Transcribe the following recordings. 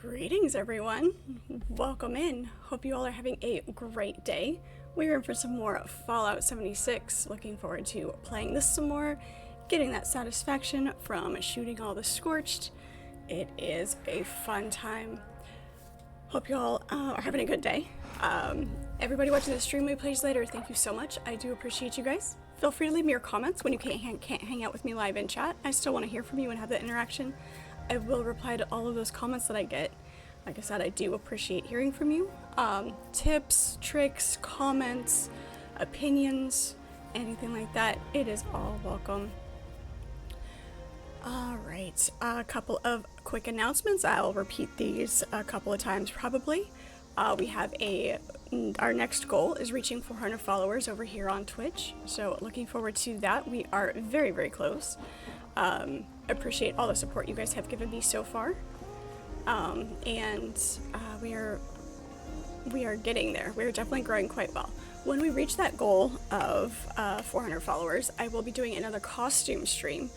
Greetings, everyone. Welcome in. Hope you all are having a great day. We're in for some more Fallout 76. Looking forward to playing this some more, getting that satisfaction from shooting all the Scorched. It is a fun time. Hope you all are having a good day. Everybody watching the stream replays later, thank you so much. I do appreciate you guys. Feel free to leave me your comments when you can't hang out with me live in chat. I still want to hear from you and have that interaction. I will reply to all of those comments that I get. Like I said, I do appreciate hearing from you. Tips, tricks, comments, opinions, anything like that, it is all welcome. Alright, a couple of quick announcements. I'll repeat these a couple of times probably. We have our next goal is reaching 400 followers over here on Twitch, so looking forward to that. We are very, very close. Appreciate all the support you guys have given me so far, and we are getting there. We're definitely growing quite well. When we reach that goal of 400 followers, I will be doing another costume stream,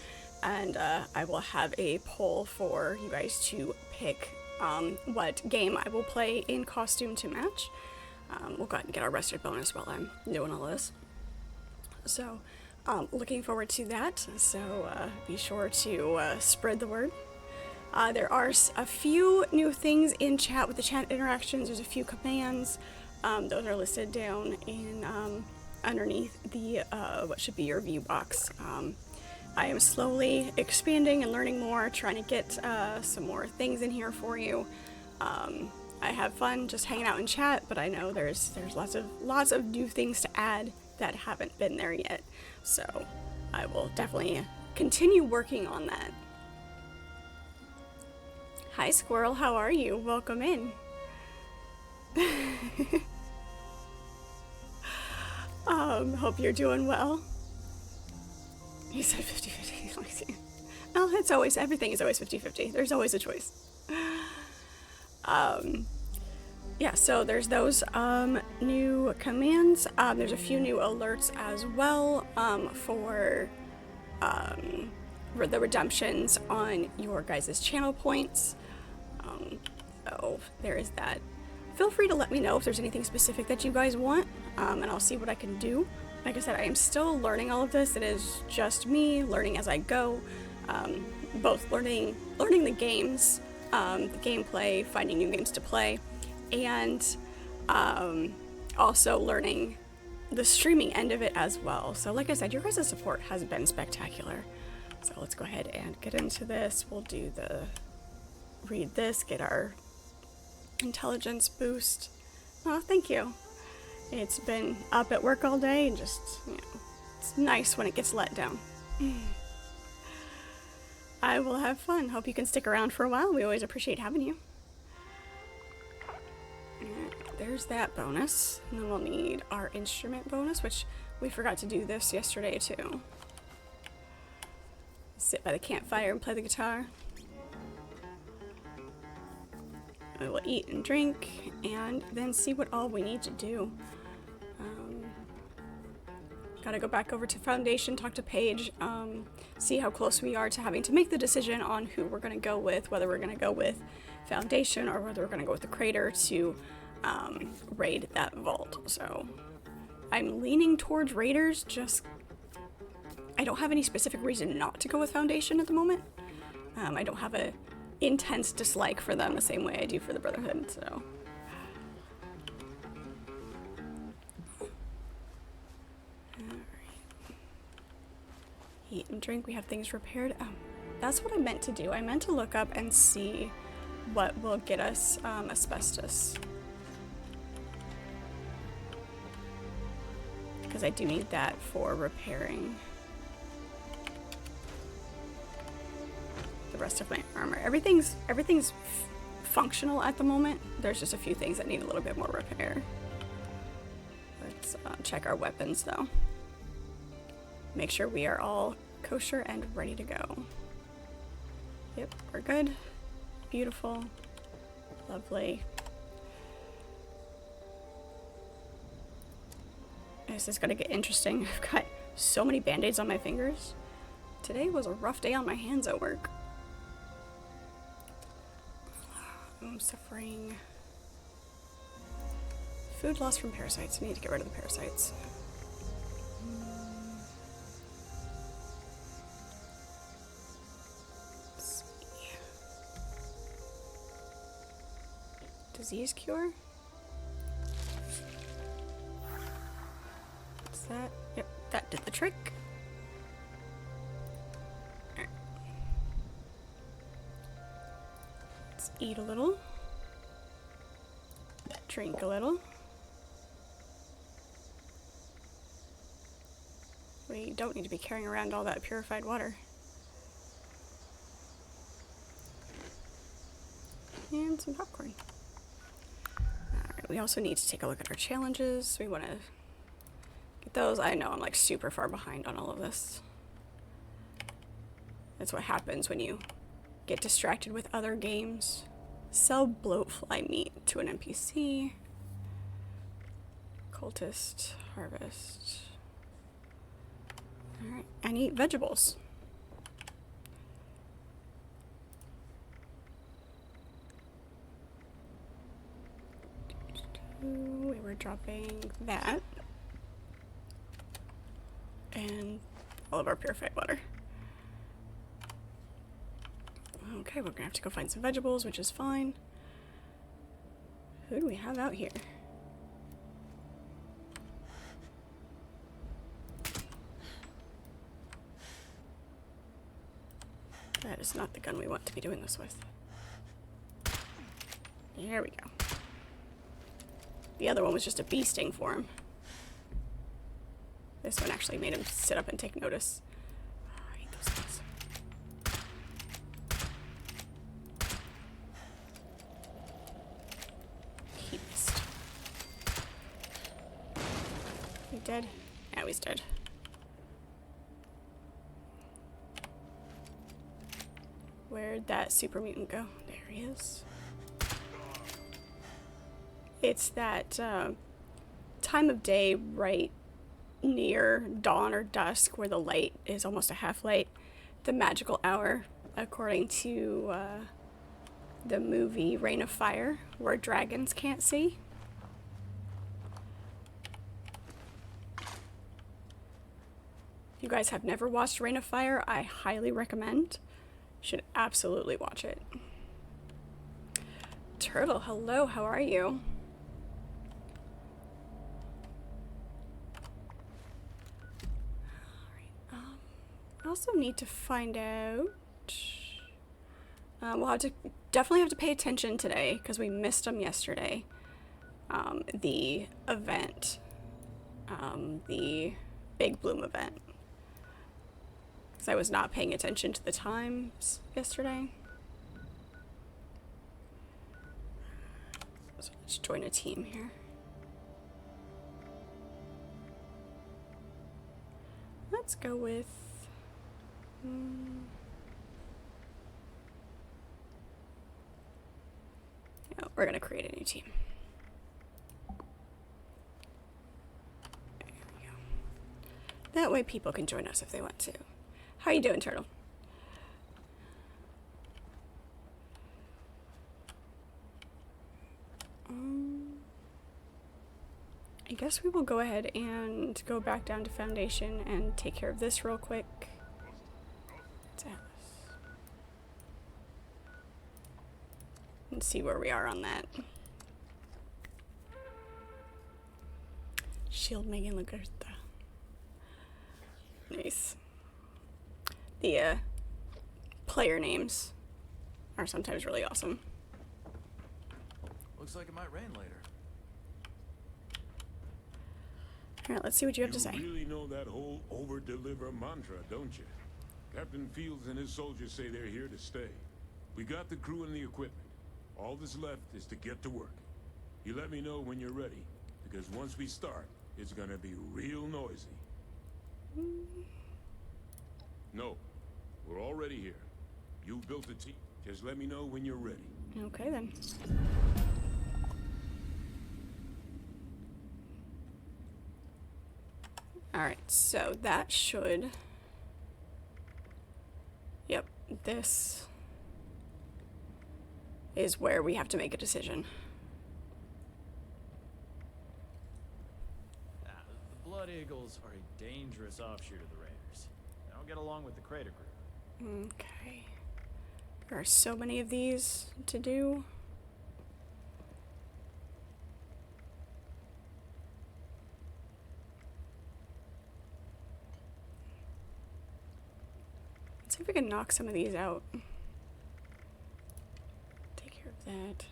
and I will have a poll for you guys to pick what game I will play in costume to match. We'll go ahead and get our rested bonus while I'm doing all this. So looking forward to that, so be sure to spread the word. There are a few new things in chat with the chat interactions. There's a few commands. Those are listed down in underneath the what should be your view box. I am slowly expanding and learning more, trying to get some more things in here for you. I have fun just hanging out in chat, but I know there's lots of new things to add that haven't been there yet. So I will definitely continue working on that. Hi Squirrel, how are you? Welcome in. Hope you're doing well. You said 50-50. Well, it's always, everything is always 50-50. There's always a choice. Yeah, so there's those new commands. There's a few new alerts as well for the redemptions on your guys' channel points. So there is that. Feel free to let me know if there's anything specific that you guys want, and I'll see what I can do. Like I said, I am still learning all of this. It is just me learning as I go, both learning the games, the gameplay, finding new games to play, and also learning the streaming end of it as well. So like I said, your guys' support has been spectacular. So let's go ahead and get into this. We'll do read this, get our intelligence boost. Oh, thank you. It's been up at work all day and just, it's nice when it gets let down. I will have fun. Hope you can stick around for a while. We always appreciate having you. There's that bonus. And then we'll need our instrument bonus, which we forgot to do this yesterday too. Sit by the campfire and play the guitar. We will eat and drink and then see what all we need to do. Gotta go back over to Foundation, talk to Paige, see how close we are to having to make the decision on who we're gonna go with, whether we're gonna go with Foundation or whether we're gonna go with the Crater to raid that vault. So I'm leaning towards Raiders, just I don't have any specific reason not to go with Foundation at the moment. I don't have a intense dislike for them the same way I do for the Brotherhood, so. Alright. Eat and drink, we have things repaired. Oh, that's what I meant to do. I meant to look up and see what will get us asbestos. Because I do need that for repairing the rest of my armor. Everything's functional at the moment. There's just a few things that need a little bit more repair. Let's check our weapons though. Make sure we are all kosher and ready to go. Yep, we're good. Beautiful. Lovely. This is gonna get interesting. I've got so many band-aids on my fingers. Today was a rough day on my hands at work. I'm suffering food loss from parasites. I need to get rid of the parasites. Let's see. Disease cure? What's that? Yep, that did the trick. Alright. Let's eat a little. Drink a little. We don't need to be carrying around all that purified water. And some popcorn. Alright, we also need to take a look at our challenges. We want to get those. I know I'm like super far behind on all of this. That's what happens when you get distracted with other games. Sell bloatfly meat to an NPC. Cultist, harvest. Alright, and eat vegetables. We were dropping that. And all of our purified water. Okay, we're gonna have to go find some vegetables, which is fine. Who do we have out here? That is not the gun we want to be doing this with. There we go. The other one was just a bee sting for him. This one actually made him sit up and take notice. Oh, I hate those things. He missed. He dead? Now he's dead. Where'd that super mutant go? There he is. It's that time of day right near dawn or dusk where the light is almost a half light. The magical hour, according to the movie Reign of Fire, where dragons can't see. If you guys have never watched Reign of Fire, I highly recommend. You should absolutely watch it. Turtle, hello, how are you? I also need to find out. We'll definitely have to pay attention today because we missed them yesterday. The event, the Big Bloom event. Because I was not paying attention to the times yesterday. So let's join a team here. Let's go with. Yeah, we're gonna create a new team. There we go. That way people can join us if they want to. How you doing, Turtle? I guess we will go ahead and go back down to Foundation and take care of this real quick. And see where we are on that. Shield Megan Lagerta. Nice. The player names are sometimes really awesome. Looks like it might rain later. Alright, let's see what you have to say. You really know that whole over-deliver mantra, don't you? Captain Fields and his soldiers say they're here to stay. We got the crew and the equipment. All that's left is to get to work. You let me know when you're ready, because once we start, it's gonna be real noisy. No, we're already here. You've built a team. Just let me know when you're ready. Okay then. Alright, so that should... Yep, this is where we have to make a decision. The Blood Eagles are a dangerous offshoot of the Raiders. They don't get along with the Crater Group. Okay. There are so many of these to do. Let's see if we can knock some of these out. Take care of that.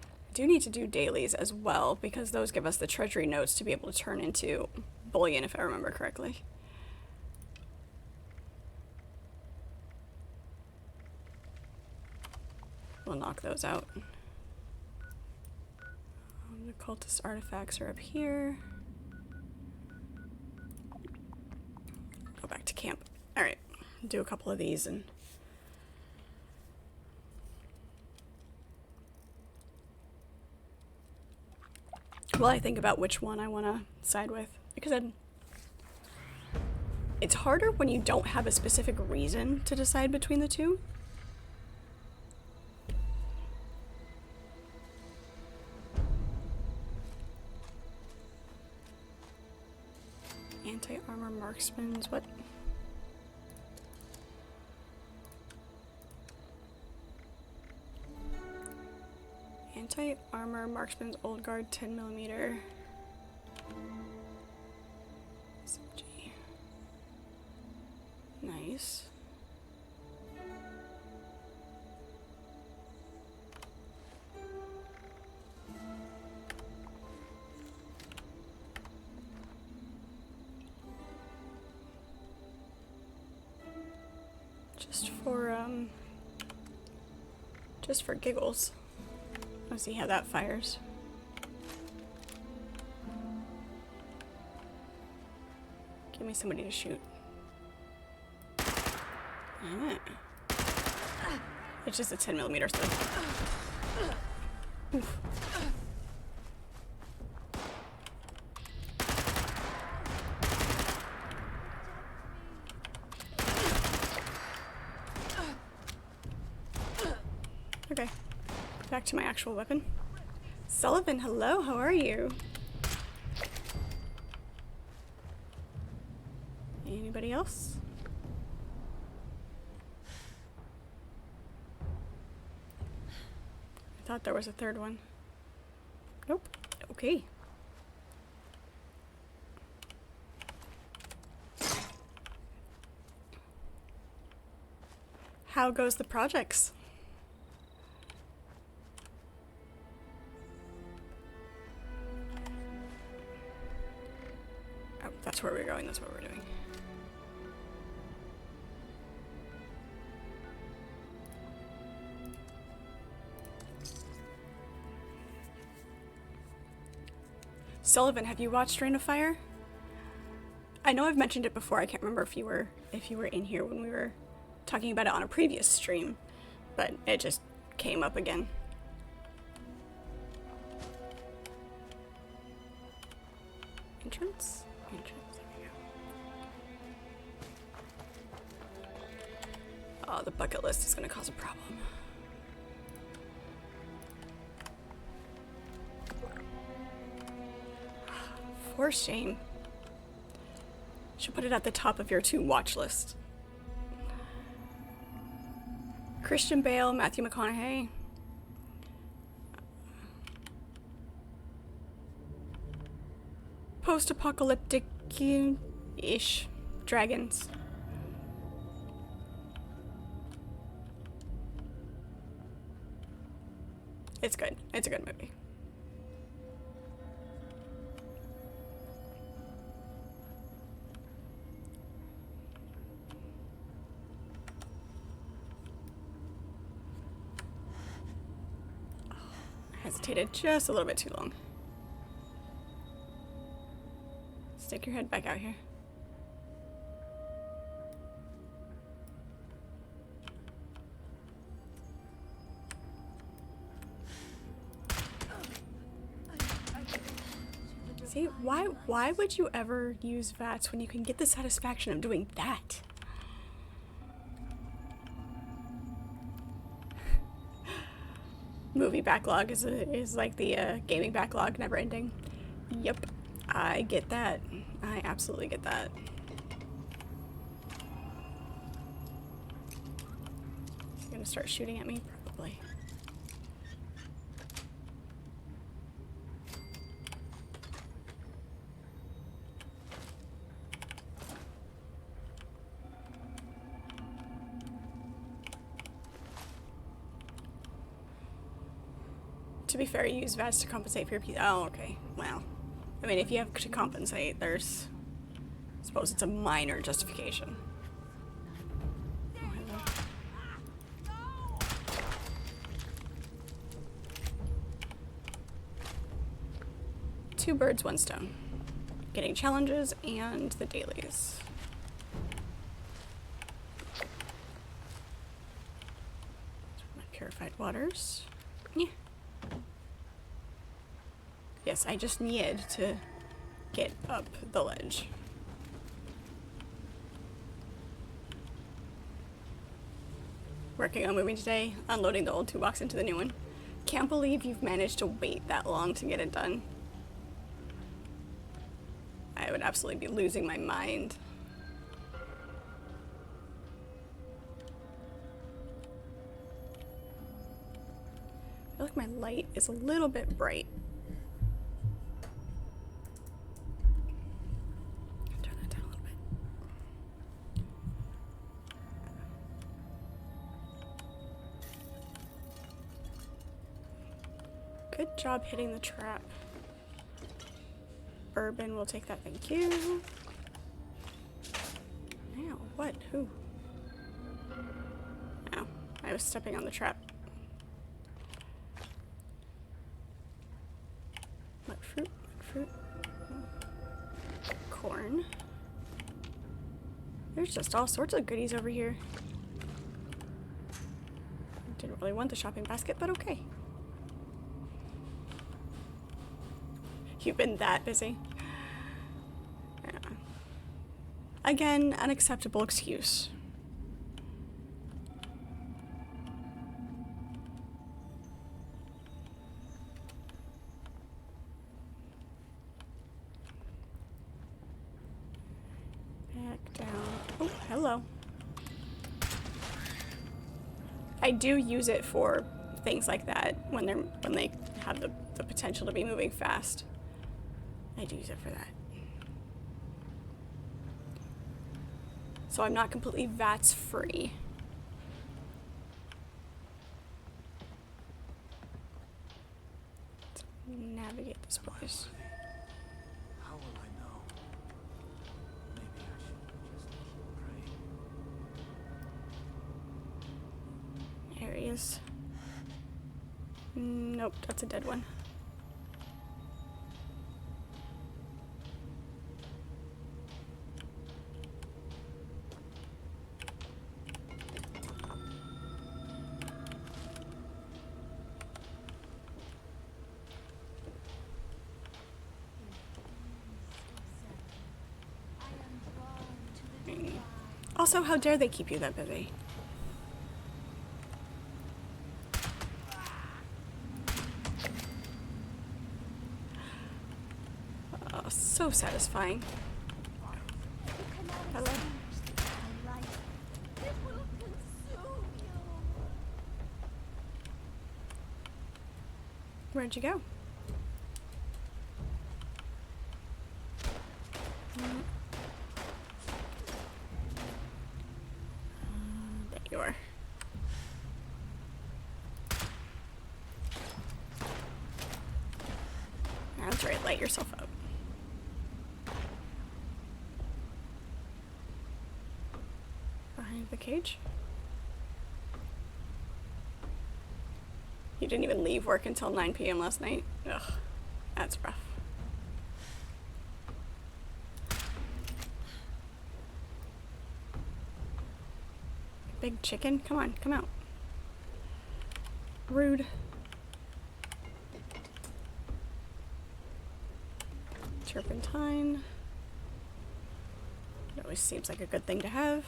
I do need to do dailies as well, because those give us the treasury notes to be able to turn into bullion, if I remember correctly. We'll knock those out. The cultist artifacts are up here. Go back to camp. Alright, do a couple of these and... Well, I think about which one I want to side with, because it's harder when you don't have a specific reason to decide between the two. Anti-armor marksman's what? Anti-armor marksman's old guard 10mm. SMG. Nice. Just for giggles. Let's see how that fires. Give me somebody to shoot. Yeah. It's just a 10mm though. Oof. Okay, back to my actual weapon. Sullivan, hello, how are you? Anybody else? I thought there was a third one. Nope. Okay. How goes the projects? That's where we're going, that's what we're doing. Sullivan, have you watched Reign of Fire? I know I've mentioned it before, I can't remember if you were in here when we were talking about it on a previous stream, but it just came up again. Entrance? Entrance, there we go. Oh, the bucket list is gonna cause a problem. For shame. Should put it at the top of your to-watch list. Christian Bale, Matthew McConaughey. Post-apocalyptic-ish dragons. It's good. It's a good movie. Hesitated just a little bit too long. Stick your head back out here. See, why would you ever use VATS when you can get the satisfaction of doing that? movie backlog is like the gaming backlog, never ending. Yep, I get that. I absolutely get that. He's gonna start shooting at me, probably. To be fair, you use VATS to compensate for your piece. Oh, okay. Well, I mean, if you have to compensate, there's... I suppose it's a minor justification. Oh, hello. Two birds, one stone. Getting challenges and the dailies. My purified waters. Yeah. Yes, I just need to get up the ledge. Working on moving today, unloading the old toolbox into the new one. Can't believe you've managed to wait that long to get it done. I would absolutely be losing my mind. I feel like my light is a little bit bright. Turn that down a little bit. Good job hitting the trap. Bourbon, we'll take that, thank you. Ow, what? Who? Ow, I was stepping on the trap. What fruit? What fruit? Corn. There's just all sorts of goodies over here. Didn't really want the shopping basket, but okay. You've been that busy. Yeah. Again, an acceptable excuse. Back down. Oh, hello. I do use it for things like that when they have the potential to be moving fast. I do use it for that. So I'm not completely VATS free. Let's navigate this place. How will I know? Maybe I should just pray. Areas. Nope, that's a dead one. Also, how dare they keep you that busy? Oh, so satisfying. Hello. Where'd you go? There you are. That's right, light yourself up. Behind the cage. You didn't even leave work until 9 p.m. last night? Ugh, that's rough. Big chicken? Come on, come out. Rude. Turpentine. It always seems like a good thing to have.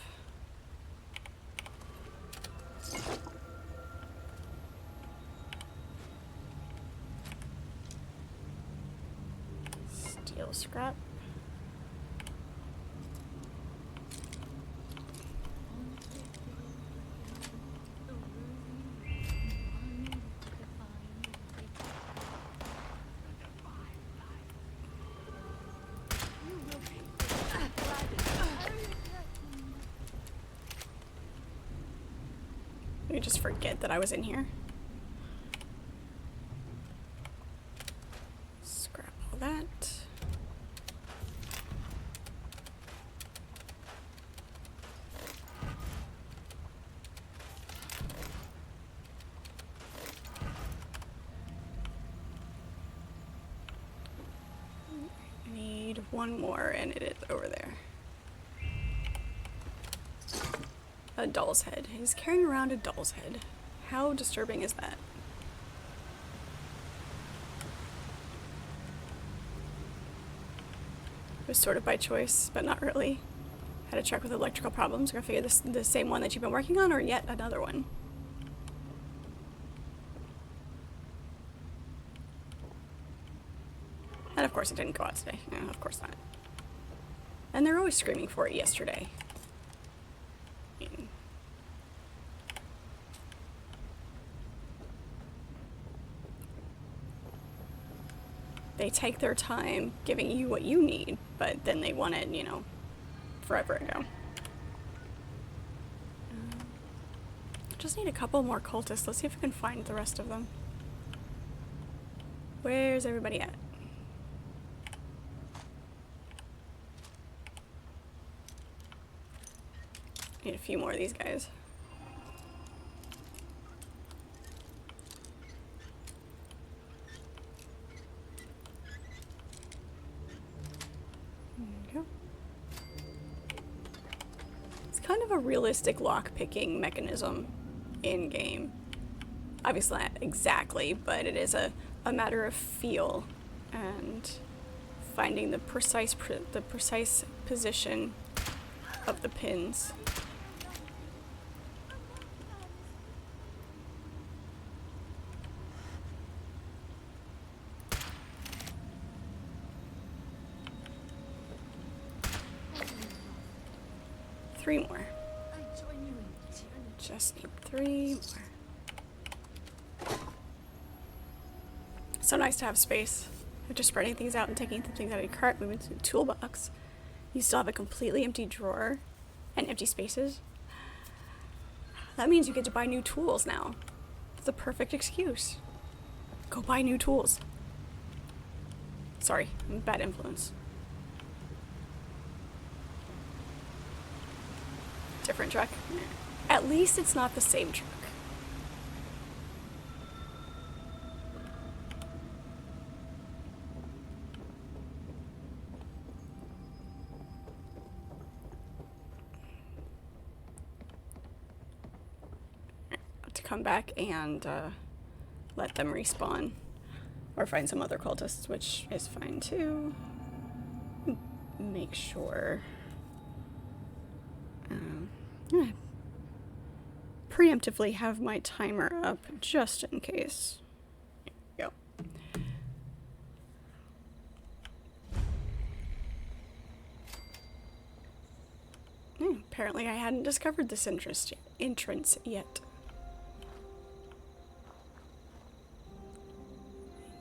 Steel scrap. Let me just forget that I was in here. Scrap all that. I need one more, and it is over there. A doll's head. He's carrying around a doll's head. How disturbing is that? It was sort of by choice, but not really. Had to check with electrical problems. Gonna figure this the same one that you've been working on, or yet another one. And of course it didn't go out today. No, of course not. And they're always screaming for it yesterday. I mean, they take their time giving you what you need, but then they want it, you know, forever ago. Just need a couple more cultists. Let's see if we can find the rest of them. Where's everybody at? Need a few more of these guys. There we go. It's kind of a realistic lock-picking mechanism in-game. Obviously not exactly, but it is a matter of feel and finding the precise position of the pins. Three more. Just need three more. So nice to have space. Just spreading things out and taking things out of your cart, moving to the toolbox. You still have a completely empty drawer and empty spaces. That means you get to buy new tools now. It's the perfect excuse. Go buy new tools. Sorry, bad influence. Different truck. At least it's not the same truck. To come back and let them respawn. Or find some other cultists, which is fine too. Make sure. Preemptively have my timer up just in case. There we go. Apparently I hadn't discovered this entrance yet.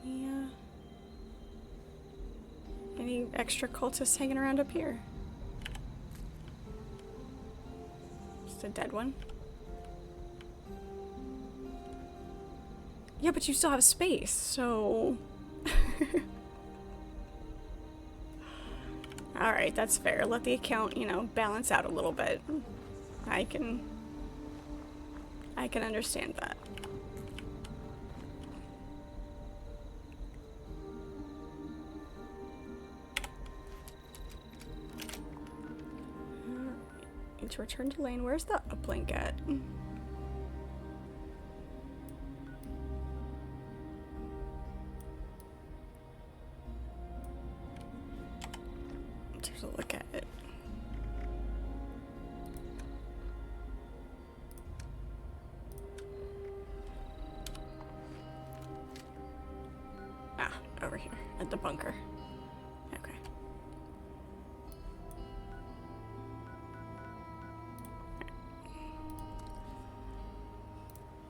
Yeah. Any extra cultists hanging around up here? Just a dead one. Yeah, but you still have space, so... Alright, that's fair. Let the account, you know, balance out a little bit. I can understand that. Need to return to lane. Where's the uplink at? Let's look at it. Ah, over here at the bunker. Okay.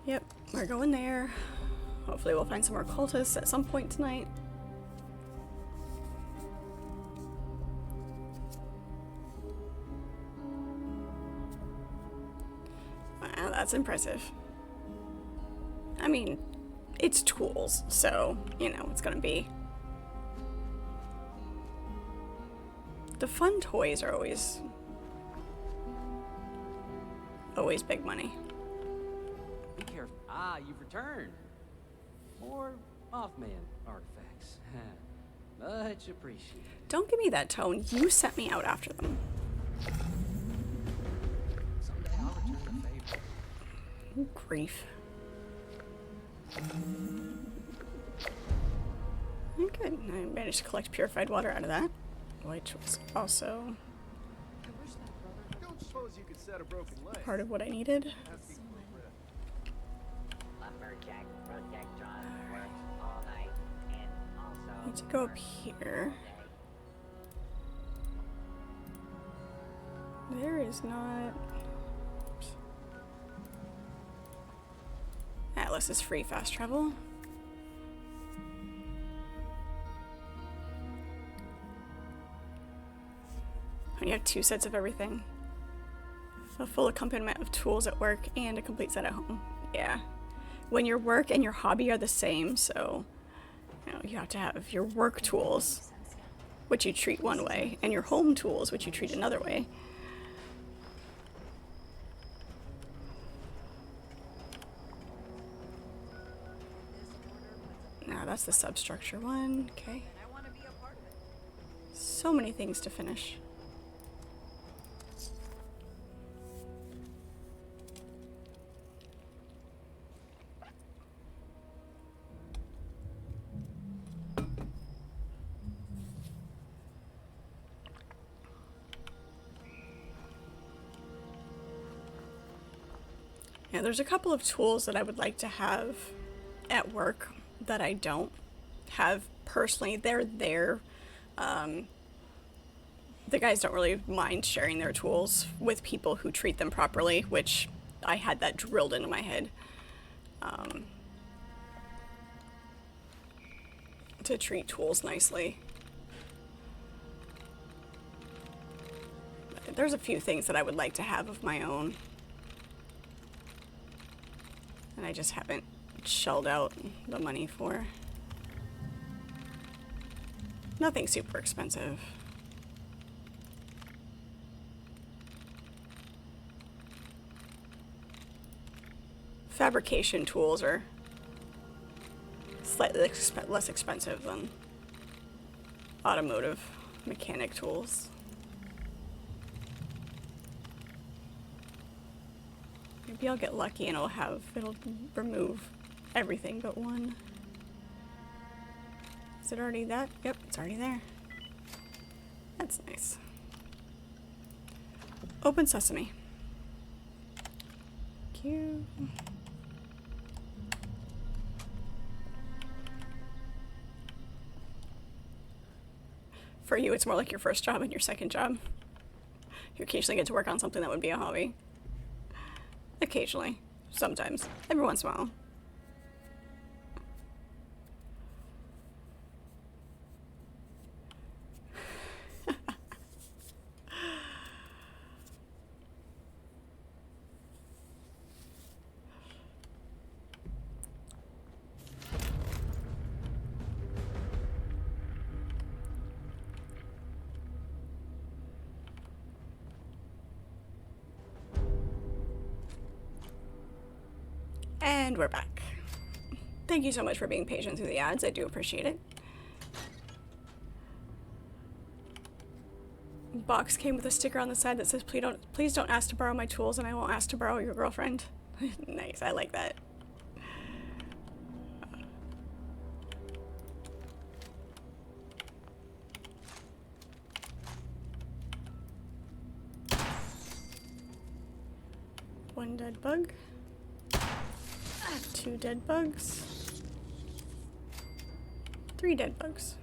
Yep, we're going there. Hopefully we'll find some more cultists at some point tonight. Wow, that's impressive. I mean, it's tools, so, you know, it's gonna be. The fun toys are always big money. Be careful. Ah, you've returned. More off-man artifacts. Much appreciated. Don't give me that tone. You sent me out after them. Someday I'll return the favor. Grief. Good. I managed to collect purified water out of that, which was also Don't suppose you could set a broken leg. part of what I needed. Lumberjack Protectron works all night and also Need to go up here. There is not. Oops. Atlas is free fast travel. When you have 2 sets of everything. A full accompaniment of tools at work and a complete set at home. Yeah. When your work and your hobby are the same, so you know, you have to have your work tools, which you treat one way, and your home tools, which you treat another way. Now that's the substructure one. Okay. So many things to finish. Yeah, there's a couple of tools that I would like to have at work that I don't have personally. They're there. The guys don't really mind sharing their tools with people who treat them properly, which I had that drilled into my head. To treat tools nicely. But there's a few things that I would like to have of my own. And I just haven't shelled out the money for. Nothing super expensive. Fabrication tools are slightly less expensive than automotive mechanic tools. Maybe I'll get lucky and it'll remove everything but one. Is it already that? Yep, it's already there. That's nice. Open sesame. Cute. For you, it's more like your first job and your second job. You occasionally get to work on something that would be a hobby. Occasionally. Sometimes. Every once in a while. And we're back. Thank you so much for being patient through the ads. I do appreciate it. Box came with a sticker on the side that says, please don't ask to borrow my tools and I won't ask to borrow your girlfriend. Nice, I like that. One dead bug. 2 dead bugs. 3 dead bugs.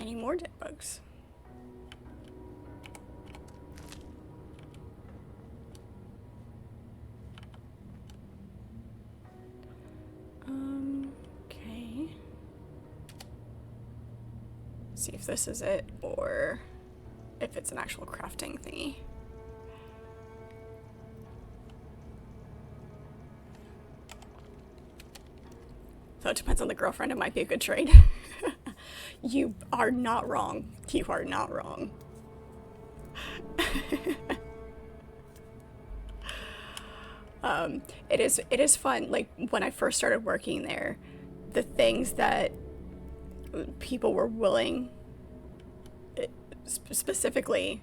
Any more dead bugs? Okay. See if this is it or if it's an actual crafting thingy. So it depends on the girlfriend, it might be a good trade. You are not wrong. You are not wrong. It is fun. Like, when I first started working there, the things that people were willing, specifically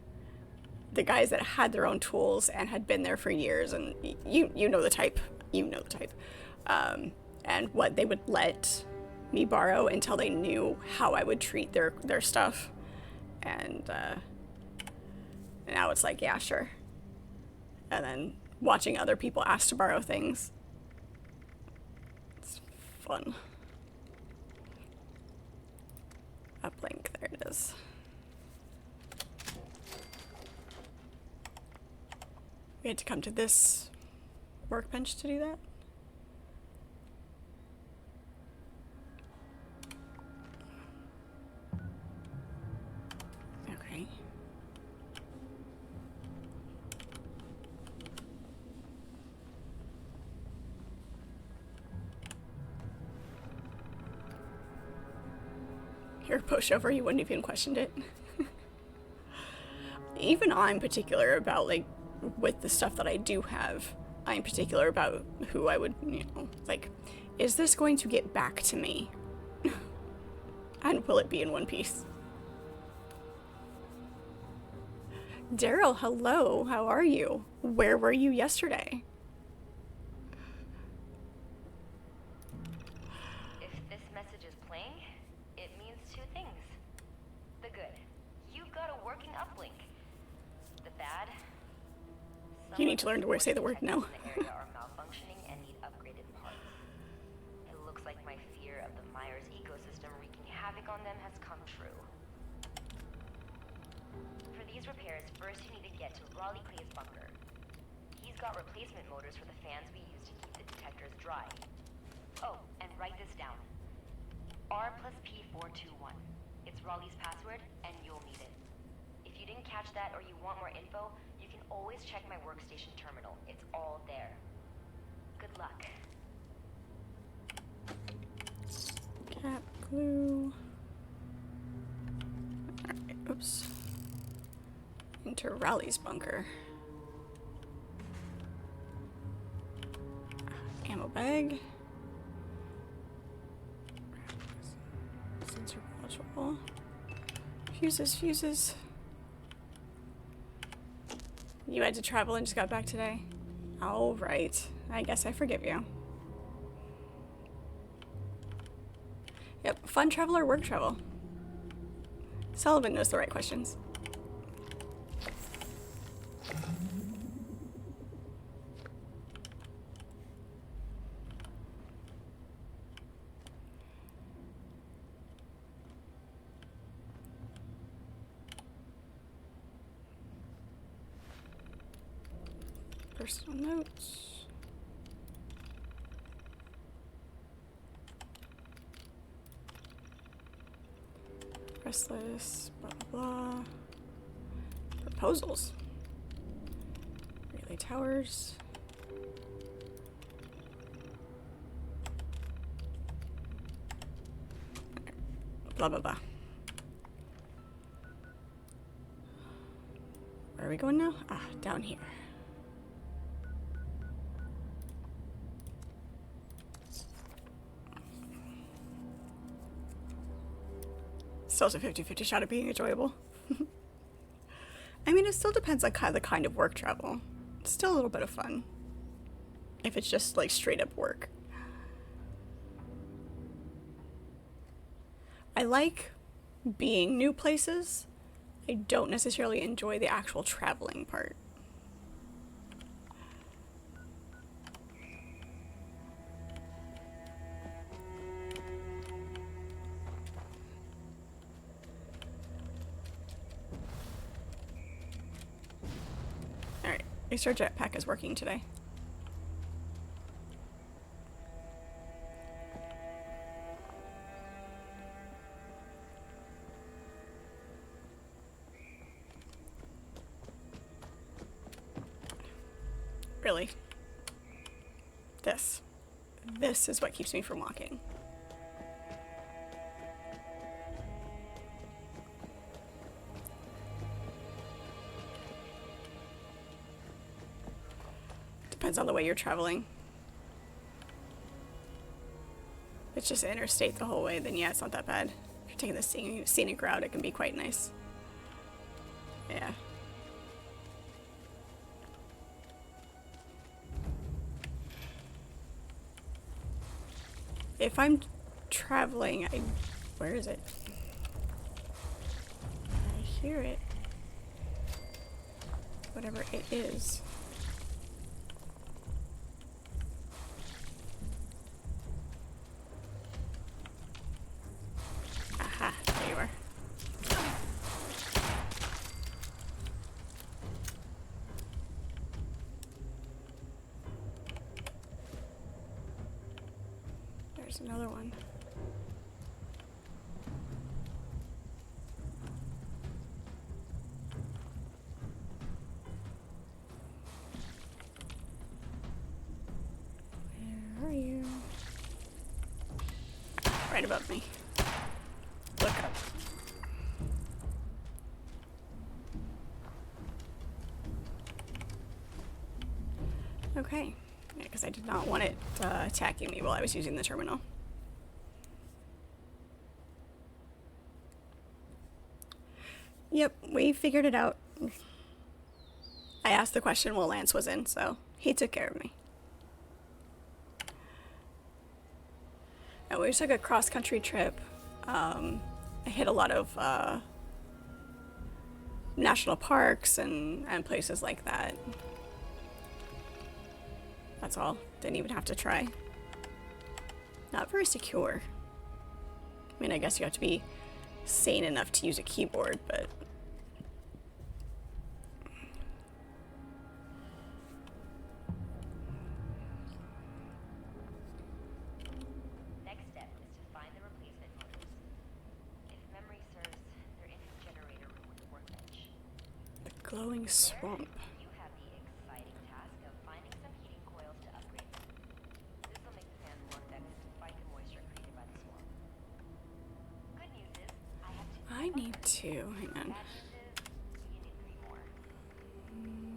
the guys that had their own tools and had been there for years, and you know the type, and what they would let me borrow until they knew how I would treat their stuff, and now it's like, yeah, sure. And then watching other people ask to borrow things, it's fun. Uplink, there it is. We had to come to this workbench to do that. Okay. Your pushover, you wouldn't have even questioned it. Even I'm particular about, like, with the stuff that I do have, I'm particular about who I would, like, is this going to get back to me? And will it be in one piece? Daryl, hello, how are you? Where were you yesterday? If this message is playing, it means two things. The good, you've got a working uplink. The bad, You need to learn to say the word no. the area are malfunctioning and need upgraded parts. It looks like my fear of the Myers ecosystem wreaking havoc on them has come true. For these repairs, first you need to get to Raleigh Clay's bunker. He's got replacement motors for the fans we use to keep the detectors dry. Oh, and write this down. R plus P421. It's Raleigh's password, and you'll need it. If you didn't catch that or you want more info, you can always check my workstation terminal. It's all there. Good luck. Cap glue. Alright, oops. Enter Raleigh's bunker. Ammo bag. Sensor module. Fuses. You had to travel and just got back today? Alright. I guess I forgive you. Yep, fun travel or work travel? Sullivan knows the right questions. Personal notes. Restless, blah blah blah. Proposals. Relay towers. Blah blah blah. Where are we going now? Ah, down here. Still has a 50-50 shot at being enjoyable. I mean, it still depends on the kind of work travel. It's still a little bit of fun. If it's just like straight up work. I like being new places. I don't necessarily enjoy the actual traveling part. least our jetpack is working today. Really? This is what keeps me from walking. Depends on the way you're traveling. If it's just interstate the whole way, then yeah, it's not that bad. If you're taking the scenic route, it can be quite nice. Yeah. If I'm traveling, where is it? I hear it. Whatever it is. Aha, there you are. There's another one. Where are you? Right above me. Look up. Okay. Yeah, because I did not want it attacking me while I was using the terminal. Yep, we figured it out. I asked the question while Lance was in, so he took care of me. And we took a cross-country trip. I hit a lot of national parks and places like that. That's all. Didn't even have to try. Not very secure. I mean, I guess you have to be sane enough to use a keyboard, but... Next step is to find the replacement motors. If memory serves, they're in the generator room with the workbench. The glowing swamp. You have the exciting task of finding some heating coils to upgrade them. This will make the fans more effective to fight the moisture created by the swamp. Good news is, I have two. I need to. Hang on. Bad news is, you need 3 more.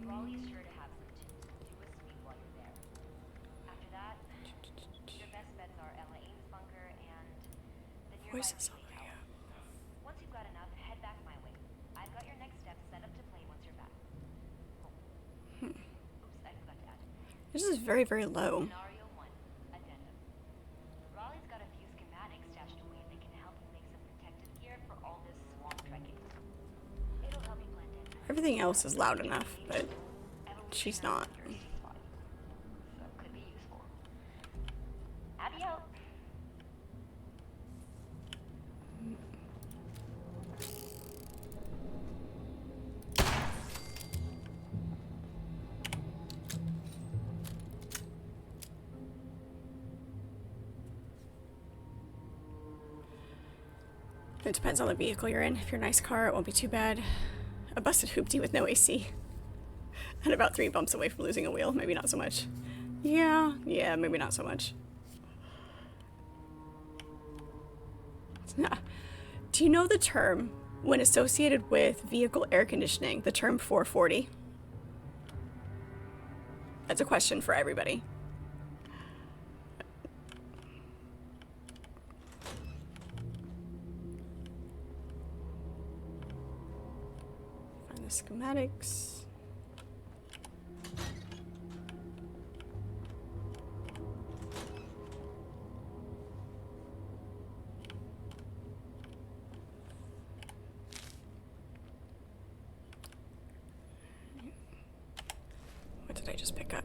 Raleigh's sure to have some too, so do a sweep while you're there. After that, your best bets are Ella Ames' bunker and the nearby Voices TV over tower. here. Once you've got enough, head back my way. I've got your next steps set up to play once you're back. Oh. Oops, I forgot to add. This is very, very low. Scenario 1, addendum. Raleigh's got a few schematics stashed away that can help you make some protective gear for all this swamp trekking. It'll help you blend in. Everything else is loud enough, but she's not. So could be useful. Abby out. It depends on the vehicle you're in. If you're a nice car, it won't be too bad. A busted hoopty with no AC. And about 3 bumps away from losing a wheel. Maybe not so much. Yeah, maybe not so much. Do you know the term, when associated with vehicle air conditioning, the term 440? That's a question for everybody. Find the schematics. What did I just pick up?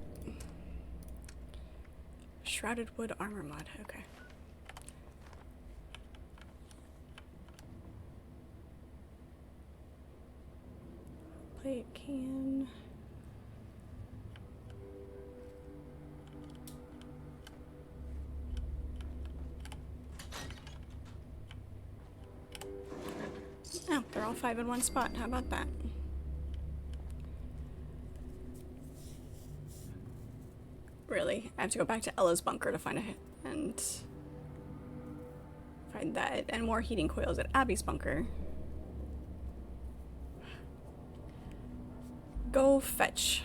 Shrouded wood armor mod, okay. Plate can. They're all 5 in one spot. How about that? Really, I have to go back to Ella's bunker to find find that, and more heating coils at Abby's bunker. Go fetch.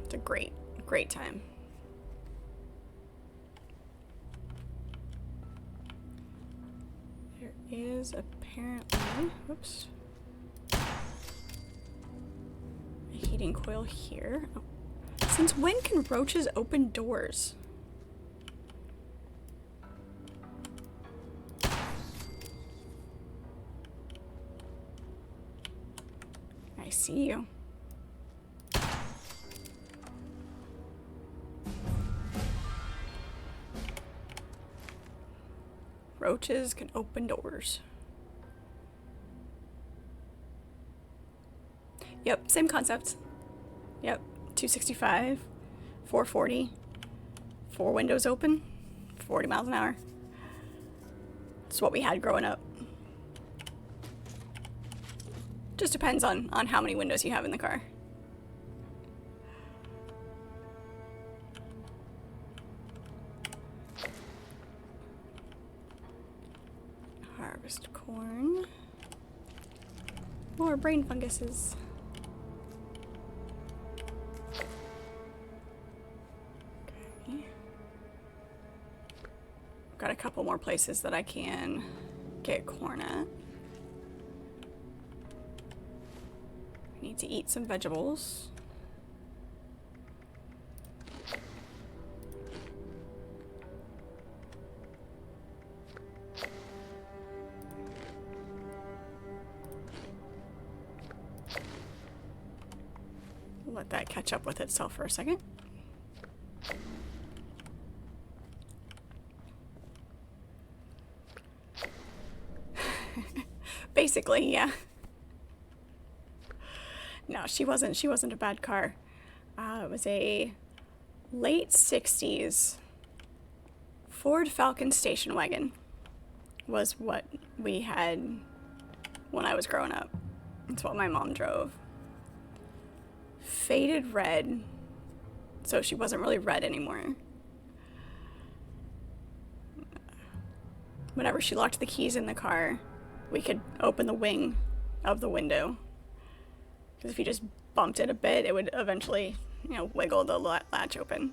It's a great time. There is apparently, whoops, a heating coil here. Oh. Since when can roaches open doors? I see you. Roaches can open doors. Yep, same concept. Yep, 265, 440, 4 windows open, 40 miles an hour. That's what we had growing up. Just depends on how many windows you have in the car. Harvest corn. More brain funguses. Okay. Got a couple more places that I can get corn at. I need to eat some vegetables. Let that catch up with itself for a second. Basically, yeah. No, she wasn't a bad car. It was a late 60s Ford Falcon station wagon was what we had when I was growing up. That's what my mom drove. Faded red, so she wasn't really red anymore. Whenever she locked the keys in the car, we could open the wing of the window. Because if you just bumped it a bit, it would eventually, wiggle the latch open.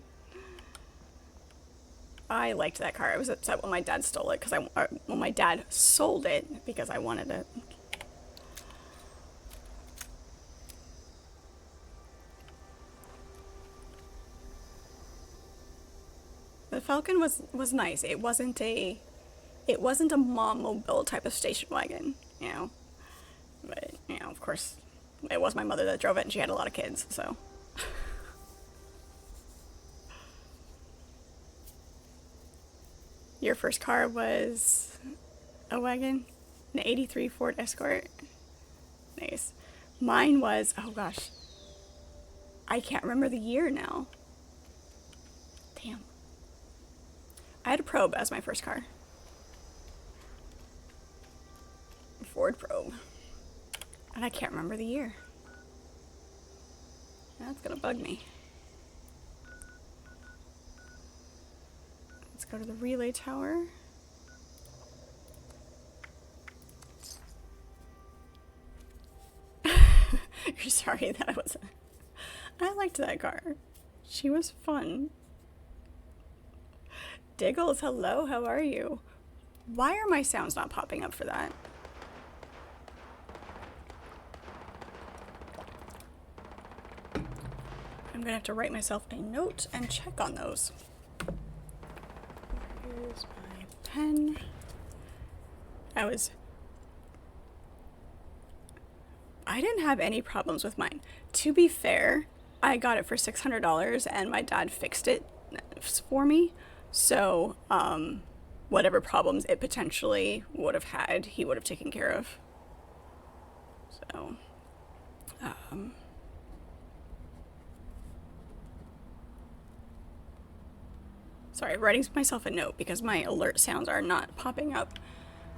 I liked that car. I was upset when my dad stole it when my dad sold it because I wanted it. The Falcon was nice. It wasn't a mom mobile type of station wagon, But, of course, it was my mother that drove it and she had a lot of kids, so. Your first car was a wagon? An 83 Ford Escort? Nice. Mine was, oh gosh, I can't remember the year now. Damn. I had a Probe as my first car. A Ford Probe. And I can't remember the year. That's gonna bug me. Let's go to the relay tower. You're sorry that I liked that car. She was fun. Diggles, hello, how are you? Why are my sounds not popping up for that? I'm gonna have to write myself a note and check on those. Here's my pen. I didn't have any problems with mine. To be fair, I got it for $600 and my dad fixed it for me. So, whatever problems it potentially would have had, he would have taken care of. So, sorry, writing myself a note because my alert sounds are not popping up,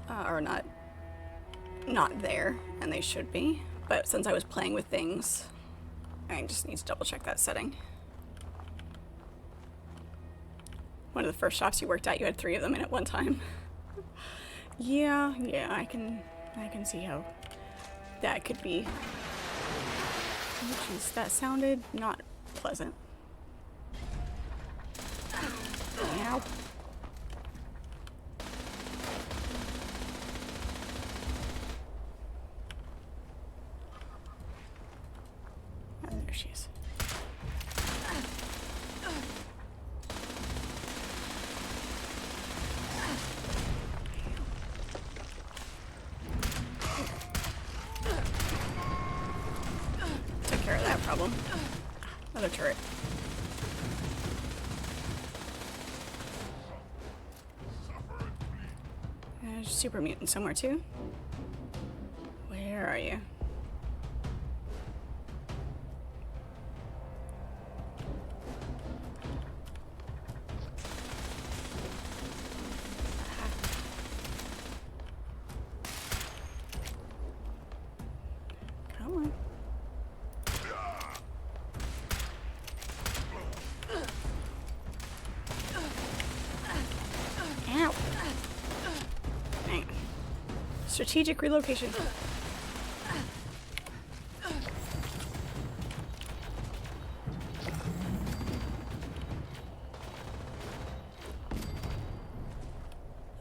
or not not there, and they should be. But since I was playing with things, I just need to double check that setting. One of the first shops you worked at, you had 3 of them in at one time. Yeah, I can see how that could be. Oh, jeez, that sounded not pleasant. Ow. Oh, there she is. Took care of that problem. Another turret. There's a super mutant somewhere too. Where are you? Come on. Ow. Hang on. Strategic relocation.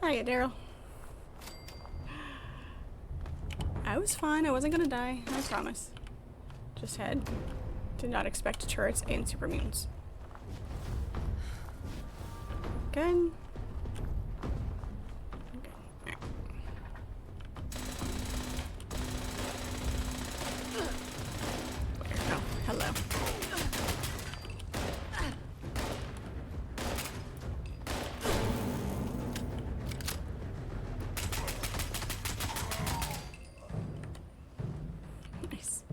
Hiya, Daryl. I was fine. I wasn't gonna die. I promise. Just did not expect turrets and super mutants. Good. Oh, hello. Nice.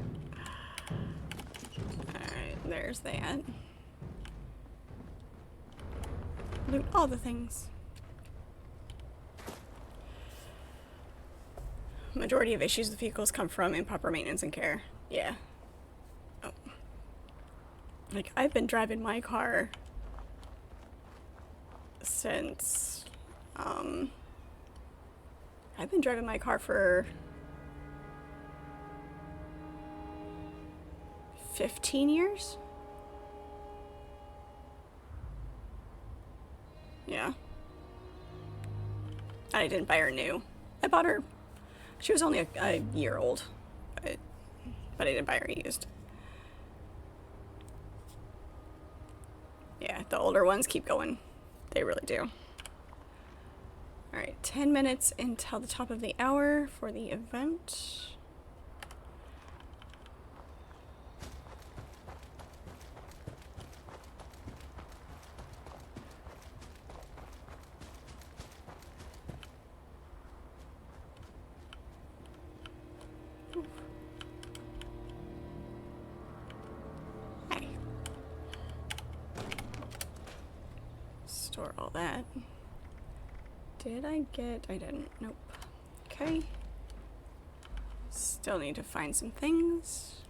Alright, there's that. Loot all the things. Majority of issues with vehicles come from improper maintenance and care. Yeah. Oh. Like, I've been driving my car since, I've been driving my car for 15 years? Yeah. I didn't buy her new. I bought her. She was only a year old, but I didn't buy her used. Yeah, the older ones keep going. They really do. Alright, 10 minutes until the top of the hour for the event. Hey. Store all that. Did I get... I didn't. Nope. Okay. Still need to find some things.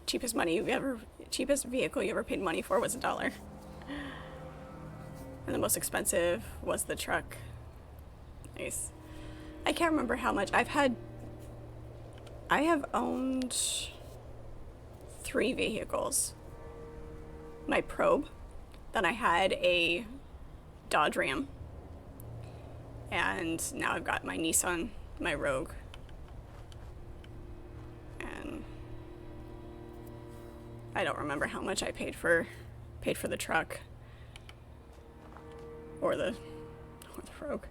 Cheapest vehicle you ever paid money for was $1. And the most expensive was the truck. Nice. I can't remember how much. I have owned 3 vehicles. My Probe. Then I had a Dodge Ram. And now I've got my Nissan, my Rogue. And I don't remember how much I paid for the truck. Or the Rogue.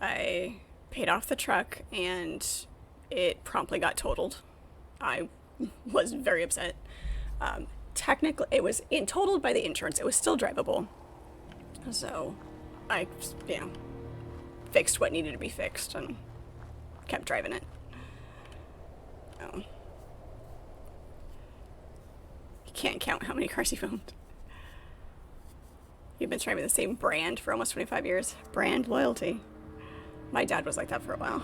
I paid off the truck and it promptly got totaled. I was very upset. Technically, it was totaled by the insurance. It was still drivable. So I, fixed what needed to be fixed and kept driving it. Oh. You can't count how many cars you've owned. You've been driving the same brand for almost 25 years. Brand loyalty. My dad was like that for a while.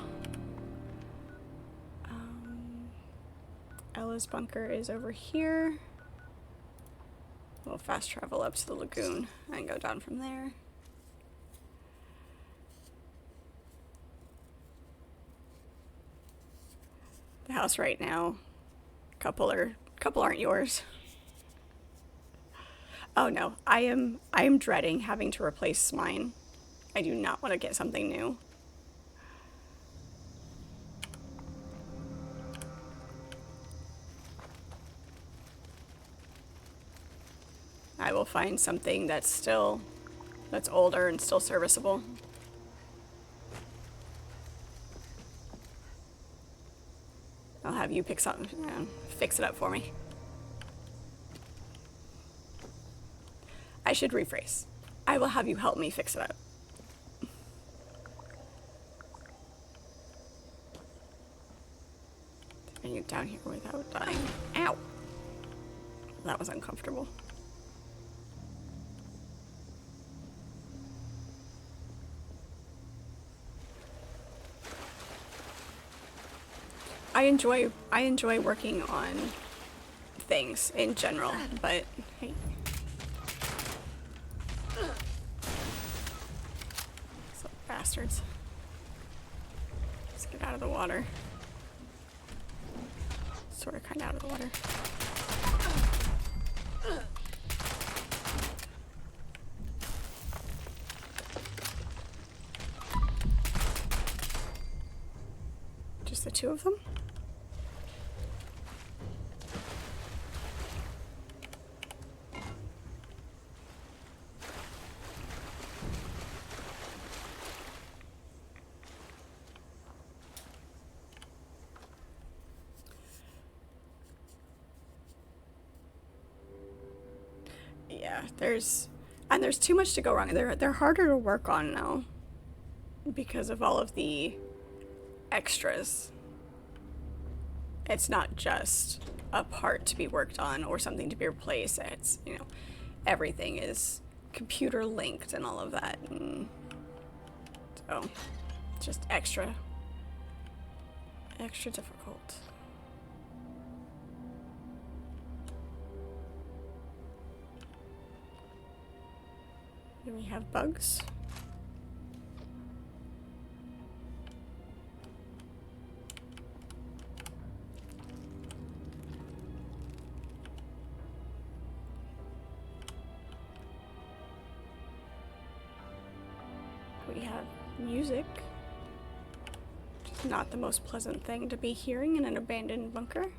Ella's bunker is over here. We'll fast travel up to the lagoon and go down from there. The house right now, couple aren't yours. Oh no, I am dreading having to replace mine. I do not want to get something new. I will find something that's older and still serviceable. I'll have you pick something and fix it up for me. I should rephrase. I will have you help me fix it up. Bring it down here without dying. Ow! That was uncomfortable. I enjoy working on things in general, but hey. Some bastards. Let's get out of the water. Sort of kind of out of the water. Just the two of them? Yeah, there's too much to go wrong. They're harder to work on now because of all of the extras. It's not just a part to be worked on or something to be replaced. It's, you know, everything is computer linked and all of that. And so, just extra difficult. Do we have bugs? We have music, which is not the most pleasant thing to be hearing in an abandoned bunker.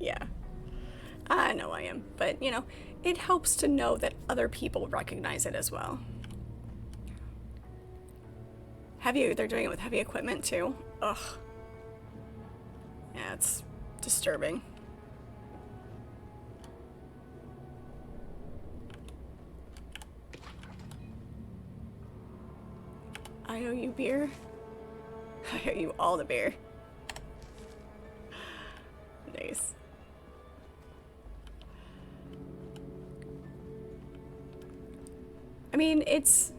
Yeah, I know I am, but you know, it helps to know that other people recognize it as well. They're doing it with heavy equipment too. Ugh. Yeah, it's disturbing. I owe you beer. I owe you all the beer. Nice. I mean, it's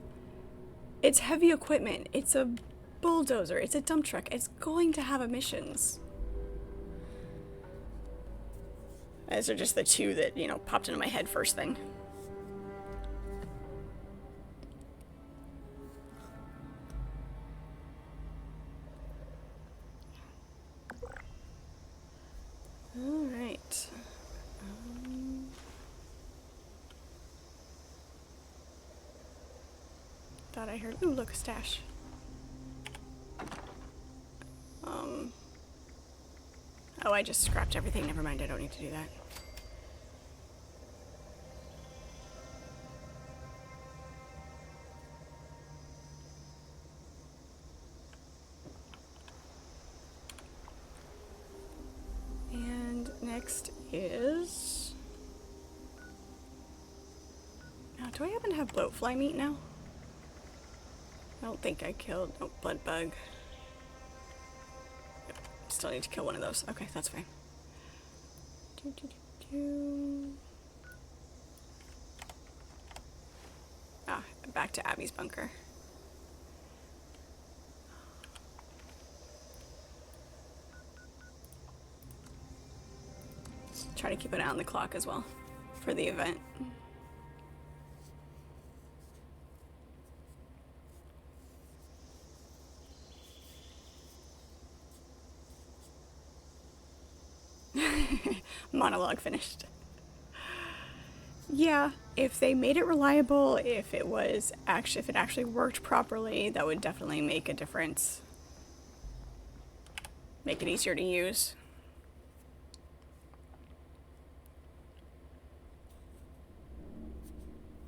heavy equipment. It's a bulldozer. It's a dump truck. It's going to have emissions. Those are just the two that, you know, popped into my head first thing. Alright. Thought I heard. Ooh, look, a stash. Oh, I just scrapped everything. Never mind, I don't need to do that. And next is Do I happen to have bloatfly meat now? I don't think I killed... Oh, blood bug. Yep. Still need to kill one of those. Okay, that's fine. Ah, back to Abby's bunker. Try to keep an eye on the clock as well for the event. Monologue finished. Yeah, if they made it reliable, if it actually worked properly, that would definitely make a difference. Make it easier to use.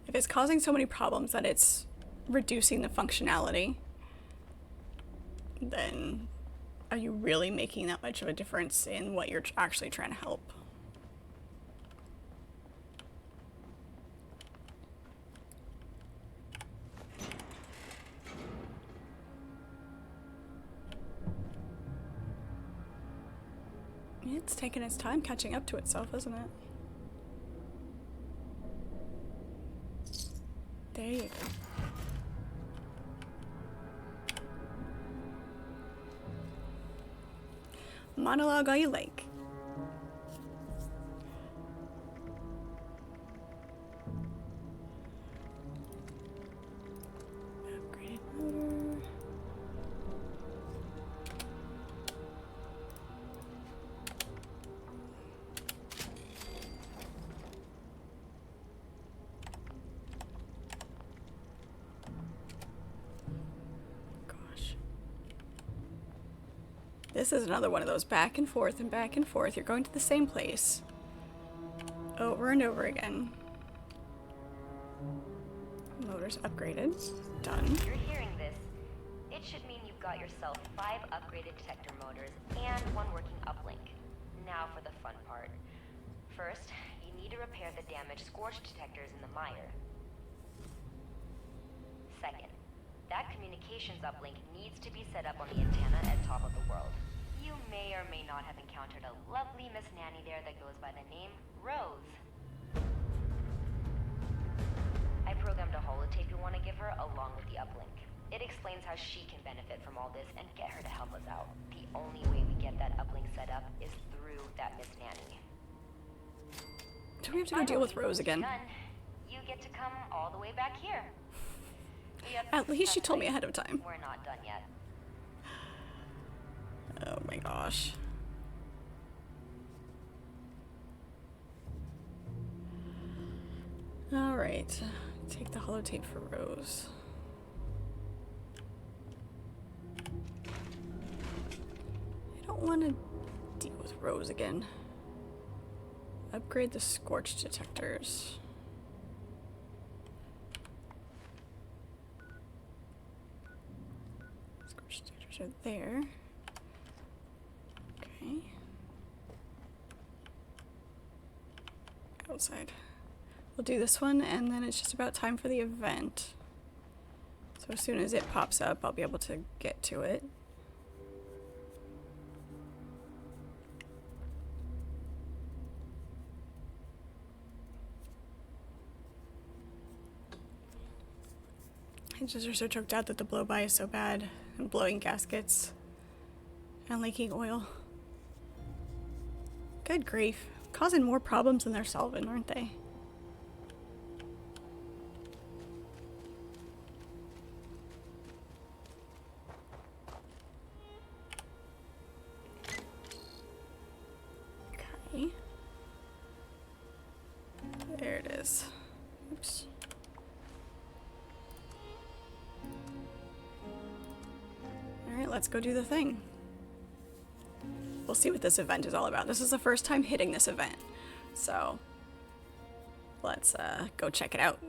If it's causing so many problems that it's reducing the functionality, then are you really making that much of a difference in what you're actually trying to help? It's taking its time catching up to itself, isn't it? There you go. Monologue all you like. Upgraded motor. Gosh. This is another one of those back and forth and back and forth. You're going to the same place over and over again. Motor's upgraded. Done. You're hearing this. It should mean you've got yourself 5 upgraded detector motors and 1 working uplink. Now for the fun part. First, you need to repair the damaged scorch detectors in the mire. Second, that communications uplink needs to be set up on the antenna at top of the world. You may or may not have encountered a lovely Miss Nanny there that goes by the name Rose. I programmed a holotape you want to give her along with the uplink. It explains how she can benefit from all this and get her to help us out. The only way we get that uplink set up is through that Miss Nanny. Do we have to go deal with Rose again? Done. You get to come all the way back here. Yep, At least she that's told me right. ahead of time. We're not done yet. Oh my gosh. Alright. Take the holotape for Rose. I don't want to deal with Rose again. Upgrade the scorch detectors. Scorch detectors are there. Okay. Outside. We'll do this one, and then it's just about time for the event. So as soon as it pops up, I'll be able to get to it. I just are so choked out that the blow-by is so bad, and blowing gaskets, and leaking oil. Good grief. Causing more problems than they're solving, aren't they? Okay. There it is. Oops. Alright, let's go do the thing. We'll see what this event is all about. This is the first time hitting this event, so let's go check it out.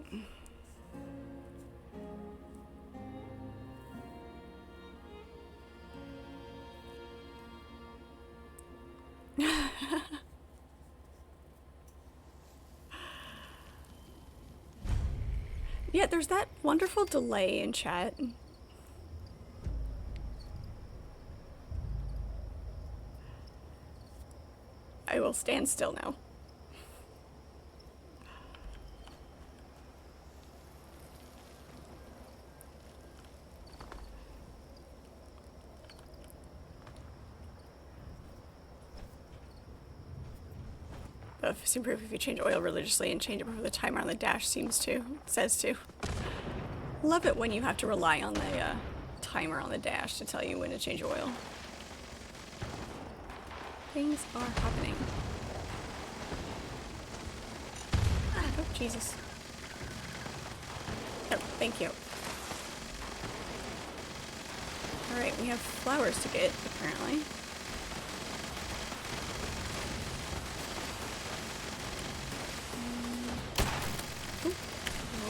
Yeah, there's that wonderful delay in chat. I will stand still now. It's improved if you change oil religiously and change it before the timer on the dash says to. Love it when you have to rely on the timer on the dash to tell you when to change oil. Things are happening. Oh, Jesus. Oh, thank you. Alright, we have flowers to get, apparently.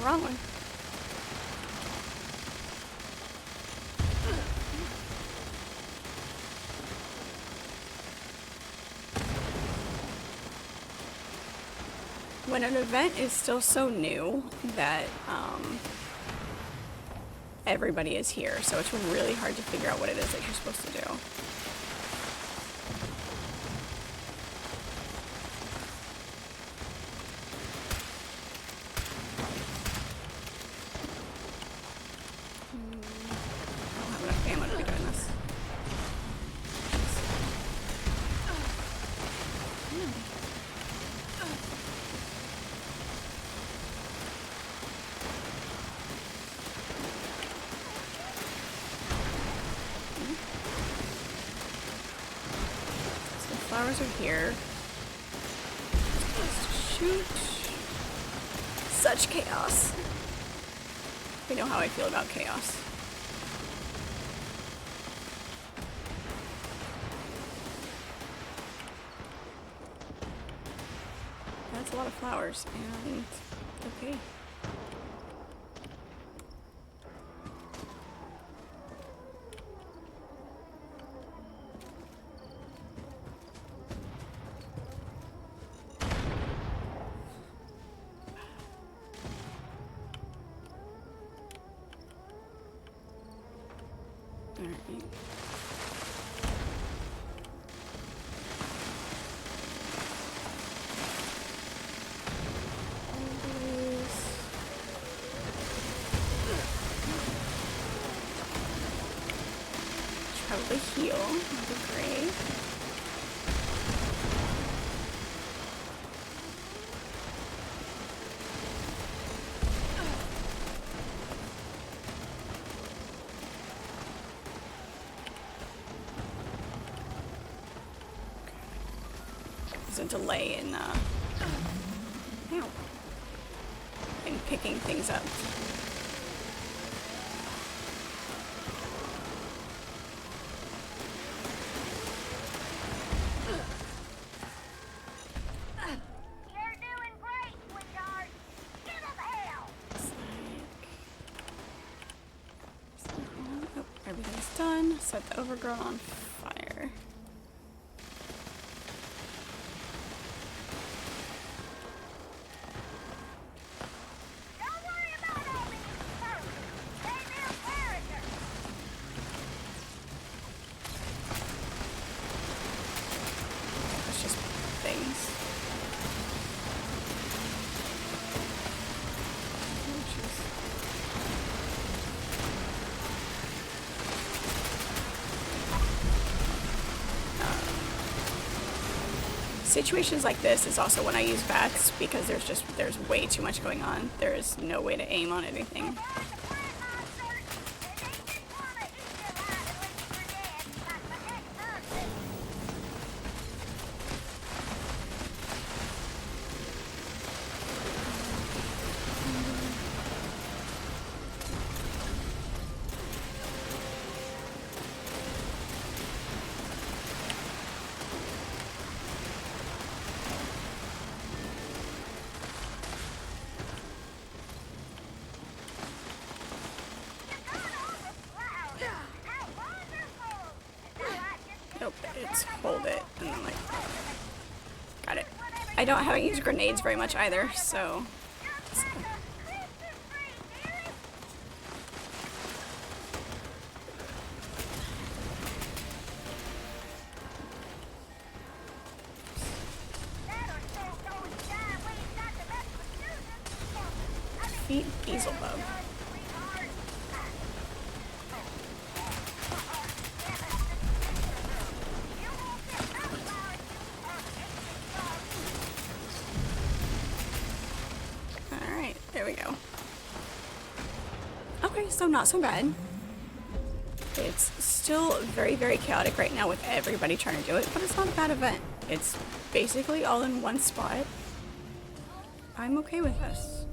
Wrong one. When an event is still so new that everybody is here, so it's really hard to figure out what it is that you're supposed to do. Flowers are here. Shoot. Such chaos. We know how I feel about chaos. That's a lot of flowers, and okay. Probably heal. That'd be great. There's a delay in in picking things up. Everything's done. Set the overgrown on fire. Don't worry about all these first. They build character. It's just things. Situations like this is also when I use bats because there's way too much going on. There is no way to aim on anything. Nope, it's hold it, and then like, got it. I haven't used grenades very much either, so. defeat Beelzebub. Alright, there we go. Okay, so not so bad. It's still very, very chaotic right now with everybody trying to do it, but it's not a bad event. It's basically all in one spot. I'm okay with this.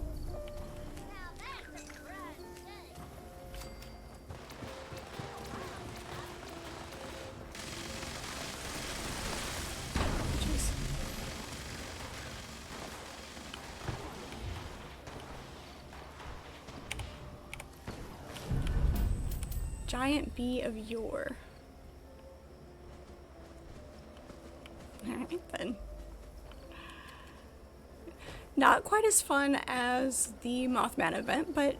Jeez. Giant bee of yore. Alright then. Not quite as fun as the Mothman event, but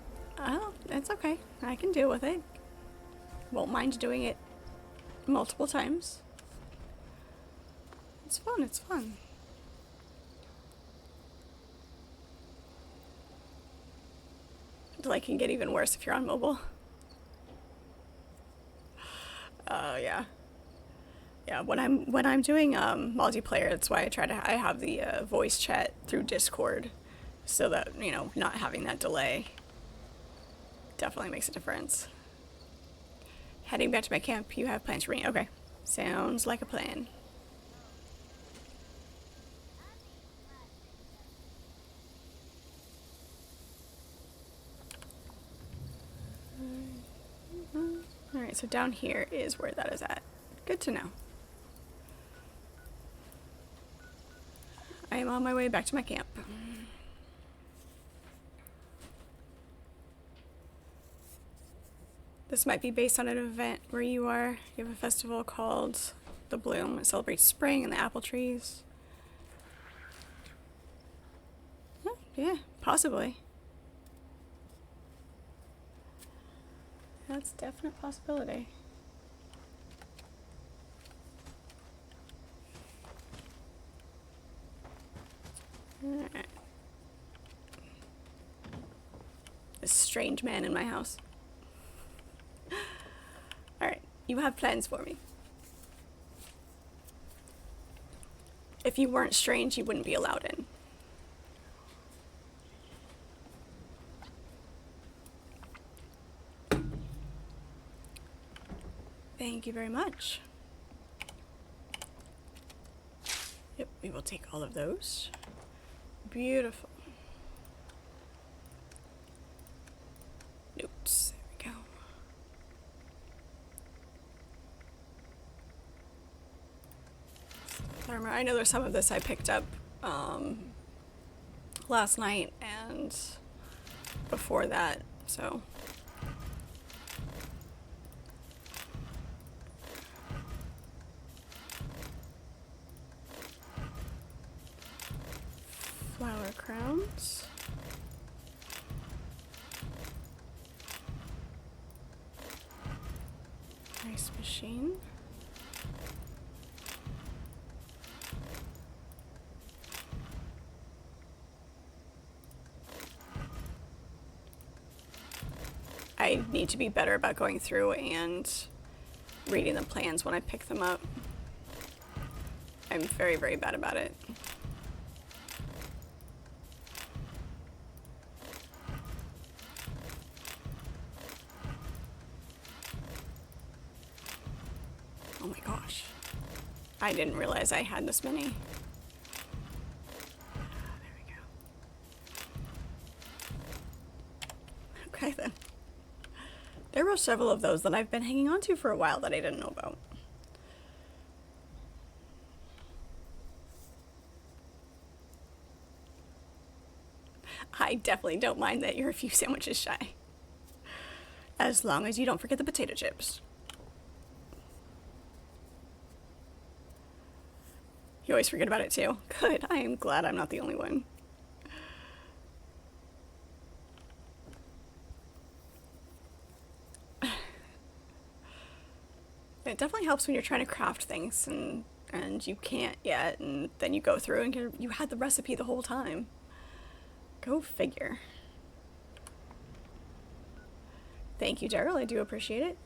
it's okay. I can deal with it. Won't mind doing it multiple times. It's fun, it's fun. Like, can get even worse if you're on mobile. Yeah. Yeah, when I'm doing multiplayer, that's why I have the voice chat through Discord, so that, you know, not having that delay definitely makes a difference. Heading back to my camp, you have plans for me. Okay. Sounds like a plan. Alright, so down here is where that is at. Good to know. I am on my way back to my camp. This might be based on an event where you are. You have a festival called The Bloom. It celebrates spring and the apple trees. Oh, yeah, possibly. That's a definite possibility. Alright. This strange man in my house. Alright, you have plans for me. If you weren't strange, you wouldn't be allowed in. Thank you very much. Yep, we will take all of those. Beautiful. Notes. There we go. Armor. I know there's some of this I picked up last night and before that, so. Flower crowns. Nice machine. I need to be better about going through and reading the plans when I pick them up. I'm very, very bad about it. Oh my gosh. I didn't realize I had this many. There we go. Okay then. There were several of those that I've been hanging on to for a while that I didn't know about. I definitely don't mind that you're a few sandwiches shy. As long as you don't forget the potato chips. You always forget about it too. Good, I am glad I'm not the only one. It definitely helps when you're trying to craft things and you can't yet, and then you go through and you had the recipe the whole time. Go figure. Thank you, Daryl. I do appreciate it.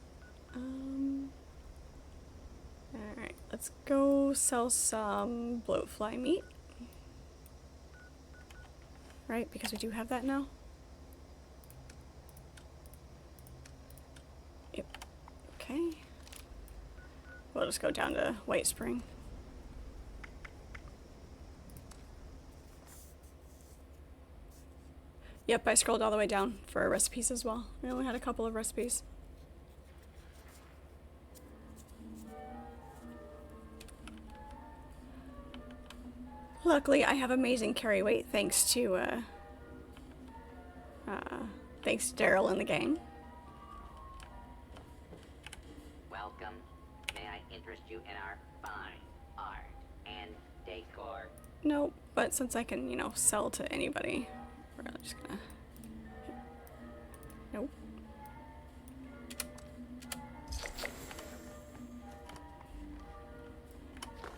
Alright, let's go sell some bloatfly meat. Right, because we do have that now. Yep. Okay. We'll just go down to White Spring. Yep, I scrolled all the way down for recipes as well. We only had a couple of recipes. Luckily, I have amazing carry weight thanks to Daryl and the gang. Welcome. May I interest you in our fine art and decor? Nope, but since I can, you know, sell to anybody, we're just gonna... Nope.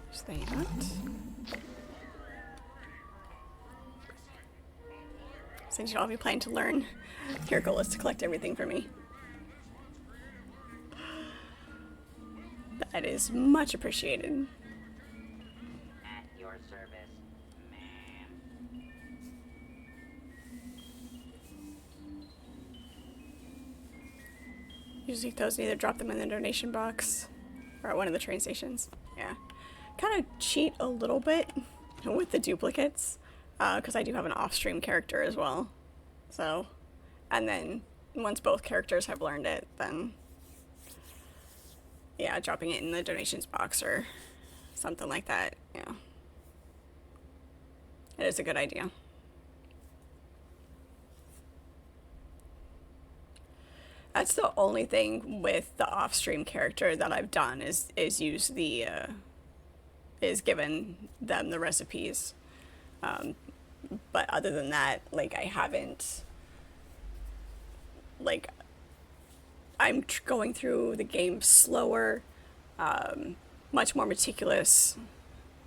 There's that. Since you'll all be planning to learn, your goal is to collect everything for me. That is much appreciated. At your service, ma'am. Usually those either drop them in the donation box or at one of the train stations. Yeah. Kind of cheat a little bit with the duplicates. Because I do have an off-stream character as well. So, and then once both characters have learned it, then yeah, dropping it in the donations box or something like that, yeah. It is a good idea. That's the only thing with the off-stream character that I've done is use the, is given them the recipes. But other than that, like, I haven't, like, I'm going through the game slower, much more meticulous,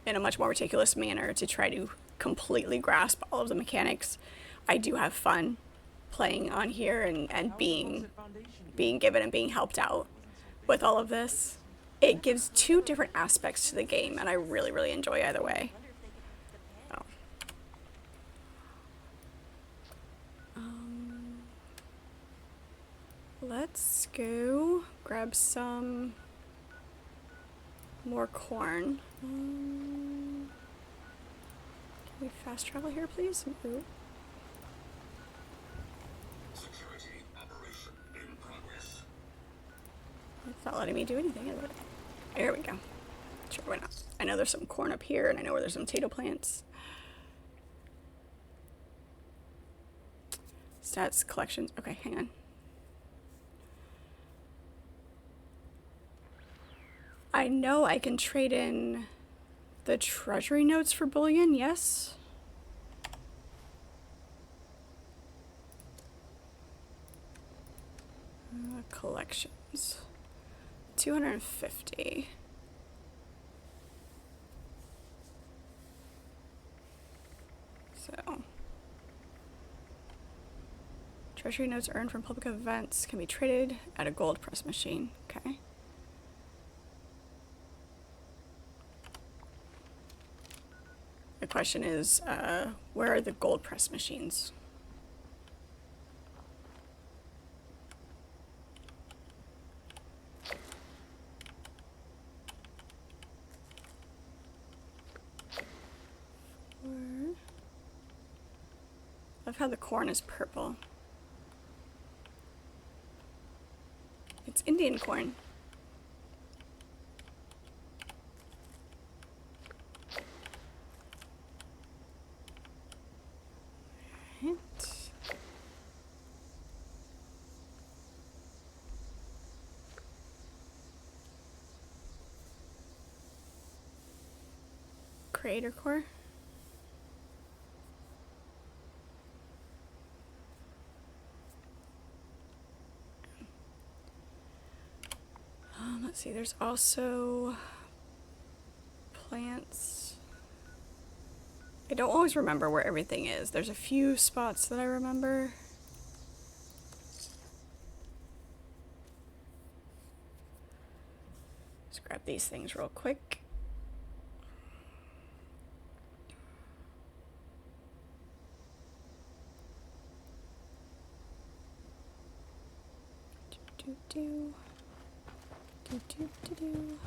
in a much more meticulous manner to try to completely grasp all of the mechanics. I do have fun playing on here and being given and being helped out with all of this. It gives two different aspects to the game, and I really, really enjoy either way. So. Let's go grab some more corn. Can we fast travel here, please? Ooh. Security operation in progress. It's not letting me do anything, is it? There we go. Sure, why not? I know there's some corn up here, and I know where there's some potato plants. Stats, collections. Okay, hang on. I know I can trade in the treasury notes for bullion, yes? Collections. 250. So. Treasury notes earned from public events can be traded at a gold press machine. Okay. The question is, where are the gold press machines? I've had the corn is purple. It's Indian corn. Creator core. Let's see, there's also plants. I don't always remember where everything is. There's a few spots that I remember. Let's grab these things real quick. Do do do do do do.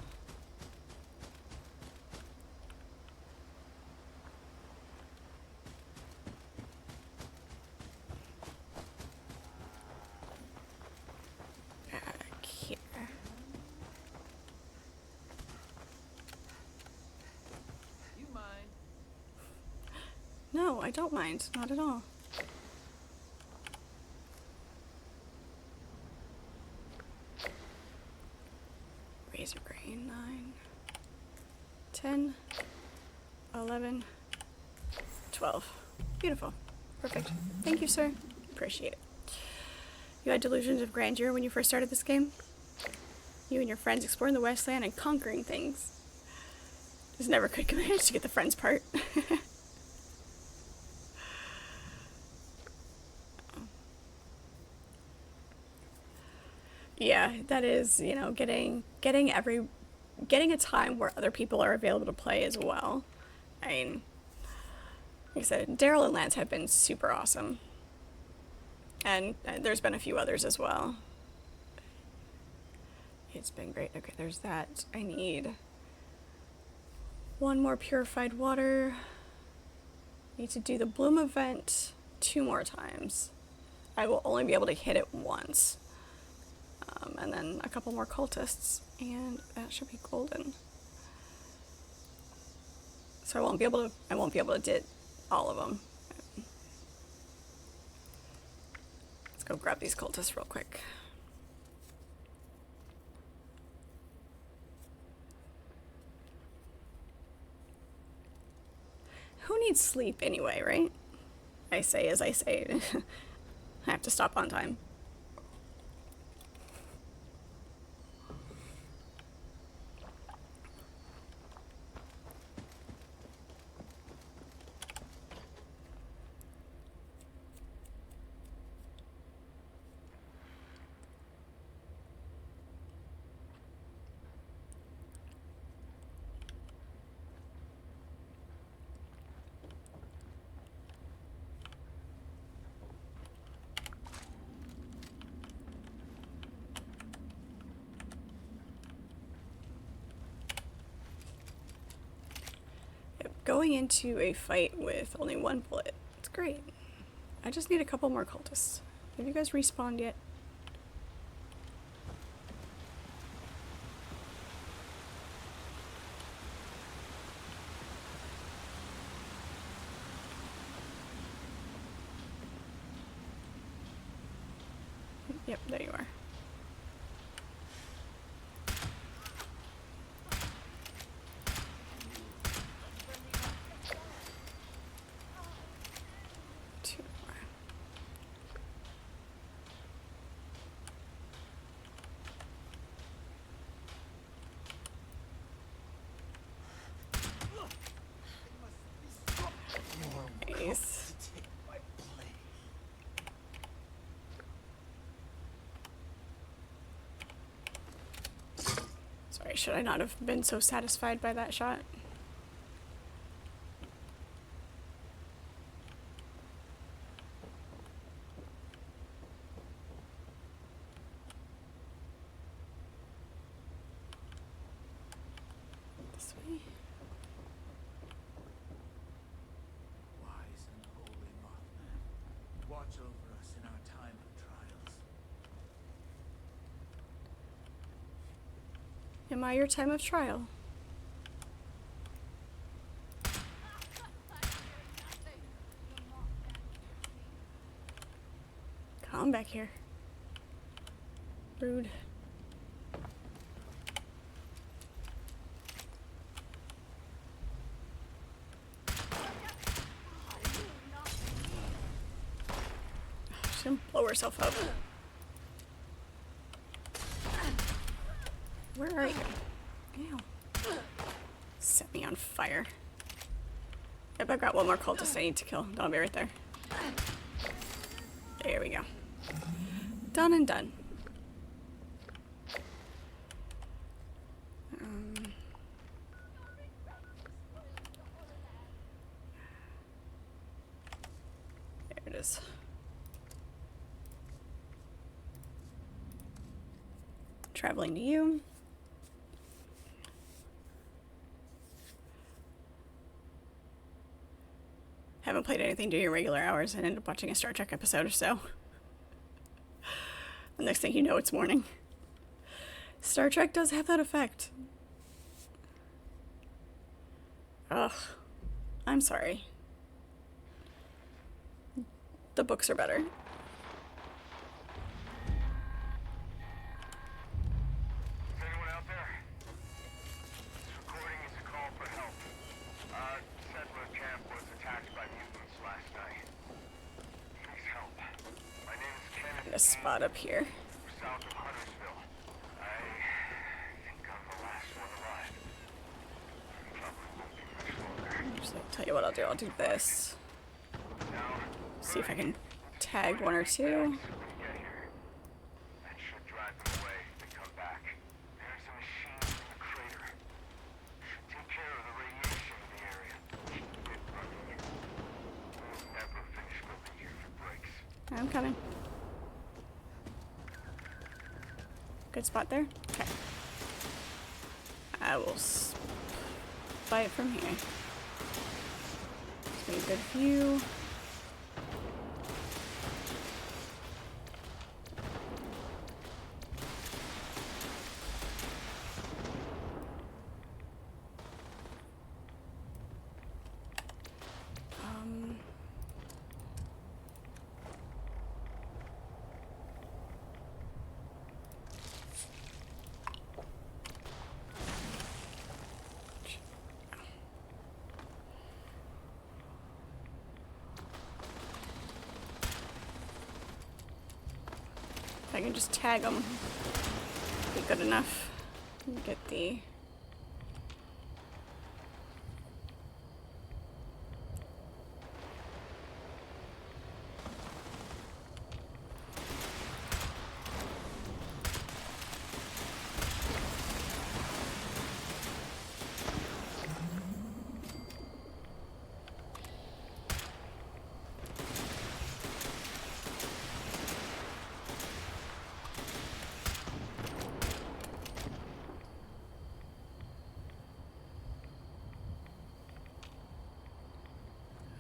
Back here. You mind? No, I don't mind. Not at all. Razor grain, 9, 10, 11, 12. Beautiful. Perfect. Thank you, sir. Appreciate it. You had delusions of grandeur when you first started this game? You and your friends exploring the Westland and conquering things. Just never could manage to get the friends part. Yeah, that is, you know, getting a time where other people are available to play as well. I mean, like I said, Daryl and Lance have been super awesome. And there's been a few others as well. It's been great. Okay, there's that. I need one more purified water. Need to do the bloom event 2 more times. I will only be able to hit it once. And then a couple more cultists, and that should be golden. So I won't be able to do all of them. Let's go grab these cultists real quick. Who needs sleep anyway, right? I say as I say. I have to stop on time. Going into a fight with only 1 bullet. It's great. I just need a couple more cultists. Have you guys respawned yet? Yep, there you are. Nice. Sorry, should I not have been so satisfied by that shot? This way. Wise and holy Mothman, watch over us in our time of trials. Am I your time of trial? Come back here. Rude. She's gonna blow herself up. Where are you? Ew. Set me on fire. Yep, I've got one more cultist I need to kill. I'll be right there. There we go. Done and done. traveling to you. Haven't played anything during your regular hours and ended up watching a Star Trek episode or so. The next thing you know, it's morning. Star Trek does have that effect. Ugh. I'm sorry. The books are better. A spot up here. South of Huntersville. I think I'm the last one alive. Just like, tell you what I'll do. I'll do this. See if I can tag one or two. That should drive them away if they come back. There's a machine in the crater. Should take care of the radiation in the area. We'll never finish building here for breaks. I'm coming. Good spot there? Okay. I will spy it from here. Get a good view. If I can just tag them, be good enough. Get the...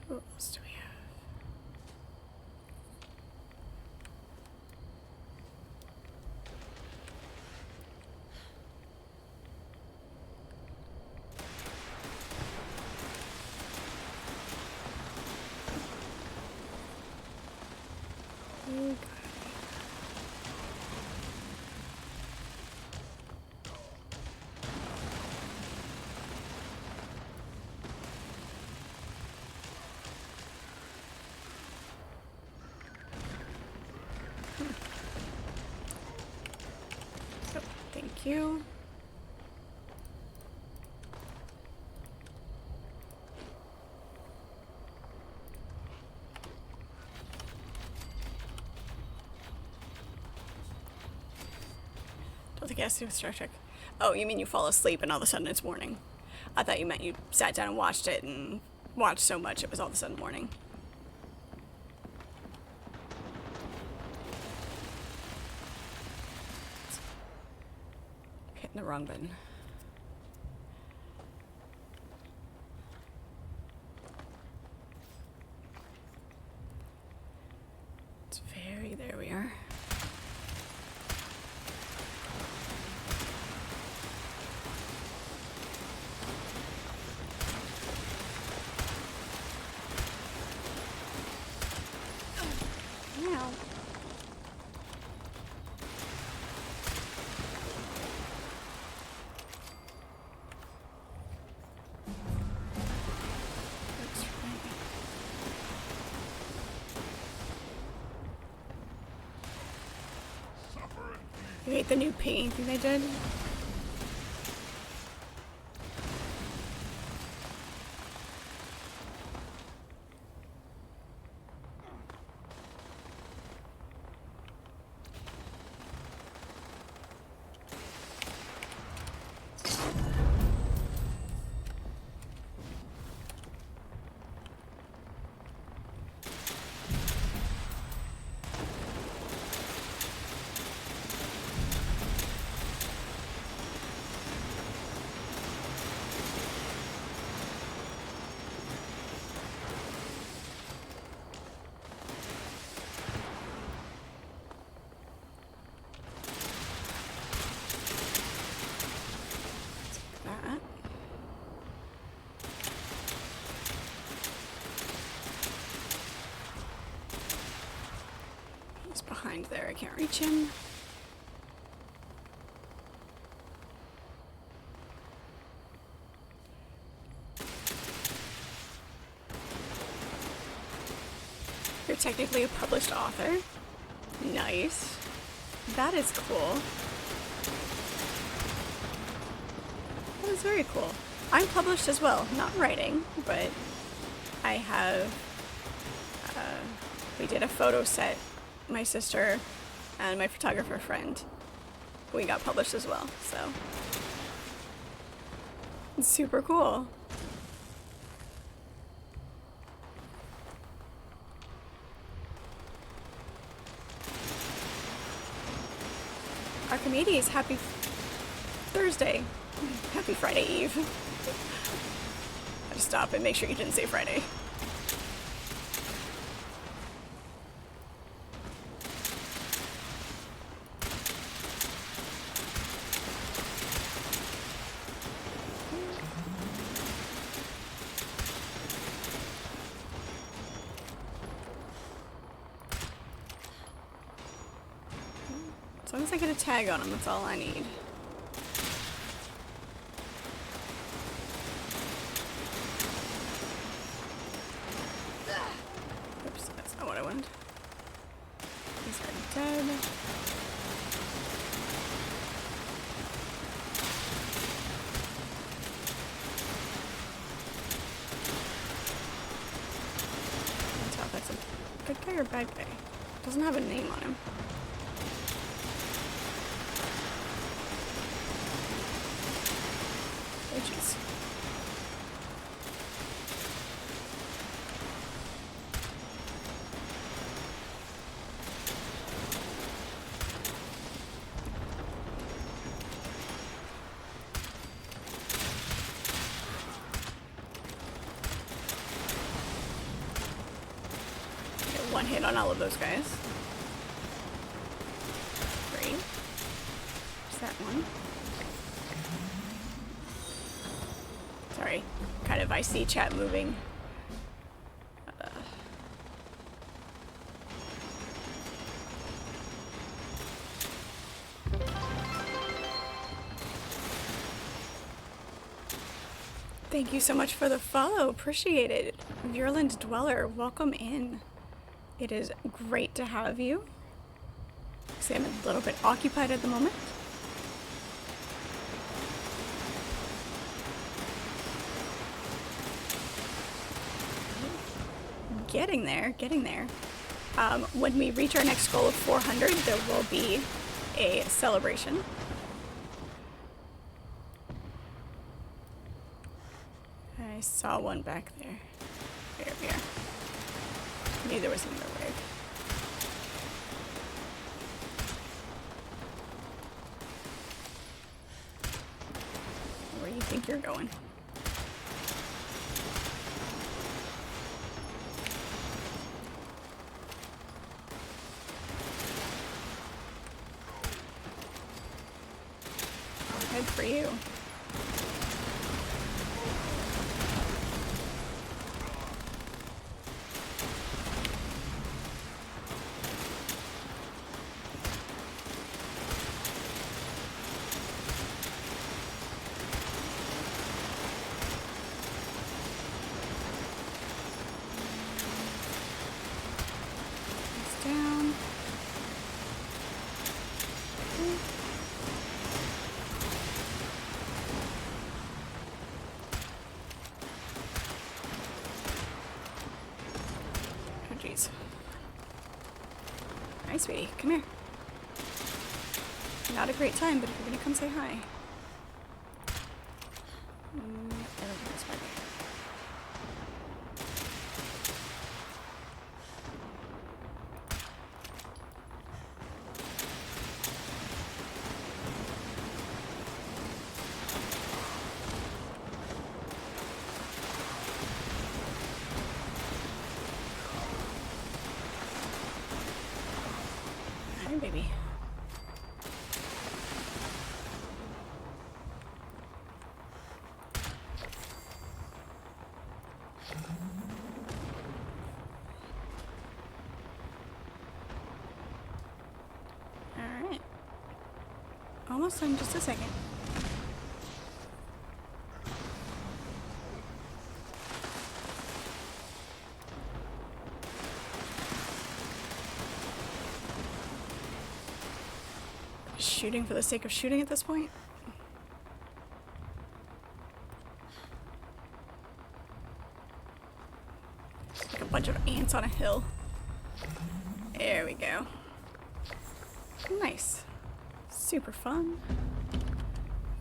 What else do we have? Oh, God. Thank you. Don't think it has to do with Star Trek. Oh, you mean you fall asleep and all of a sudden it's morning? I thought you meant you sat down and watched it and watched so much it was all of a sudden morning. Hitting the wrong button. It's very, there we are. Meow. Looks right. You hate the new paint thing they did? behind there. I can't reach him. You're technically a published author. Nice. That is cool. That is very cool. I'm published as well. Not writing, but I have... we did a photo set, my sister and my photographer friend. We got published as well, so... It's super cool. Archimedes, happy Thursday. Happy Friday Eve. I had to stop and make sure you didn't say Friday. As long as I get a tag on him, that's all I need. Oops, that's not what I wanted. He's already dead. Can't tell if that's a good guy or bad guy. Doesn't have a name on him. Jeez. Get one hit on all of those guys. Great. There's that one. Sorry, kind of I see chat moving. Thank you so much for the follow, appreciate it. Virulent Dweller, welcome in. It is great to have you. See, I'm a little bit occupied at the moment. Getting there, getting there. When we reach our next goal of 400, there will be a celebration. I saw one back there. There we are. Maybe there was another wig. Where do you think you're going? Good for you. It's down. Jeez. Hi, sweetie. Come here. Not a great time, but if you're gonna come say hi. I don't think it's right. Hi, baby. Almost done, just a second. Shooting for the sake of shooting at this point? Like a bunch of ants on a hill. There we go. Nice. Super fun.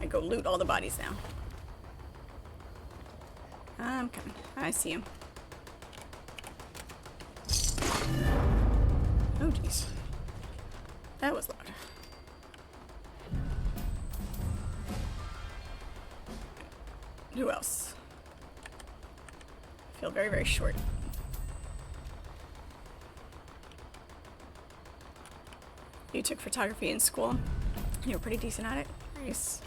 I go loot all the bodies now. I'm coming. I see him. Oh jeez. That was loud. Who else? I feel very, very short. You took photography in school. You were pretty decent at it. Nice.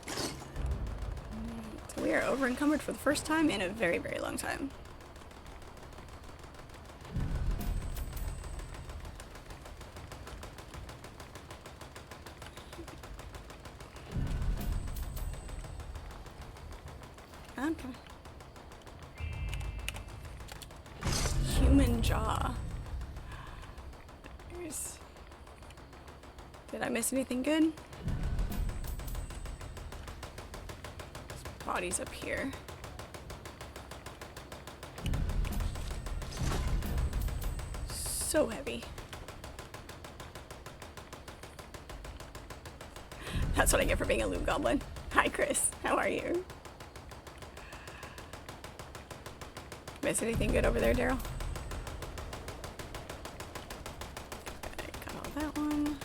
So we are over encumbered for the first time in a very, very long time. Okay. Human jaw. Did I miss anything good? There's bodies up here. So heavy. That's what I get for being a loot goblin. Hi Chris, how are you? Miss anything good over there, Daryl? Okay, got all that one.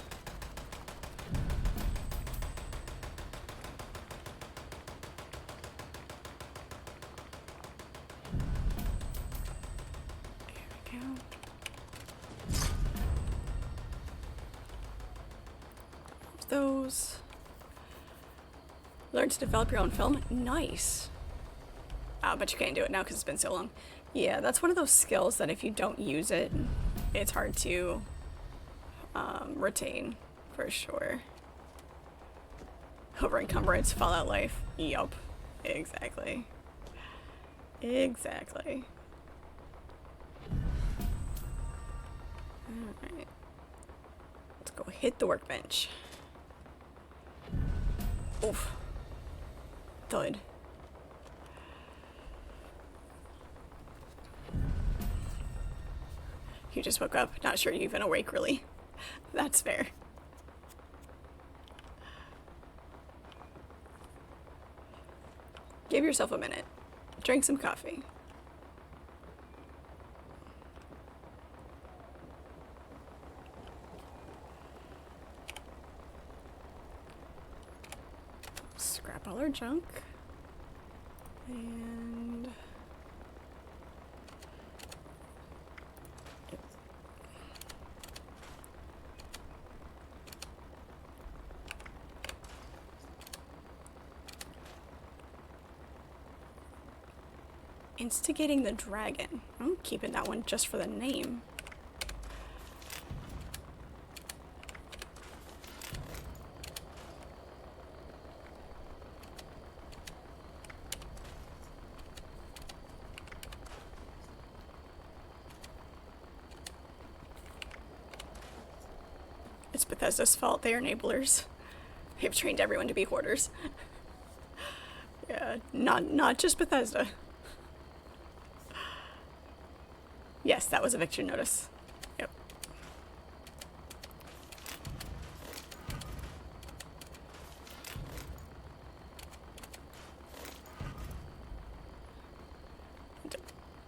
There we go. Those. Learn to develop your own film. Nice. But you can't do it now because it's been so long. Yeah, that's one of those skills that if you don't use it, it's hard to retain, for sure. Over encumbrance, Fallout life. Yup. Exactly. Exactly. Alright. Let's go hit the workbench. Oof. Thud. You just woke up, not sure you're even awake, really. That's fair. Give yourself a minute. Drink some coffee. Scrap all our junk. And... Instigating the dragon. I'm keeping that one just for the name. It's Bethesda's fault. They are enablers. They've trained everyone to be hoarders. Yeah, not just Bethesda. Yes, that was a eviction notice. Yep.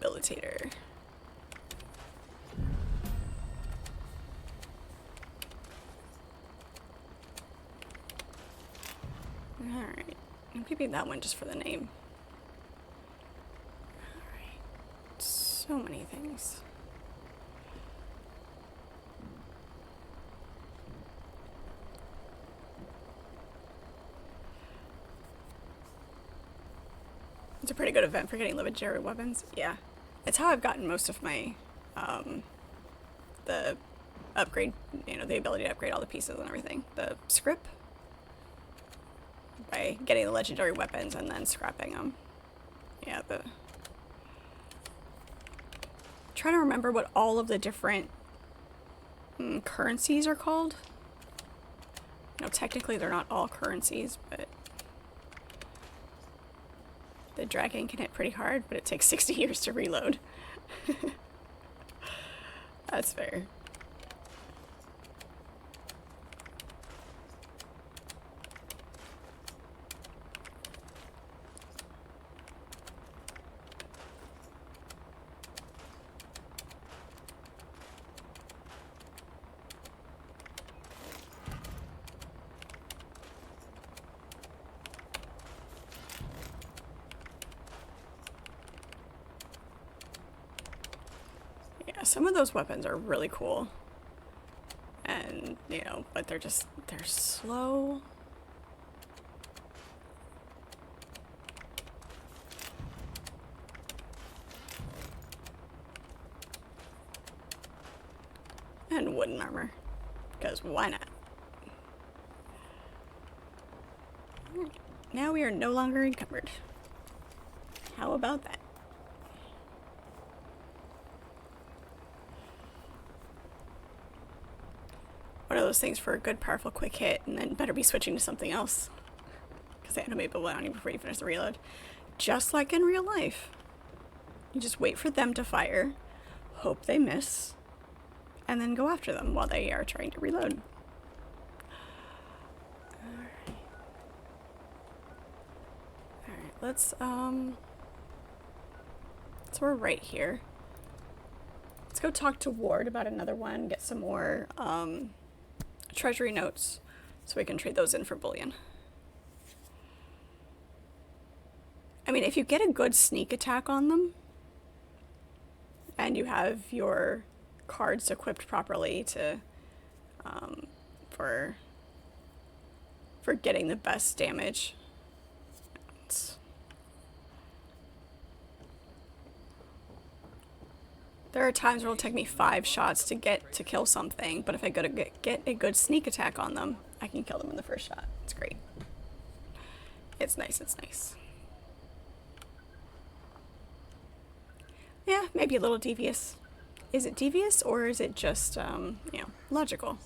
Debilitator. Alright. I'm keeping that one just for the name. So many things. It's a pretty good event for getting legendary weapons. Yeah. It's how I've gotten most of my, the upgrade, you know, the ability to upgrade all the pieces and everything. The script, by getting the legendary weapons and then scrapping them. Yeah, trying to remember what all of the different currencies are called. You know, technically they're not all currencies, but the dragon can hit pretty hard, but it takes 60 years to reload. That's fair. Yeah, some of those weapons are really cool. And, you know, but they're slow. And wooden armor. Because why not? Now we are no longer encumbered. How about that? One of those things for a good, powerful, quick hit, and then better be switching to something else. Because they animate people on you before you finish the reload. Just like in real life. You just wait for them to fire, hope they miss, and then go after them while they are trying to reload. Alright, let's, so we're right here. Let's go talk to Ward about another one, get some more, treasury notes, so we can trade those in for bullion. I mean, if you get a good sneak attack on them, and you have your cards equipped properly to, for getting the best damage. There are times where it'll take me 5 shots to kill something, but if I get a good sneak attack on them, I can kill them in the first shot. It's great. It's nice, it's nice. Yeah, maybe a little devious. Is it devious, or is it just, you know, logical?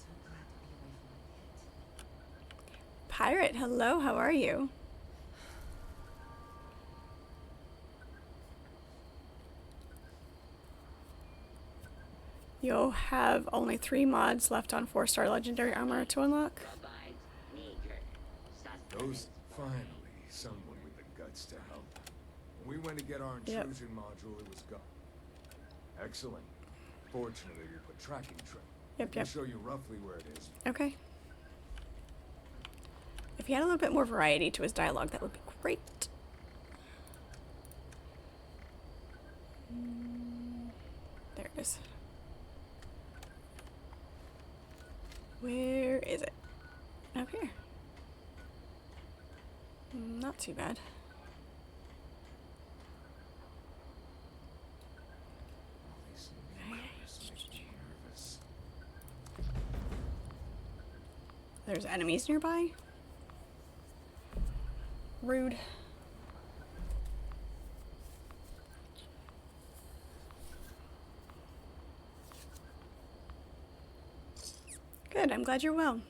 Pirate, hello, how are you? You'll have only 3 mods left on 4-star legendary armor to unlock. Those finally someone with the guts to help. When we went to get our intrusion module, it was gone. Excellent. Fortunately, we put tracking trim. Yep. I'll show you roughly where it is. Okay. If he had a little bit more variety to his dialogue, that would be great. There it is. Where is it? Up here. Not too bad. There's enemies nearby? Rude. Good, I'm glad you're well.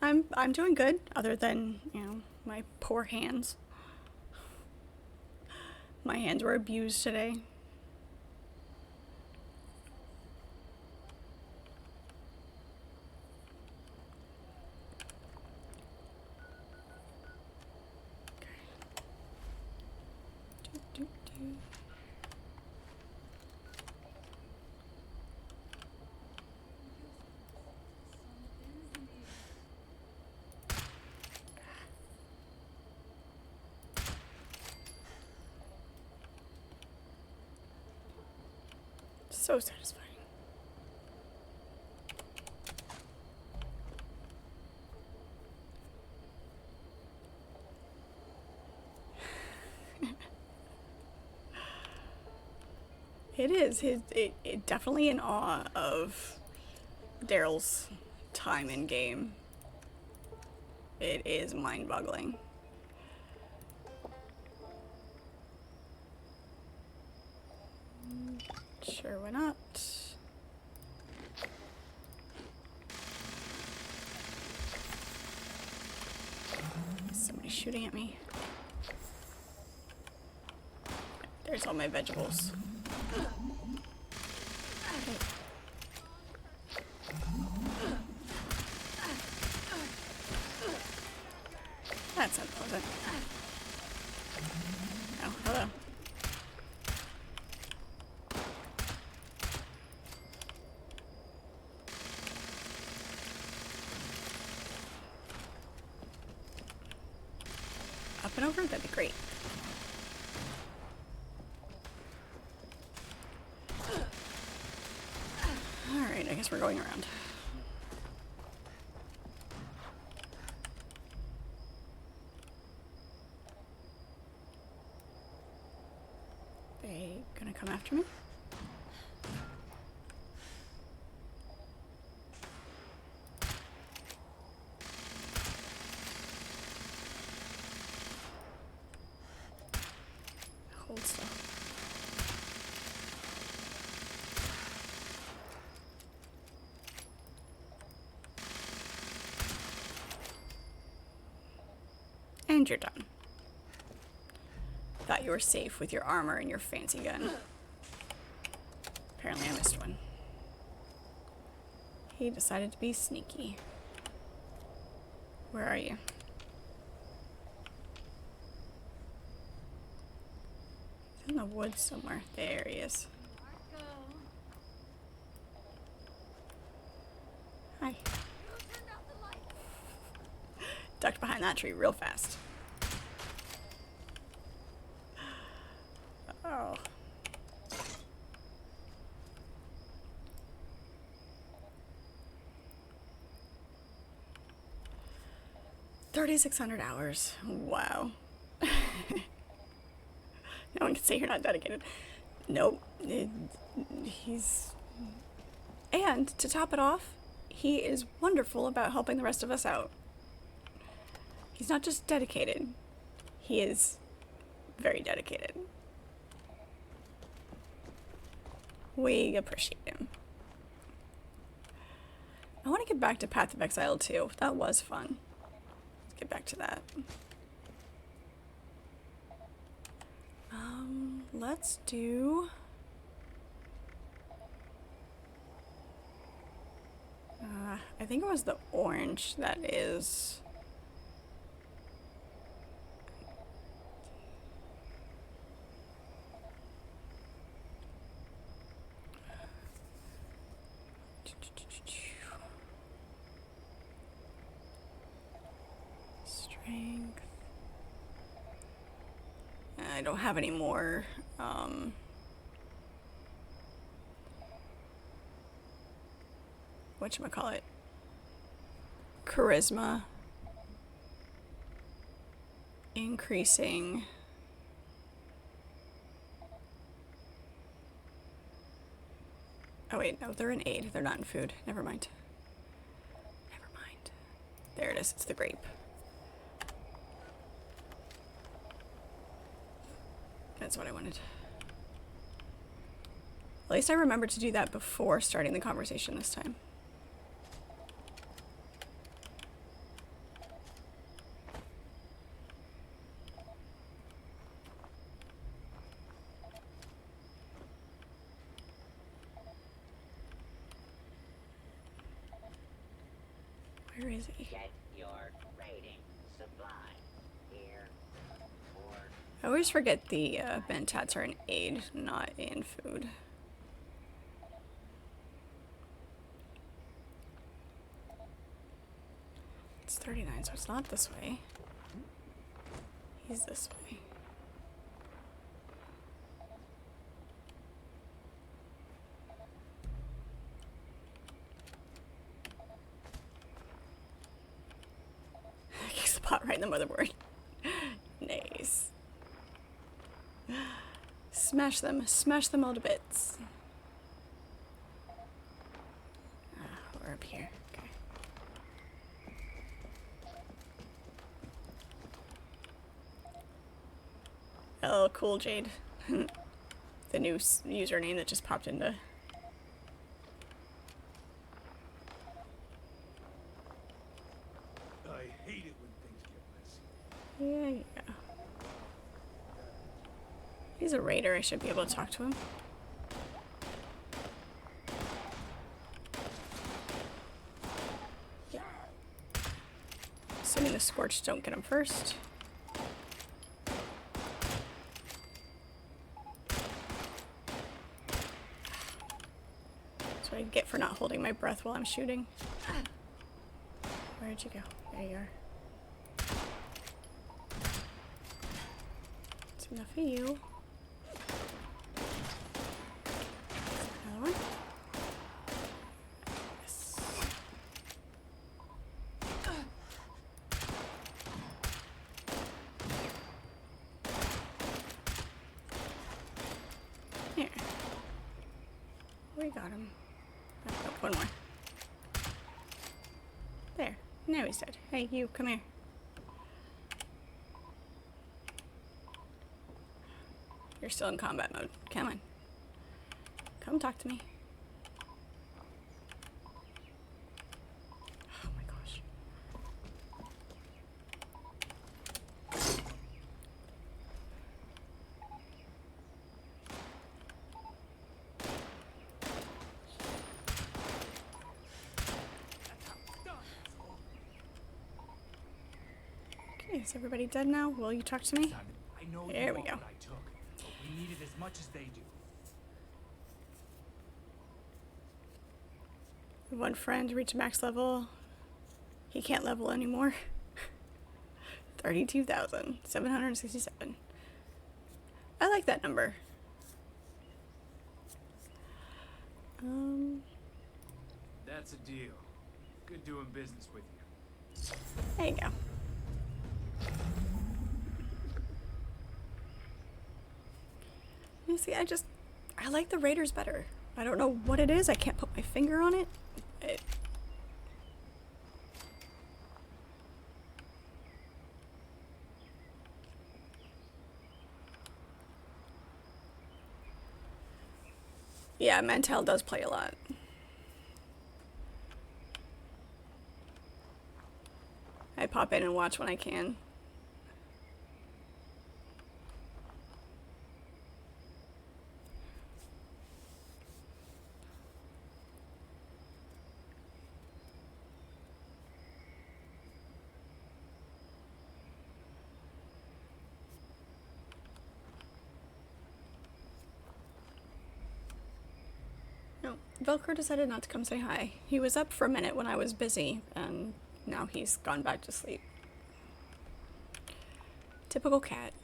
I'm doing good, other than, you know, my poor hands. My hands were abused today. So satisfying. It is. It definitely in awe of Daryl's time in game. It is mind-boggling. Sure, why not? Somebody's shooting at me. There's all my vegetables. That's unpleasant. Oh, hello. Up and over? That'd be great. Alright, I guess we're going around. They gonna come after me? Hold still. And you're done. Thought you were safe with your armor and your fancy gun. Apparently I missed one. He decided to be sneaky. Where are you? He's in the woods somewhere. There he is. Hi. Ducked behind that tree real fast. Oh. $3,600 hours. Wow. No one can say you're not dedicated. Nope. He's... And, to top it off, he is wonderful about helping the rest of us out. He's not just dedicated. He is very dedicated. We appreciate him. I want to get back to Path of Exile too. That was fun. Let's get back to that. Let's do... I think it was the orange that is... Strength. I don't have any more, whatchamacallit? Charisma. Increasing. Oh wait, no, they're in aid. They're not in food. Never mind. Never mind. There it is. It's the grape. That's what I wanted. At least I remembered to do that before starting the conversation this time. Where is he? Get your rating supply here. I always forget the Bentats are in aid, not in food. It's 39, so it's not this way. He's this way. Kicks the pot right in the motherboard. Nice. Smash Smash them. Smash them all to bits. We're up here. Okay. Oh, cool, Jade. The new username that just popped into. I hate it when things get messy. Yeah. He's a raider. I should be able to talk to him. Yeah. Assuming the Scorched don't get him first. That's what I get for not holding my breath while I'm shooting. Where'd you go? There you are. That's enough of you. Another one. Yes. Here. We got him. Oh, one more. There. Now he's dead. Hey, you, come here. You're still in combat mode. Come on. Come talk to me. Oh my gosh. Okay, is everybody dead now? Will you talk to me? I know There you we want go. what I took, but we need it as much as they do. One friend reached max level. He can't level anymore. 32,767. I like that number. That's a deal. Good doing business with you. There you go. You see, I like the Raiders better. I don't know what it is. I can't put my finger on it. Yeah, Mantel does play a lot. I pop in and watch when I can. No, Velcro decided not to come say hi. He was up for a minute when I was busy, and now he's gone back to sleep. Typical cat.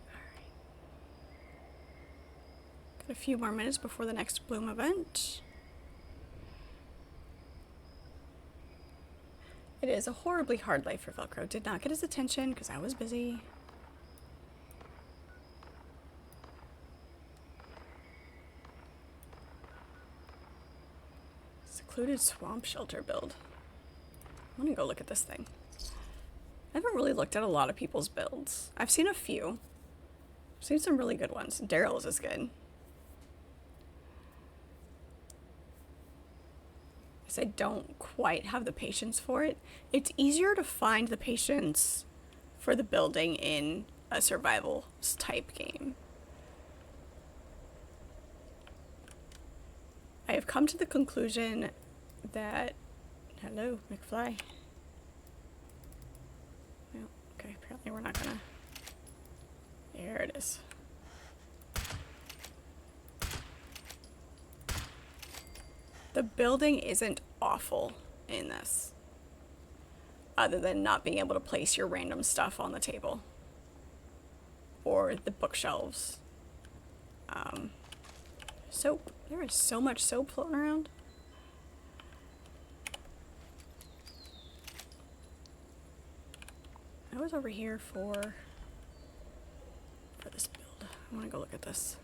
Alright. Got a few more minutes before the next Bloom event. It is a horribly hard life for Velcro. Did not get his attention because I was busy. Secluded swamp shelter build. I'm gonna go look at this thing. I haven't really looked at a lot of people's builds. I've seen a few. I've seen some really good ones. Daryl's is good. I don't quite have the patience for it. It's easier to find the patience for the building in a survival type game. I have come to the conclusion that... Hello, McFly. Well, okay, apparently we're not gonna... There it is. The building isn't awful in this, other than not being able to place your random stuff on the table or the bookshelves. Soap. There is so much soap floating around. I was over here for the I want to go look at this.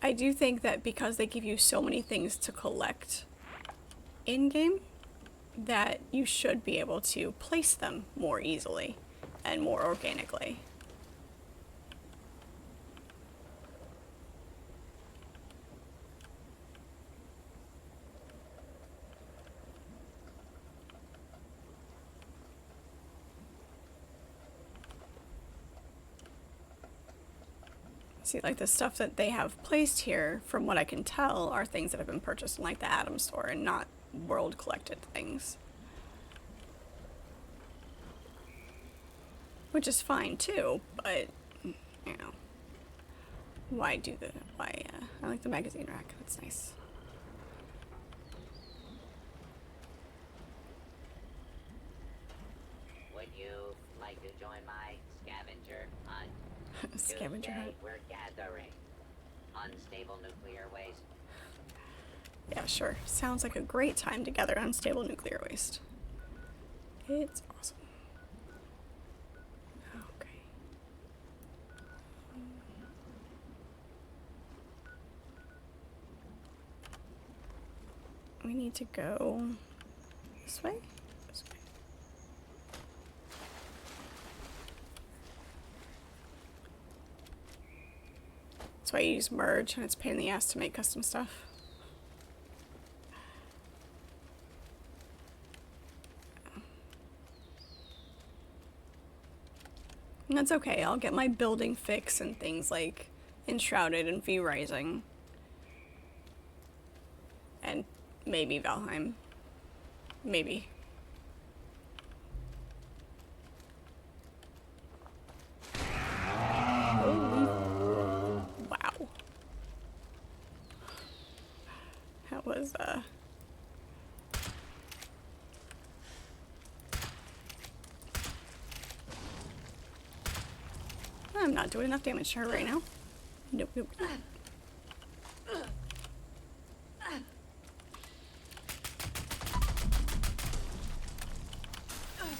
I do think that because they give you so many things to collect in-game, that you should be able to place them more easily and more organically. See, like the stuff that they have placed here, from what I can tell, are things that have been purchased in like the Atom store and not world collected things. Which is fine too, but, you know, I like the magazine rack, that's nice. Would you like to join my scavenger hunt? Scavenger hunt? We're gathering unstable nuclear waste. Yeah, sure. Sounds like a great time to gather unstable nuclear waste. It's awesome. Okay. We need to go this way? This way. That's why I use merge, and it's a pain in the ass to make custom stuff. And that's okay, I'll get my building fix and things like Enshrouded and V Rising. And maybe Valheim. Maybe. Holy... Wow. That was, I'm not doing enough damage to her right now. Nope, nope.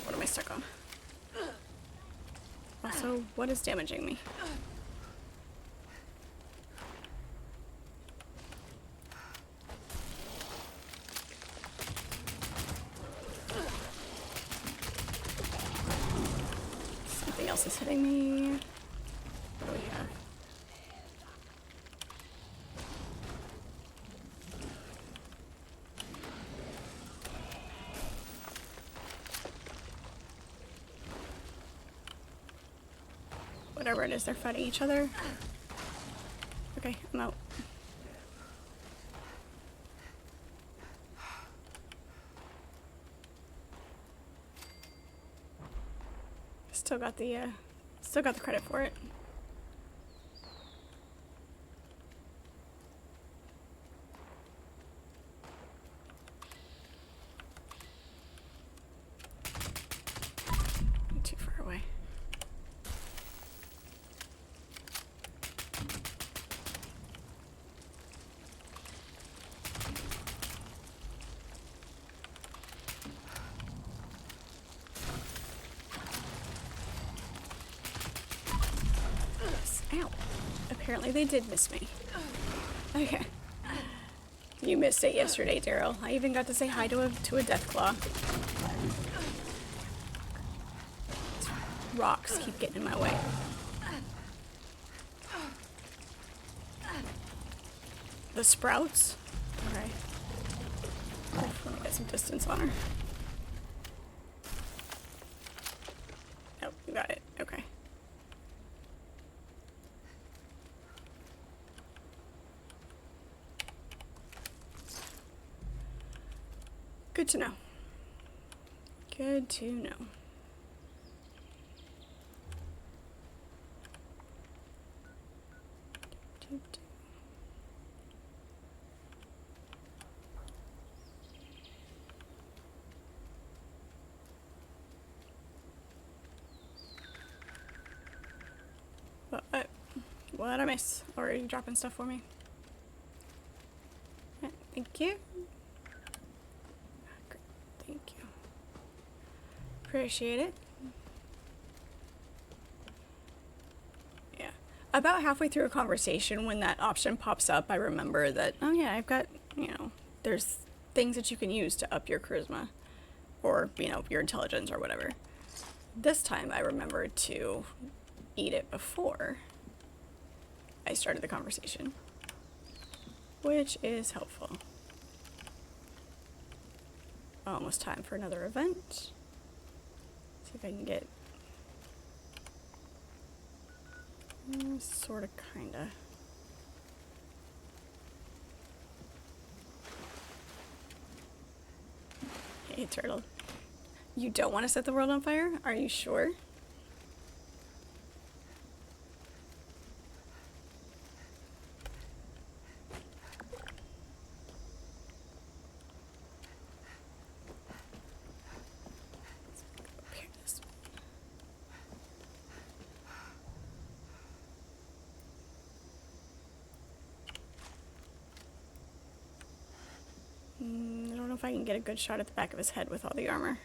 What am I stuck on? Also, what is damaging me? Something else is hitting me. What do we have? Whatever it is, they're fighting each other. Okay, I'm out. Still got the credit for it. Too far away. Ow. Apparently they did miss me. Okay. You missed it yesterday, Daryl. I even got to say hi to a Deathclaw. Rocks keep getting in my way. The sprouts? Okay. Let me get some distance on her. Oh, you got it. Okay. Good to know. Good to know. What did I miss? Or are you dropping stuff for me? Thank you. Great. Thank you. Appreciate it. Yeah. About halfway through a conversation, when that option pops up, I remember that, oh yeah, I've got, there's things that you can use to up your charisma. Or, your intelligence or whatever. This time I remembered to eat it before I started the conversation, which is helpful. Almost time for another event. See if I can get sort of, kinda. Hey, turtle. You don't want to set the world on fire? Are you sure? I don't know if I can get a good shot at the back of his head with all the armor.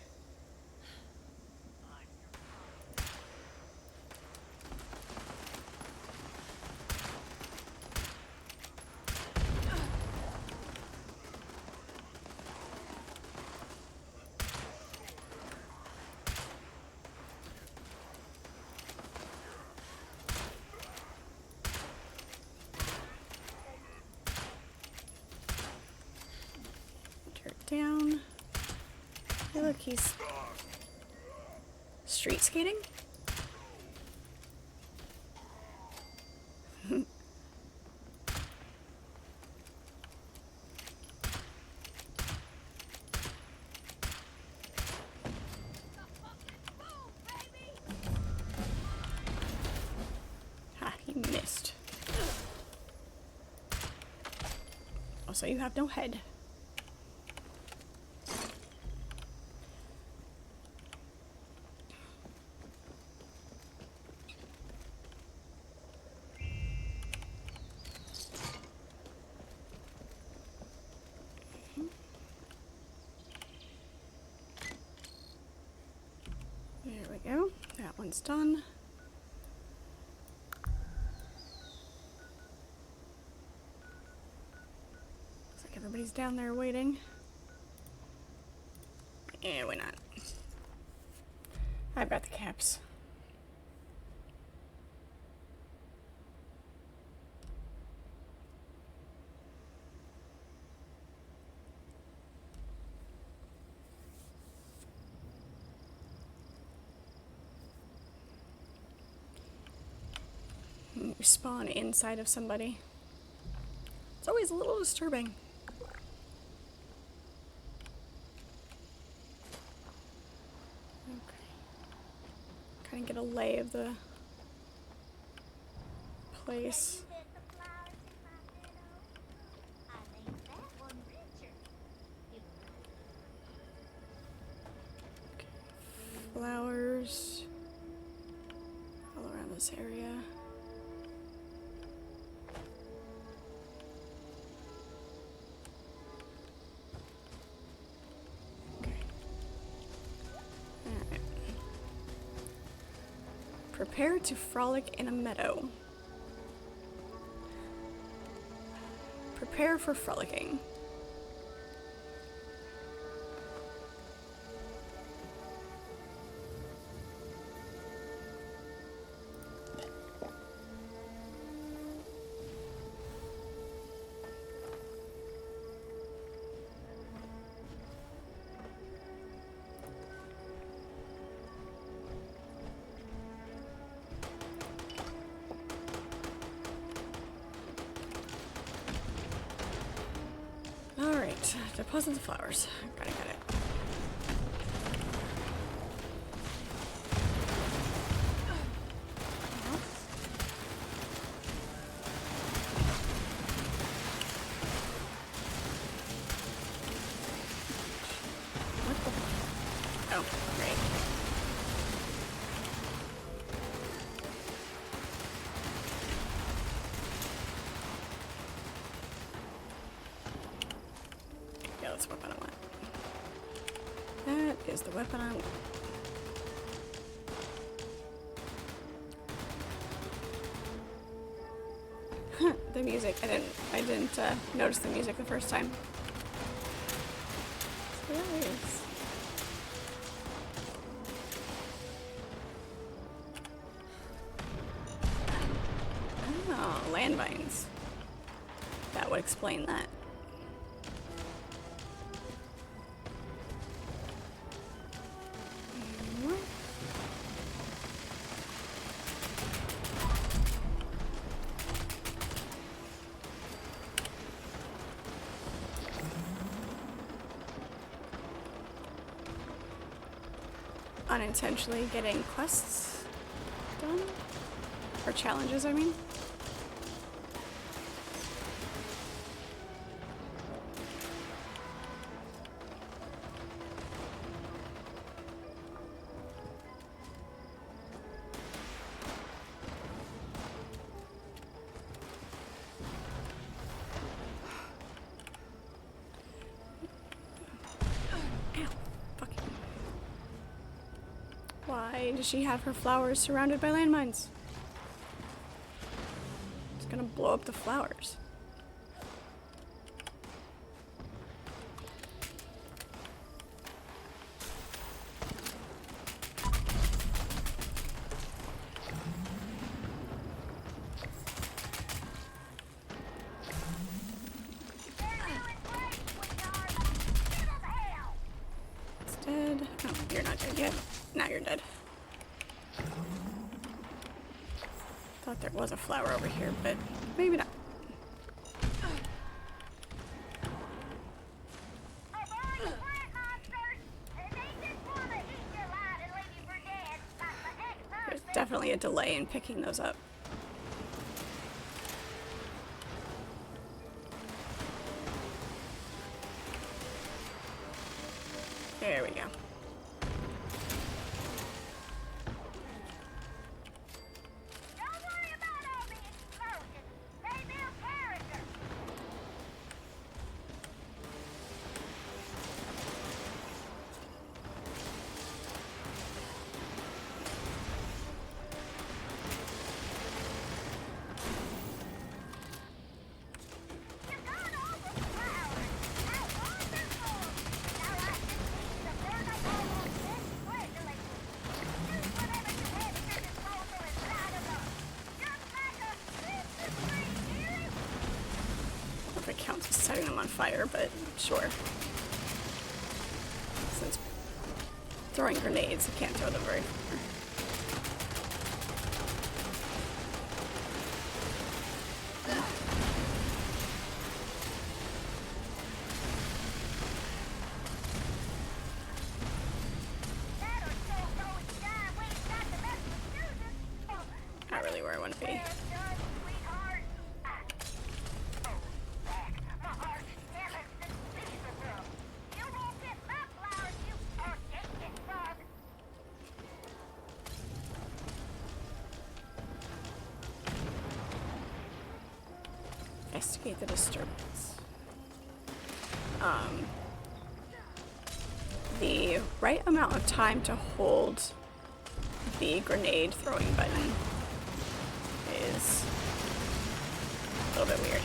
Down. Hey, look, he's street skating? Ha, he missed. Also, you have no head. There we go. That one's done. Looks like everybody's down there waiting. Yeah, why not? I've got the caps. You spawn inside of somebody. It's always a little disturbing. Okay. Kind of get a lay of the place. Flowers all around this area. Okay. All right. Prepare to frolic in a meadow. Prepare for frolicking. Alright, deposit the flowers. Got it. What the? Oh, great. that's the weapon I want. That is the weapon I want. The music. I didn't notice the music the first time. It's hilarious. Oh, landmines. That would explain that. Unintentionally getting quests done? Or challenges, I mean. Why does she have her flowers surrounded by landmines? It's gonna blow up the flowers. It's dead. Oh, you're not dead yet. Now you're dead. Thought there was a flower over here, but maybe not. There's definitely a delay in picking those up. There we go. If it counts as setting them on fire, but sure. Since throwing grenades, I can't throw them very far. Not really where I want to be. Investigate the disturbance. The right amount of time to hold the grenade throwing button is a little bit weird.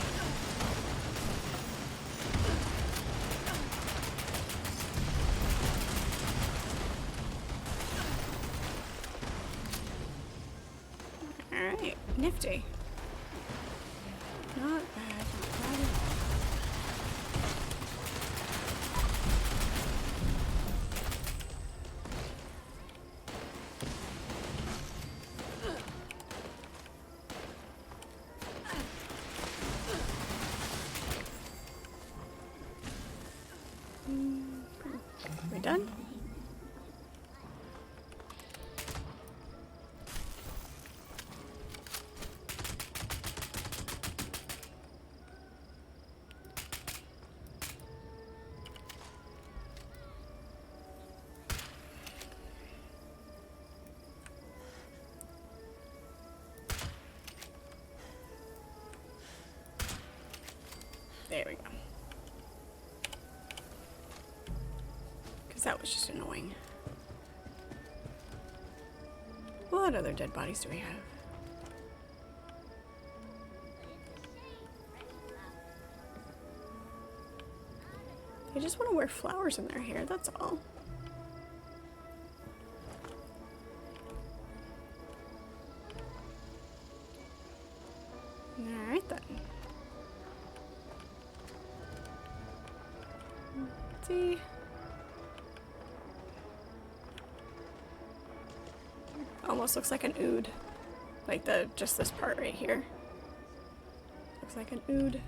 Alright, nifty. Not bad, not bad at all. We done? There we go. Because that was just annoying. What other dead bodies do we have? They just want to wear flowers in their hair, that's all. Alright then. Let's see. Almost looks like an ood. Like just this part right here. Looks like an ood.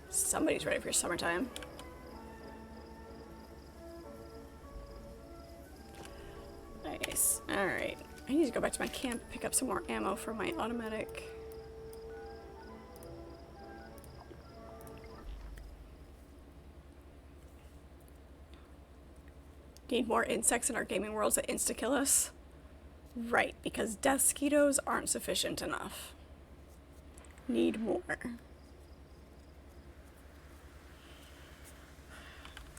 Somebody's ready for summertime. Nice. Alright. I need to go back to my camp, pick up some more ammo for my automatic. Need more insects in our gaming worlds that insta-kill us? Right, because death skeetos aren't sufficient enough. Need more.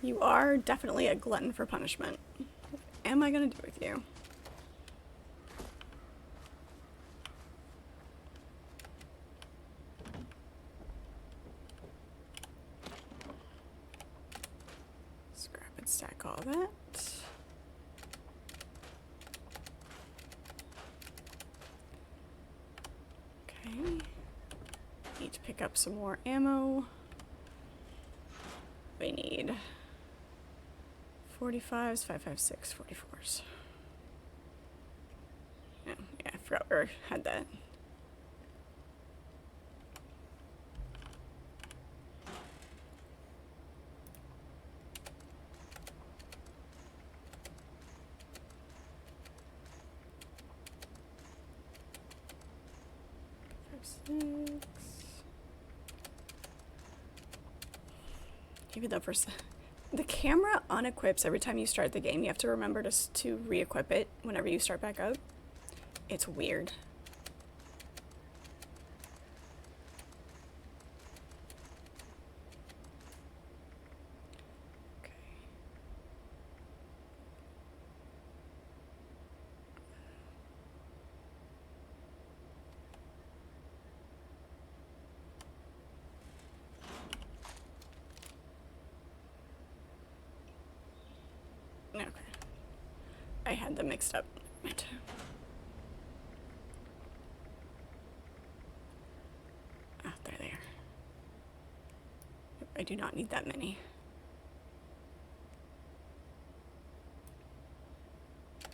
You are definitely a glutton for punishment. What am I gonna do with you? Scrap and stack all that. Okay. Need to pick up some more ammo. We need 45s, 5.56, 44s. Yeah, I forgot where I had that. Even though the camera unequips every time you start the game, you have to remember to re-equip it whenever you start back up. It's weird. Okay. I had them mixed up. Right. Ah, there they are. I do not need that many.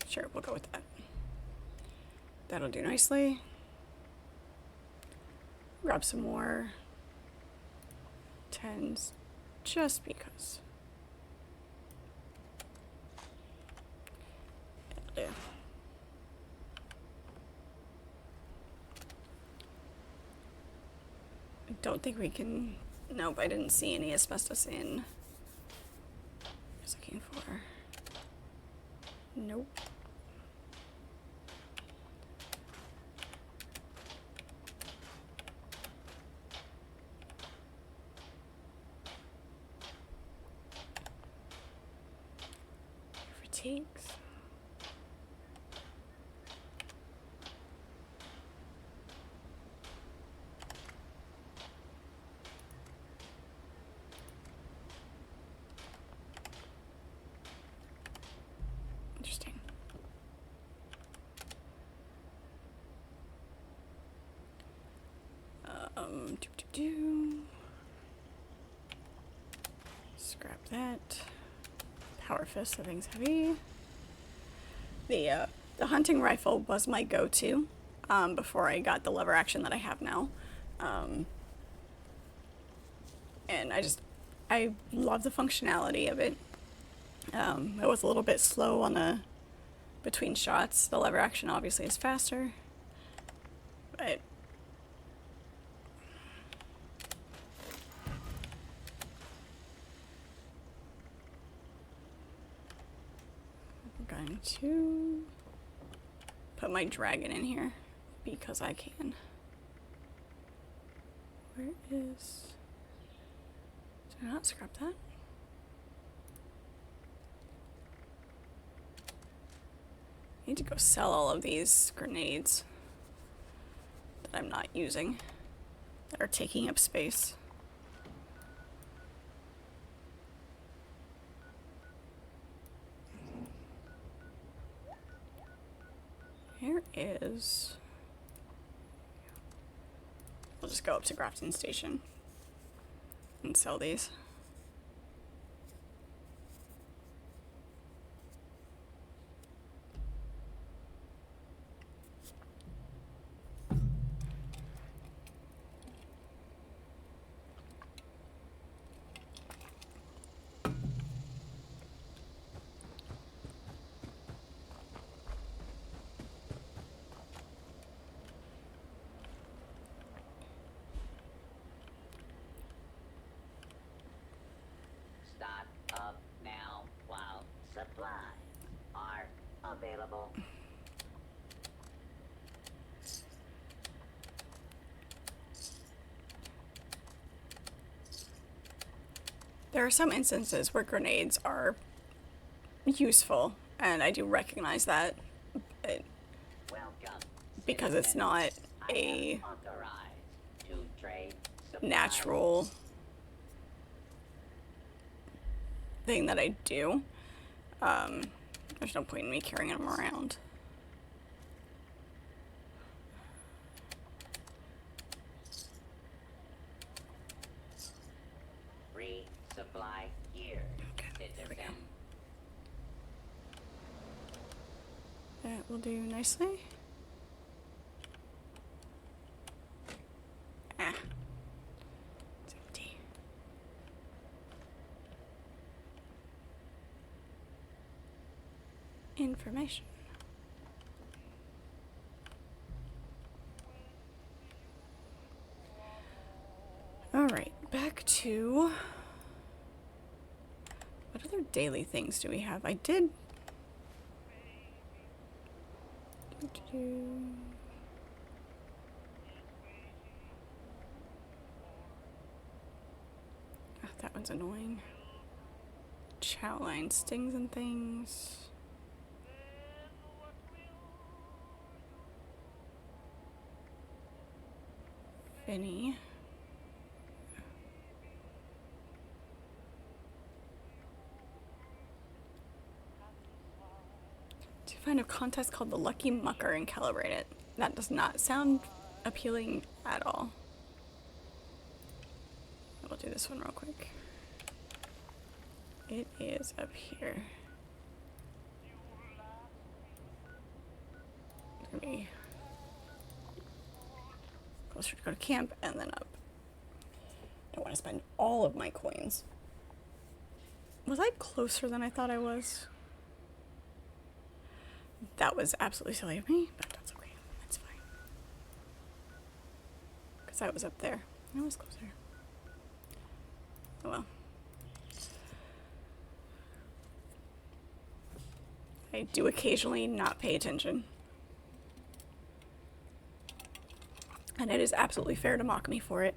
Sure, we'll go with that. That'll do nicely. Grab some more 10s just because. It'll do. I don't think we can. Nope, I didn't see any asbestos in. I was looking for. Nope. Fatigues. Interesting. Scrap that. Power fist, that thing's heavy. The hunting rifle was my go-to before I got the lever action that I have now. And I love the functionality of it. It was a little bit slow on the between shots. The lever action obviously is faster, but I'm going to put my dragon in here because I can. Where is... Did I not scrap that? need to go sell all of these grenades that I'm not using, that are taking up space. Here is... We'll just go up to Grafton Station and sell these. Stock up now while supplies are available. There are some instances where grenades are useful, and I do recognize that, but because it's not a natural thing that I do, there's no point in me carrying them around. Supply here. Okay, there we go. That will do nicely. Ah. It's empty. Information. Alright, back to... What other daily things do we have? I did... Oh, that one's annoying. Chow line stings and things. Finny. To find a contest called the Lucky Mucker and calibrate it. That does not sound appealing at all. We'll do this one real quick. It is up here. It's gonna be closer to go to camp and then up. Don't want to spend all of my coins. Was I closer than I thought I was? That was absolutely silly of me, but that's okay. That's fine. Because I was up there. I was closer. Oh well. I do occasionally not pay attention. And it is absolutely fair to mock me for it.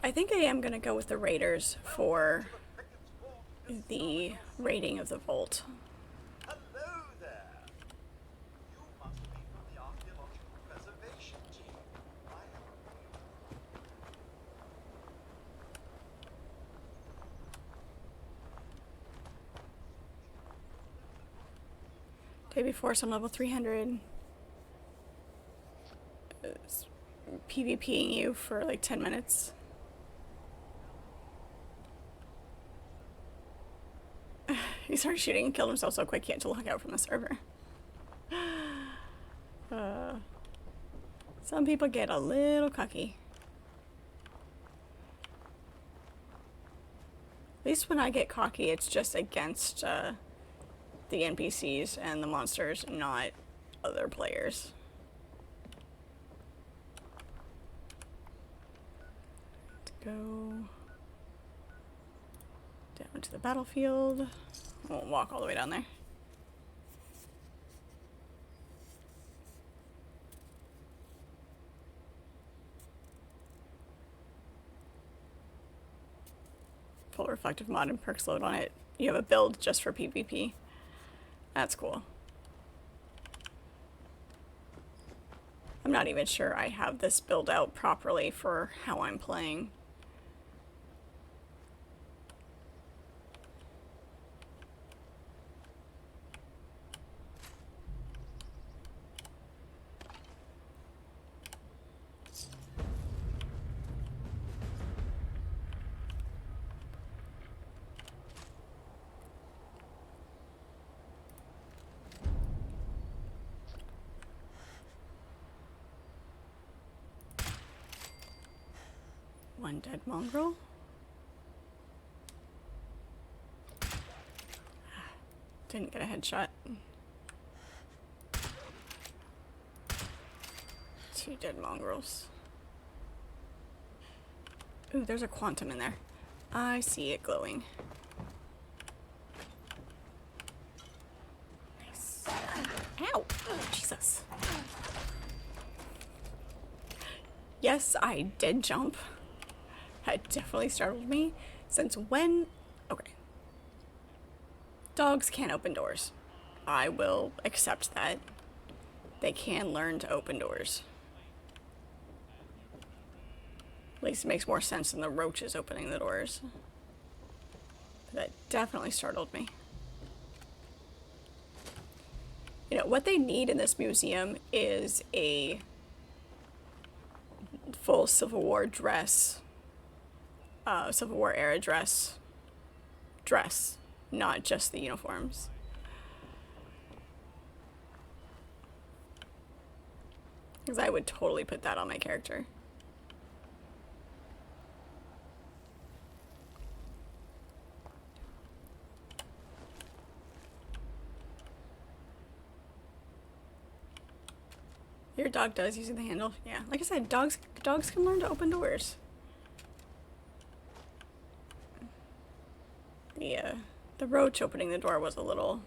I think I am going to go with the Raiders for the raiding of the vault. Hello there. You must be from the archaeological preservation team. Day before, some level 300 PvPing you for like 10 minutes. He started shooting and killed himself so quick he had to log out from the server. Some people get a little cocky. At least when I get cocky, it's just against the NPCs and the monsters, not other players. Let's go down to the battlefield. I won't walk all the way down there. full reflective mod and perks load on it. You have a build just for PvP. That's cool. I'm not even sure I have this build out properly for how I'm playing. One dead mongrel. Didn't get a headshot. 2 dead mongrels. Ooh, there's a quantum in there. I see it glowing. Nice. Ow! Oh, Jesus. Yes, I did jump. That definitely startled me. Since when? Okay. Dogs can't open doors. I will accept that. They can learn to open doors. At least it makes more sense than the roaches opening the doors. But that definitely startled me. You know, what they need in this museum is a full Civil War dress. Civil War era dress, not just the uniforms. Because I would totally put that on my character. Your dog does using the handle? Yeah, like I said, dogs can learn to open doors. The roach opening the door was a little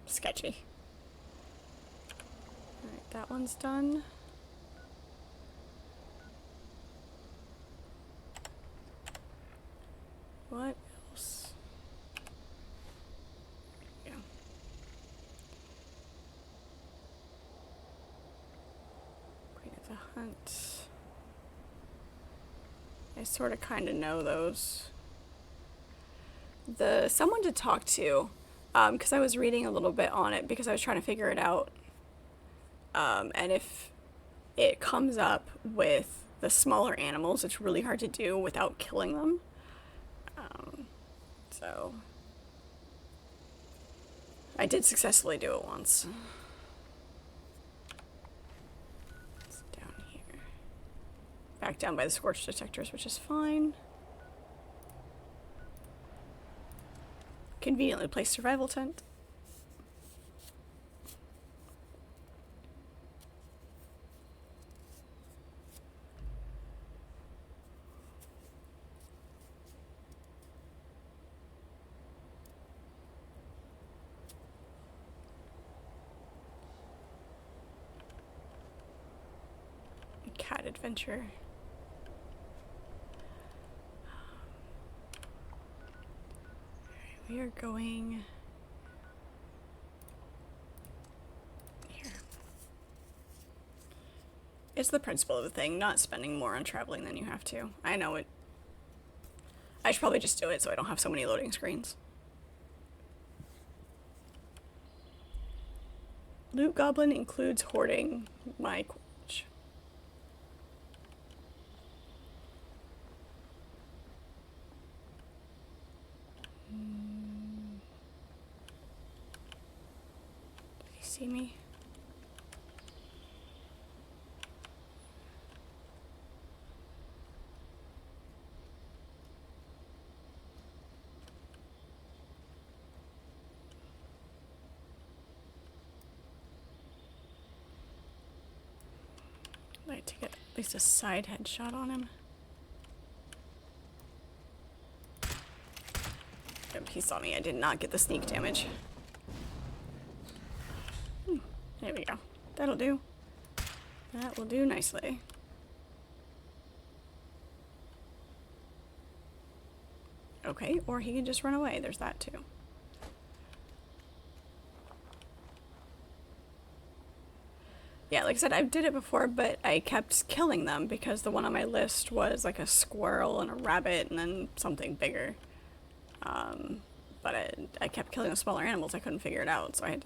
sketchy. Alright, that one's done. What else? Yeah. Queen of the Hunt. I sort of kind of know those. Someone to talk to, because I was reading a little bit on it because I was trying to figure it out. And if it comes up with the smaller animals, it's really hard to do without killing them. So I did successfully do it once. It's down here. Back down by the scorch detectors, which is fine. Conveniently placed survival tent. Cat adventure. We are going here. It's the principle of the thing, not spending more on traveling than you have to. I know it. I should probably just do it so I don't have so many loading screens. Loot Goblin includes hoarding my coinage. Did he see me? I'd like to get at least a side headshot on him. Yep, he saw me. I did not get the sneak damage. There we go. That'll do. That will do nicely. Okay, or he can just run away. There's that too. Yeah, like I said, I did it before, but I kept killing them because the one on my list was like a squirrel and a rabbit and then something bigger. But I kept killing the smaller animals. I couldn't figure it out, so I had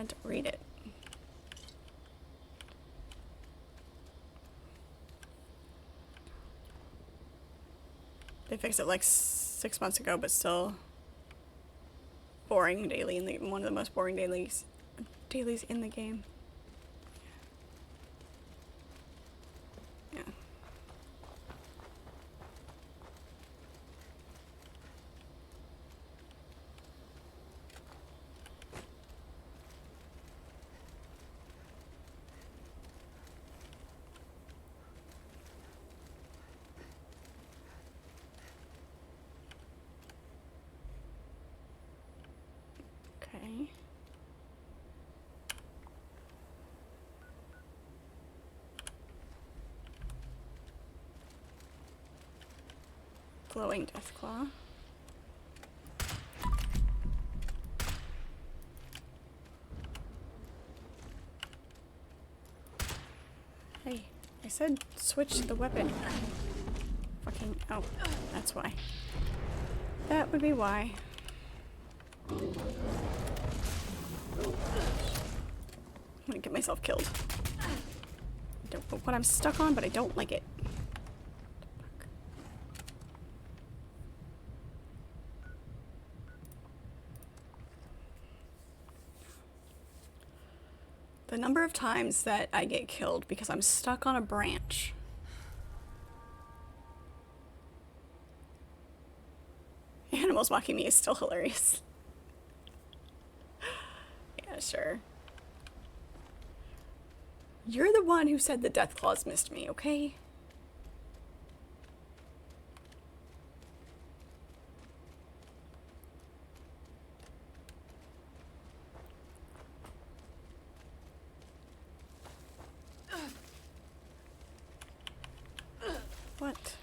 to read it. They fixed it like 6 months ago, but still boring daily in the one of the most boring dailies in the game. Yeah. Okay. Glowing Deathclaw. Hey, I said switch the weapon. Fucking, oh, that's why. That would be why. I'm gonna get myself killed. I don't know what I'm stuck on, but I don't like it. The number of times that I get killed because I'm stuck on a branch. Animals mocking me is still hilarious. Yeah, sure. You're the one who said the Deathclaws missed me, okay? What?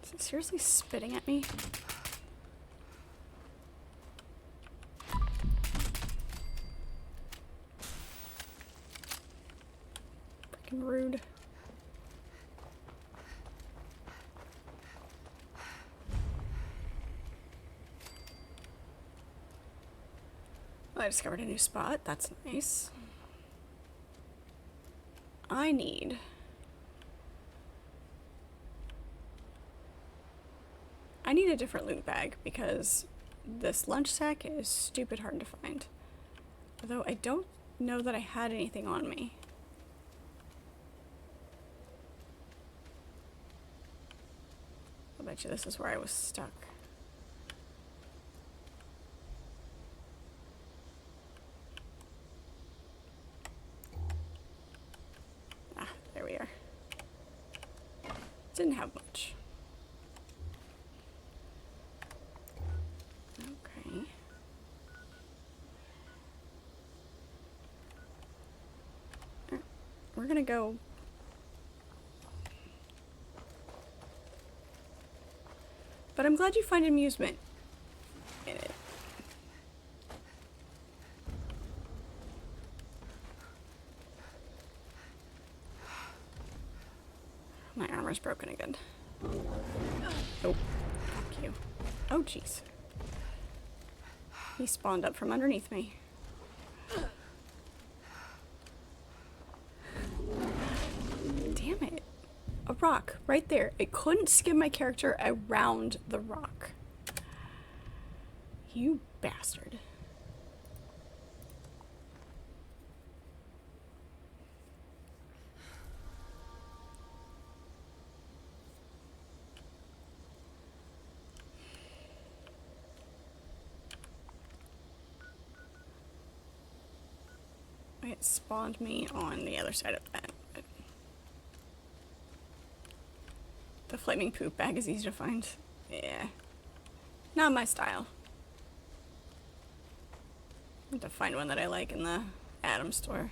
Is it seriously spitting at me? Freaking rude. I discovered a new spot. That's nice. I need a different loot bag because this lunch sack is stupid hard to find. Although I don't know that I had anything on me. I bet you this is where I was stuck. Ah, there we are. Didn't have much. Okay. We're gonna go. But I'm glad you find amusement in it. My armor's broken again. Oh, fuck you. Oh, jeez. He spawned up from underneath me. Damn it. A rock, right there. It couldn't skim my character around the rock. You bastard. It spawned me on the other side of that. But the flaming poop bag is easy to find. Yeah. Not my style. I have to find one that I like in the Atom store.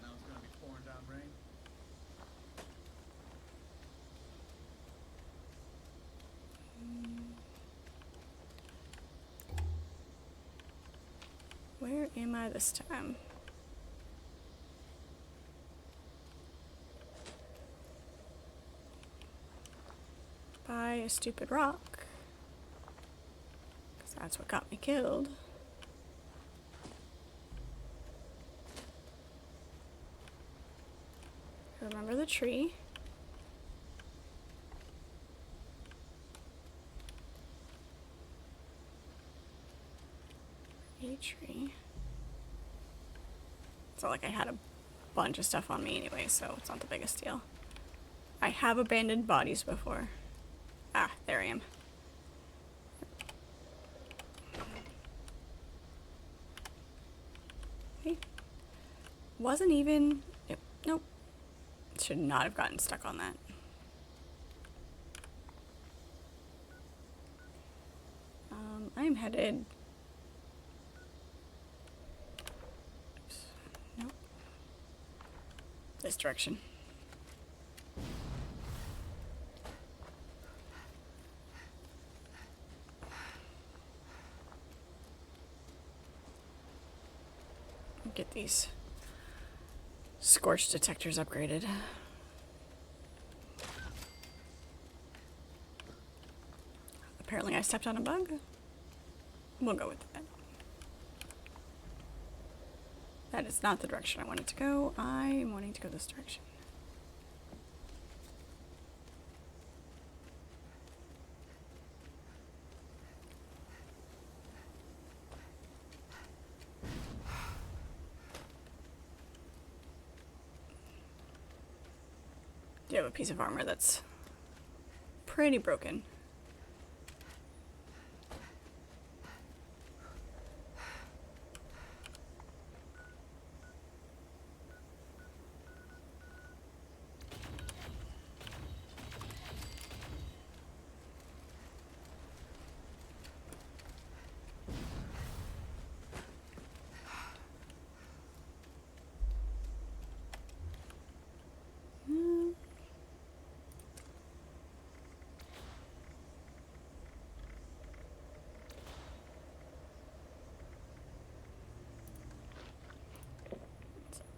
Now it's gonna be pouring down rain. Where am I this time? By a stupid rock. Because that's what got me killed. Remember the tree. A tree. It's not like I had a bunch of stuff on me anyway, so it's not the biggest deal. I have abandoned bodies before. Ah, there I am. Hey. Wasn't even... Yep, nope. Should not have gotten stuck on that. I'm headed... Oops. Nope. This direction. Get these scorch detectors upgraded. Apparently I stepped on a bug. We'll go with that. That is not the direction I wanted to go. I am wanting to go this direction. Do you have a piece of armor that's pretty broken?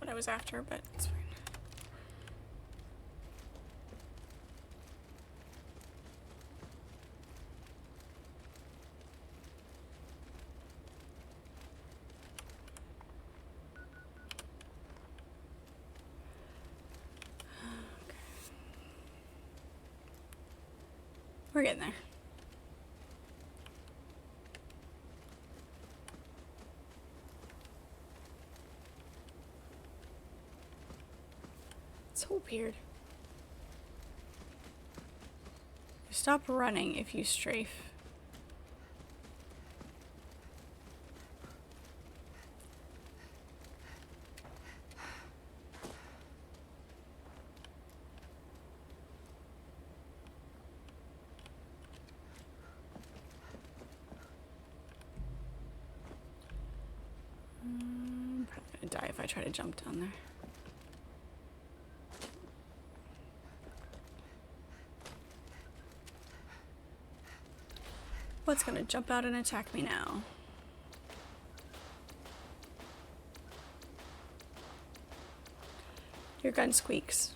I was after, but it's fine. Okay. We're getting there. So weird. You stop running if you strafe. I'm probably gonna die if I try to jump down there. What's gonna jump out and attack me now? Your gun squeaks.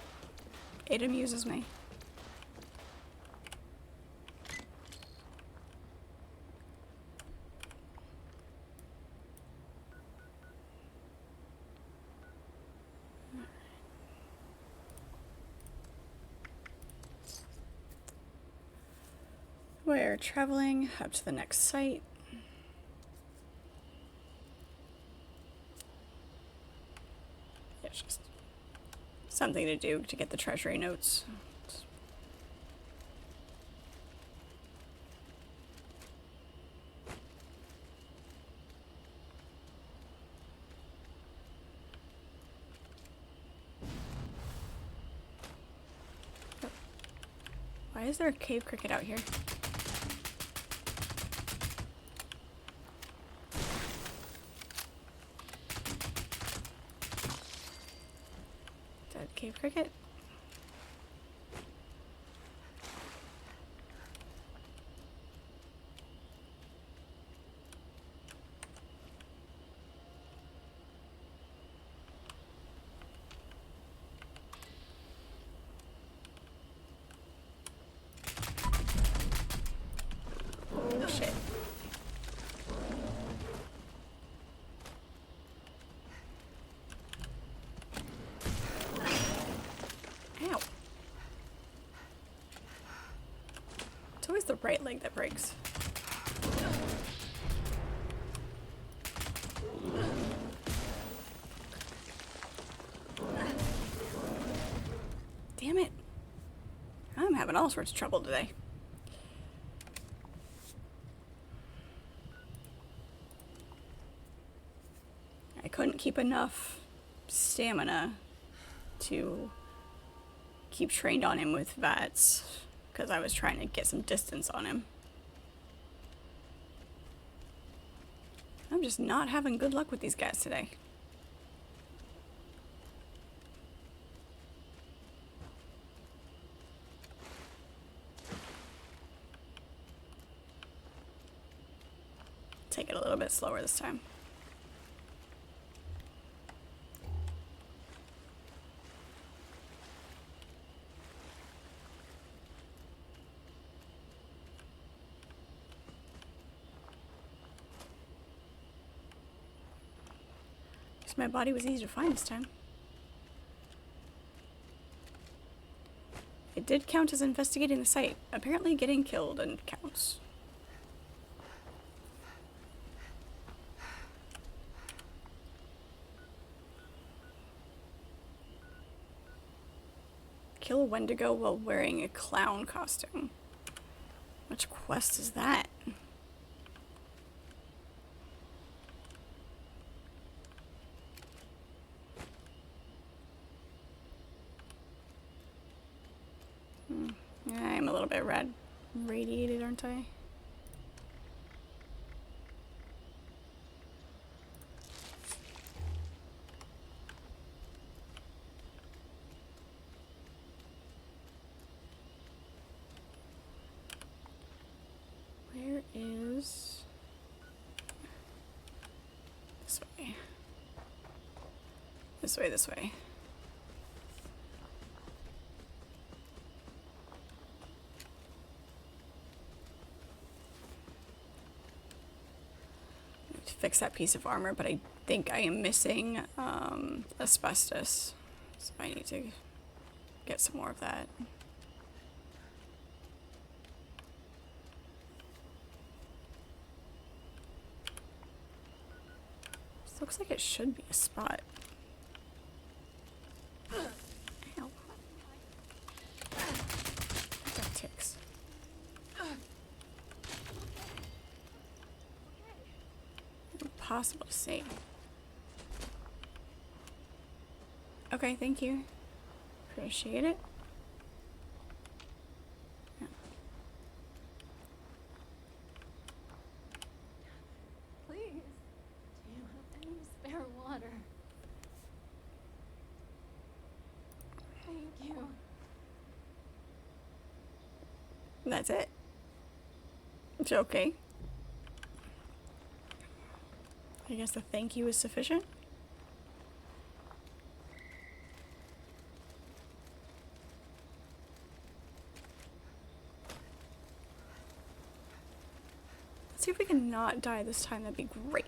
It amuses me. We're traveling up to the next site. It's just something to do to get the treasury notes. Why is there a cave cricket out here? Is that a cave cricket? Oh shit. Ow. It's always the right leg that breaks. Damn it. I'm having all sorts of trouble today. I couldn't keep enough stamina to keep trained on him with VATS because I was trying to get some distance on him. I'm just not having good luck with these guys today. Take it a little bit slower this time. My body was easy to find this time. It did count as investigating the site. Apparently getting killed and counts. Kill a Wendigo while wearing a clown costume. Which quest is that? I'm a little bit radiated, aren't I? Where is... This way. This way, this way. Fix that piece of armor, but I think I am missing asbestos, so I need to get some more of that. This looks like it should be a spot. Ow. I've got ticks. Impossible to see. Okay, thank you. Appreciate it. Yeah. Please, do you have any spare water? Thank you. That's it. It's okay. I guess the thank you is sufficient. Let's see if we can not die this time. That'd be great.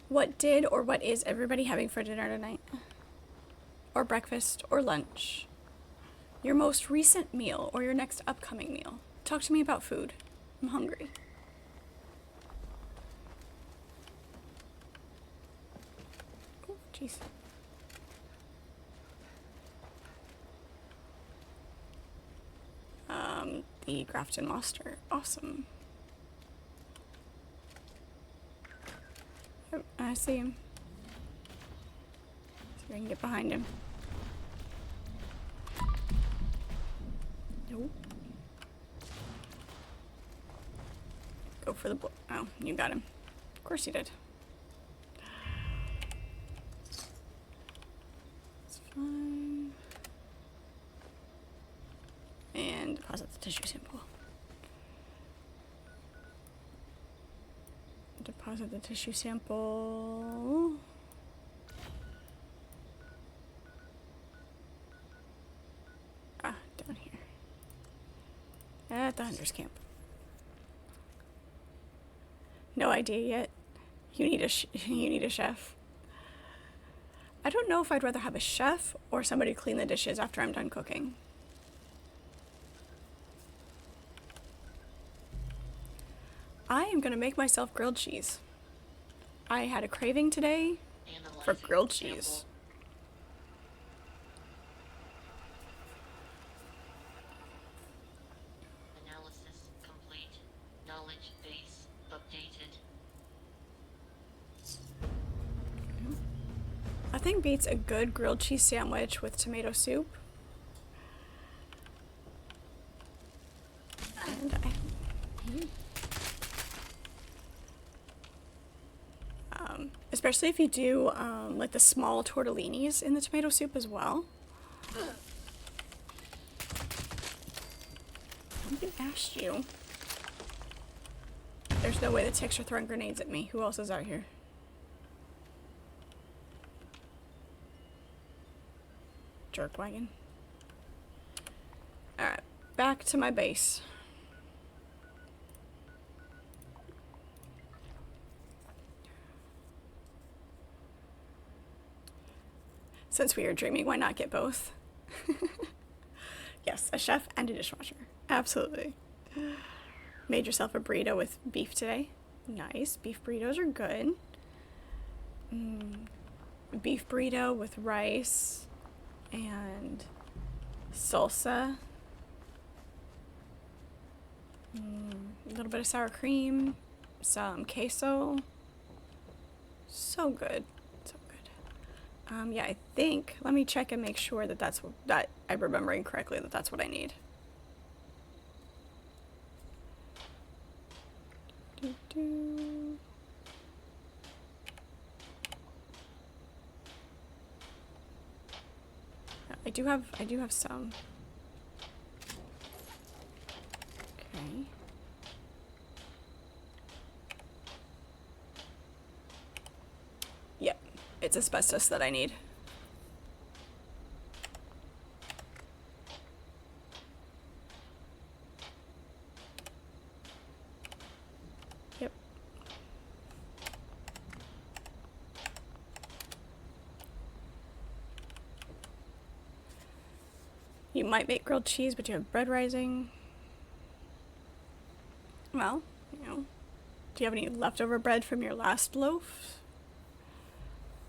What did or what is everybody having for dinner tonight? Or breakfast or lunch? Your most recent meal or your next upcoming meal. Talk to me about food. I'm hungry. Oh, jeez. The Grafton Monster. Awesome. Yep, I see him. I can get behind him. Nope. Go for the oh, you got him. Of course you did. It's fine. And deposit the tissue sample. Deposit the tissue sample. Ah, down here. At the hunter's camp. No idea yet. You need a you need a chef. I don't know if I'd rather have a chef or somebody clean the dishes after I'm done cooking. I am gonna make myself grilled cheese. I had a craving today for grilled cheese. Analysis complete. Knowledge base updated. Nothing beats a good grilled cheese sandwich with tomato soup. And especially if you do like the small tortellinis in the tomato soup as well. I even asked you. There's no way the ticks are throwing grenades at me. Who else is out here? Jerkwagon. Alright, back to my base. Since we are dreaming, why not get both? Yes, a chef and a dishwasher. Absolutely. Made yourself a burrito with beef today. Nice. Beef burritos are good. Beef burrito with rice and salsa. A little bit of sour cream. Some queso. So good. Yeah, I think, let me check and make sure that that I'm remembering correctly, that that's what I need. I do have some. Okay. Yep. It's asbestos that I need. Yep. You might make grilled cheese, but you have bread rising. Well, you know, do you have any leftover bread from your last loaf?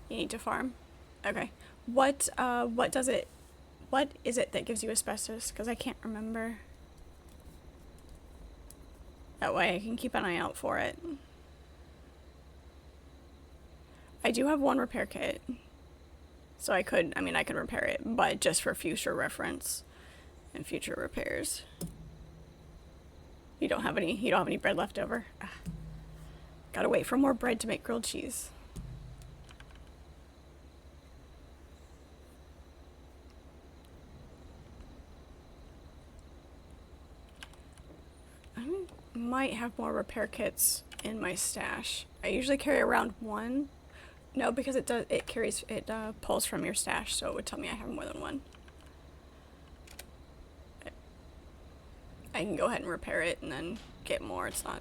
You need to farm. Okay. What is it that gives you asbestos? Because I can't remember. That way I can keep an eye out for it. I do have one repair kit. So I could repair it, but just for future reference and future repairs. You don't have any bread left over? Ugh. Gotta wait for more bread to make grilled cheese. Might have more repair kits in my stash. I usually carry around one. No, because it pulls from your stash, so it would tell me I have more than one. I can go ahead and repair it and then get more. It's fine.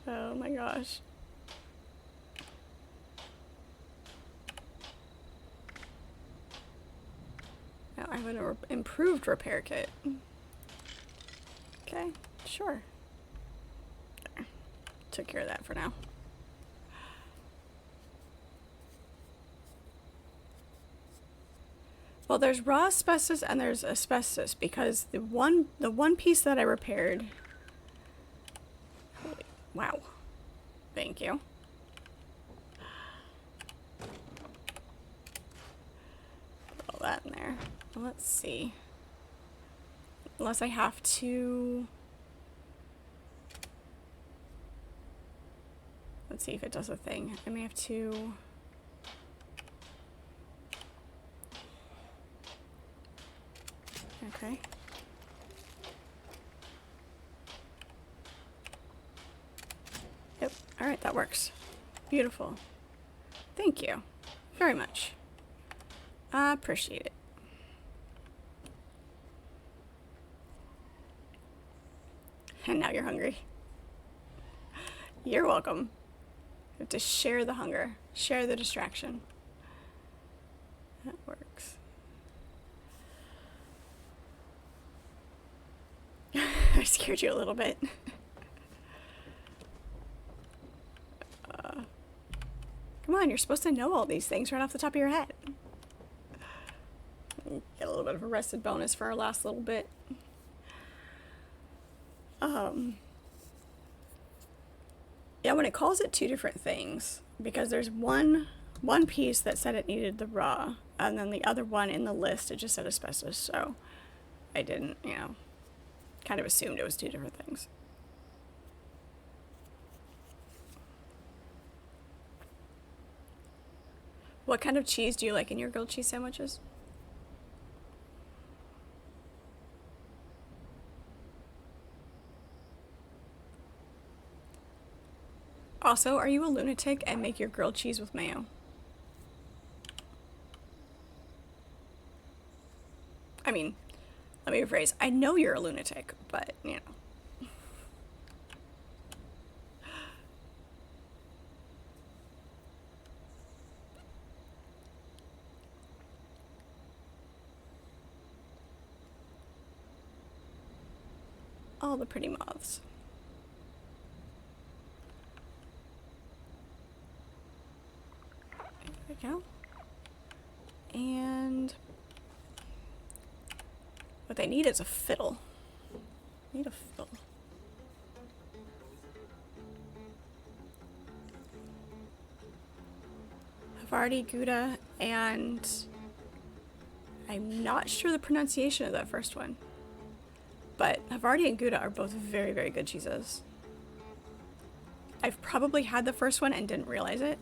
Oh my gosh. Now I have an improved repair kit. Okay, sure. There. Took care of that for now. Well, there's raw asbestos and there's asbestos because the one piece that I repaired. Holy, wow. Thank you. Put all that in there. Well, let's see. Unless I have to. Let's see if it does a thing. I may have to. Okay. Yep. All right, that works. Beautiful. Thank you very much. I appreciate it. And now you're hungry. You're welcome. You have to share the hunger, share the distraction. That works. I scared you a little bit. Come on, you're supposed to know all these things right off the top of your head. Get a little bit of a rested bonus for our last little bit. Yeah, when it calls it two different things, because there's one piece that said it needed the raw, and then the other one in the list, it just said asbestos, so I didn't, kind of assumed it was two different things. What kind of cheese do you like in your grilled cheese sandwiches? Also, are you a lunatic and make your grilled cheese with mayo? I mean, let me rephrase. I know you're a lunatic, but, all the pretty moths. There we go. And what they need is a fiddle. Need a fiddle. Havarti, Gouda, and I'm not sure the pronunciation of that first one. But Havarti and Gouda are both very, very good cheeses. I've probably had the first one and didn't realize it.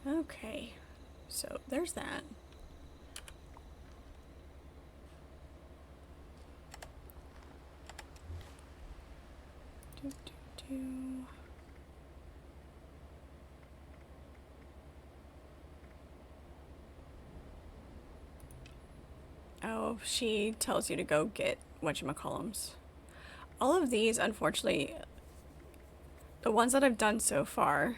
Okay, so there's that. Oh, she tells you to go get whatchamacallums. All of these, unfortunately, the ones that I've done so far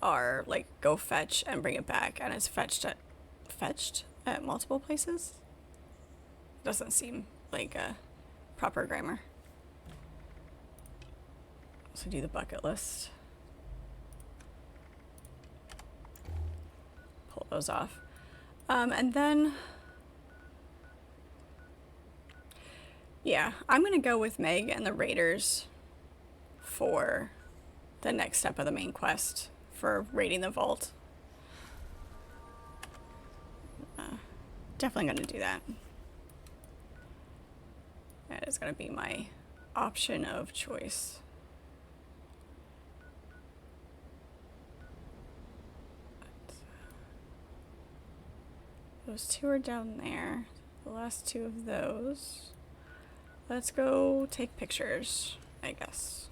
are like go fetch and bring it back, and it's fetched at multiple places. Doesn't seem like a proper grammar. So do the bucket list. Pull those off. And then, yeah, I'm gonna go with Meg and the Raiders for the next step of the main quest for raiding the vault. Definitely gonna do that. That is gonna be my option of choice. Those two are down there. The last two of those. Let's go take pictures, I guess.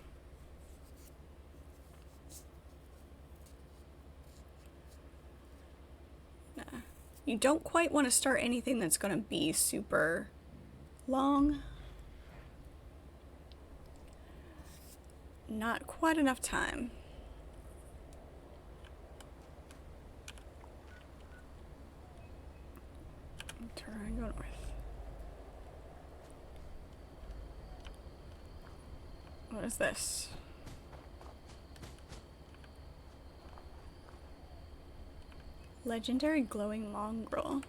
Nah. You don't quite want to start anything that's going to be super long. Not quite enough time. Turn around and go north. What is this? Legendary glowing mongrel.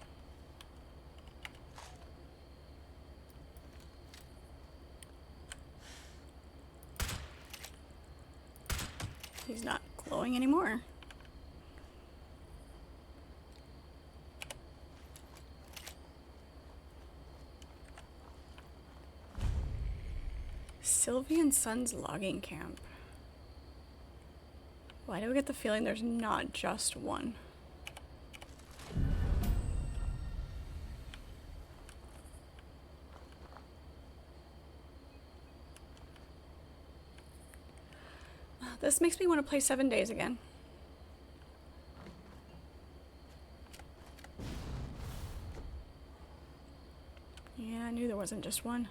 He's not glowing anymore. Sylvie and Sons logging camp. Why do I get the feeling there's not just one? This makes me want to play 7 Days again. Yeah, I knew there wasn't just one.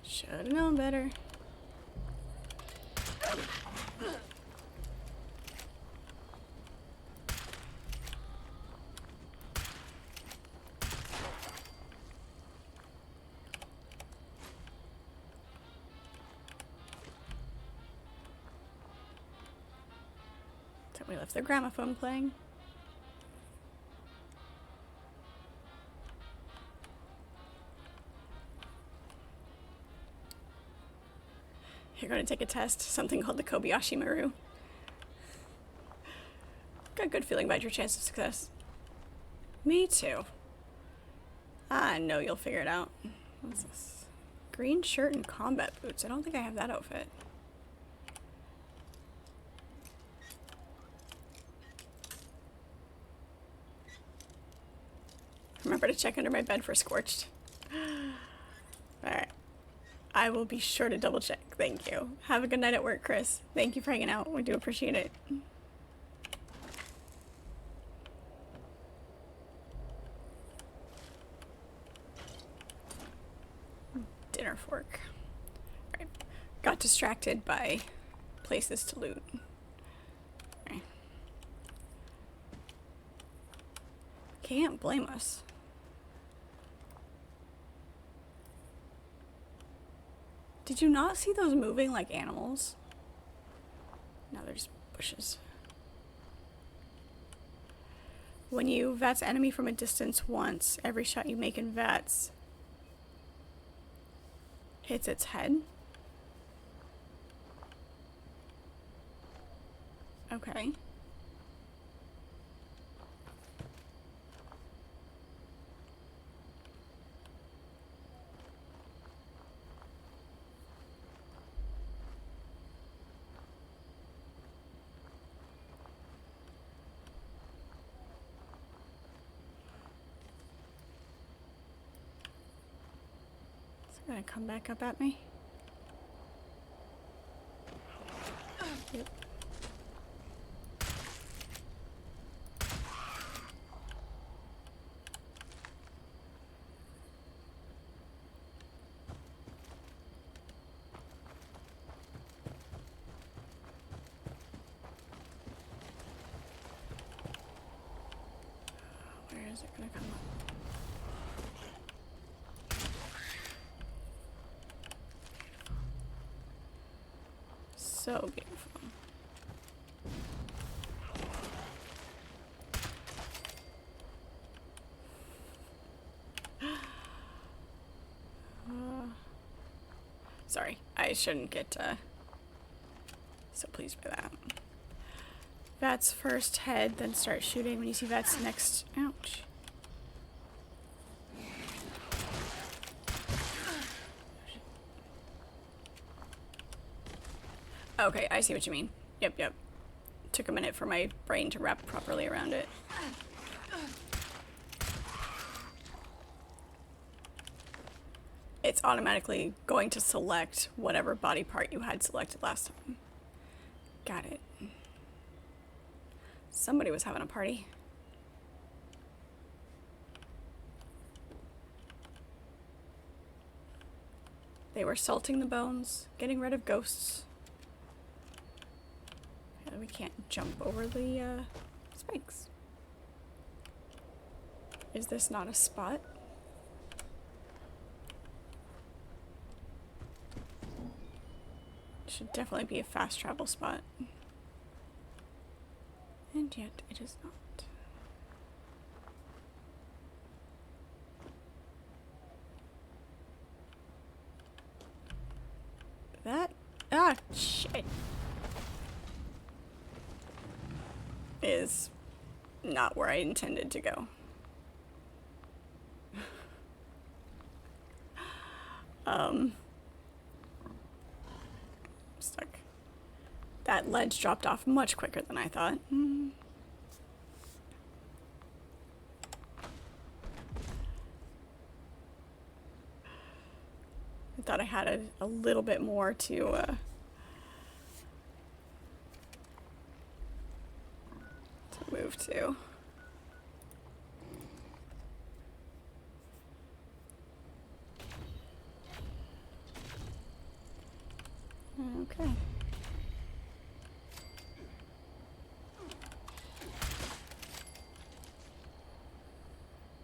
Should've known better. We left the gramophone playing. You're going to take a test, something called the Kobayashi Maru. Got a good feeling about your chance of success. Me too. I know you'll figure it out. What's this? Green shirt and combat boots. I don't think I have that outfit. Remember to check under my bed for scorched. Alright. I will be sure to double check. Thank you. Have a good night at work, Chris. Thank you for hanging out. We do appreciate it. Dinner fork. Alright. Got distracted by places to loot. Alright. Can't blame us. Did you not see those moving like animals? Now there's bushes. When you VATS enemy from a distance once, every shot you make in VATS hits its head. Okay. Gonna come back up at me? Yep. Where is it gonna come up? So beautiful. Sorry, I shouldn't get so pleased by that. VATS first head, then start shooting when you see VATS next. Ouch. Okay, I see what you mean. Yep. Took a minute for my brain to wrap properly around it. It's automatically going to select whatever body part you had selected last time. Got it. Somebody was having a party. They were salting the bones, getting rid of ghosts. And we can't jump over the spikes. Is this not a spot? Should definitely be a fast travel spot. And yet it is not. That, shit, is not where I intended to go. Stuck. That ledge dropped off much quicker than I thought. I thought I had a little bit more to move to. Okay.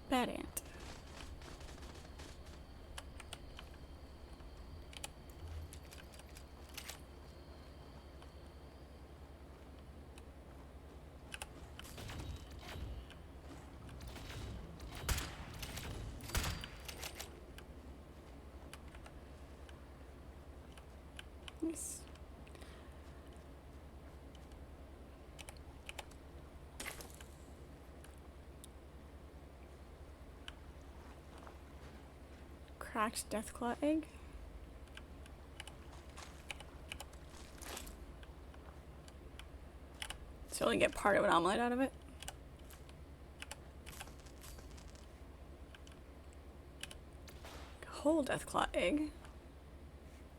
Bad ant. Nice. Cracked deathclaw egg. So only get part of an omelet out of it. Whole deathclaw egg.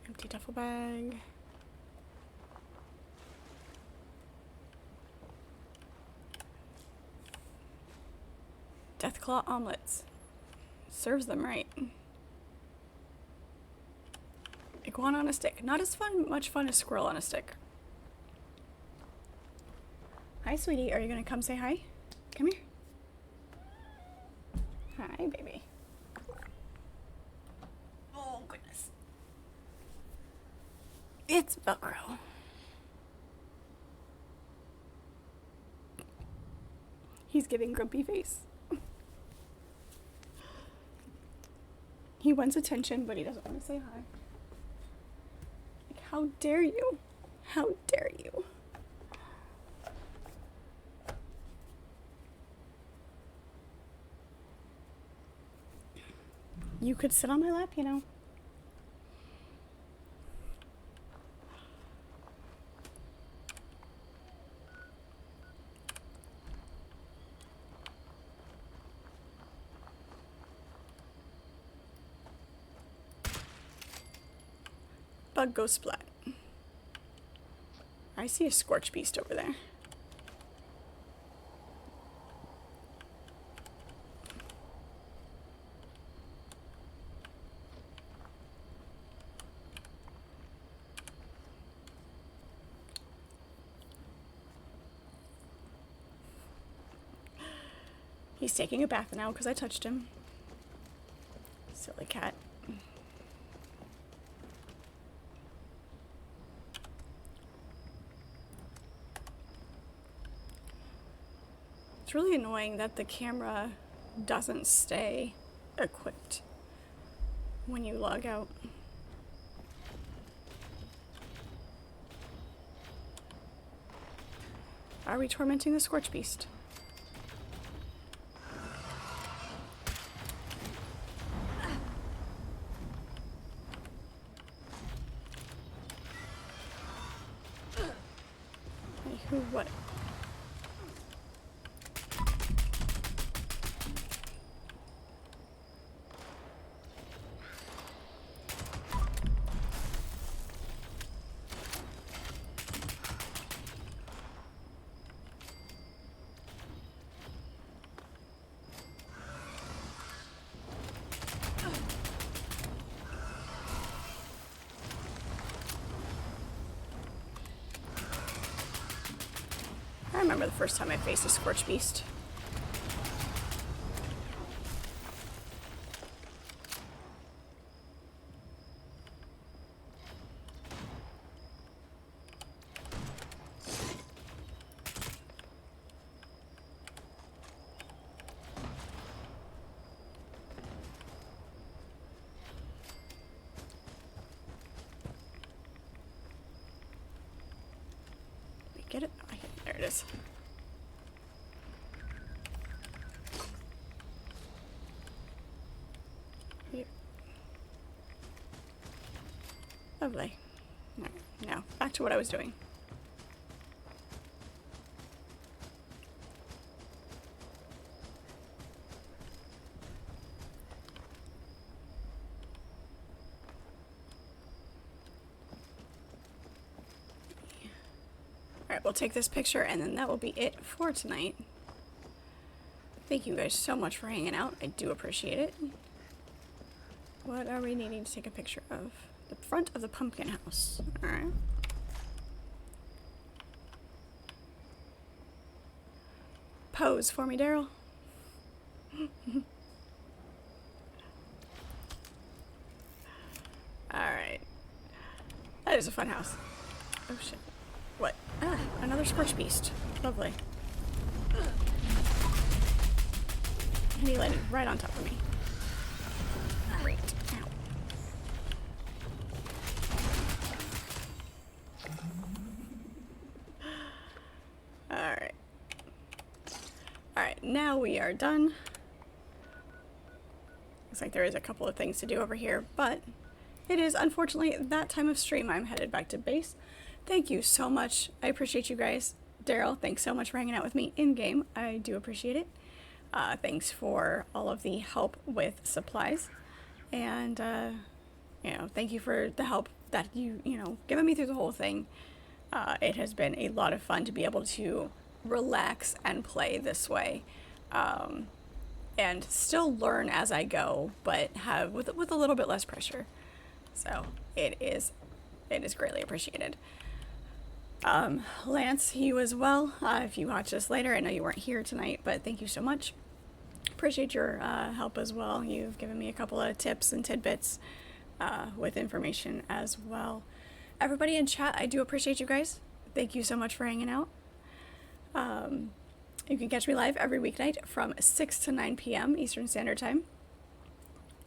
Empty duffel bag. Deathclaw omelets. Serves them right. Iguana on a stick. Not as much fun as squirrel on a stick. Hi, sweetie. Are you gonna come say hi? Come here. Hi, baby. Oh, goodness. It's Velcro. He's giving grumpy face. He wants attention, but he doesn't want to say hi. Like, how dare you? How dare you? You could sit on my lap, you know. Bug go splat. I see a scorch beast over there. He's taking a bath now because I touched him. Silly cat. It's really annoying that the camera doesn't stay equipped when you log out. Are we tormenting the Scorch Beast? Hey, who, what? remember the first time I faced a Scorch Beast. Get it? Okay, there it is. Yep. Lovely. Alright, now, back to what I was doing. Alright, we'll take this picture and then that will be it for tonight. Thank you guys so much for hanging out. I do appreciate it. What are we needing to take a picture of? The front of the pumpkin house. Alright. Pose for me, Daryl. Alright. That is a fun house. Oh shit. What? Ah, another Scorch Beast. Lovely. And he landed right on top of me. Great. Ow. Alright. Alright, now we are done. Looks like there is a couple of things to do over here, but it is unfortunately that time of stream. I'm headed back to base. Thank you so much. I appreciate you guys. Daryl, thanks so much for hanging out with me in-game. I do appreciate it. Thanks for all of the help with supplies. And, you know, thank you for the help that given me through the whole thing. It has been a lot of fun to be able to relax and play this way. And still learn as I go, but have with a little bit less pressure. So, it is greatly appreciated. Lance, you as well. If you watch this later, I know you weren't here tonight, but thank you so much. Appreciate your help as well. You've given me a couple of tips and tidbits with information as well. Everybody in chat, I do appreciate you guys. Thank you so much for hanging out. You can catch me live every weeknight from 6 to 9 p.m. Eastern Standard Time.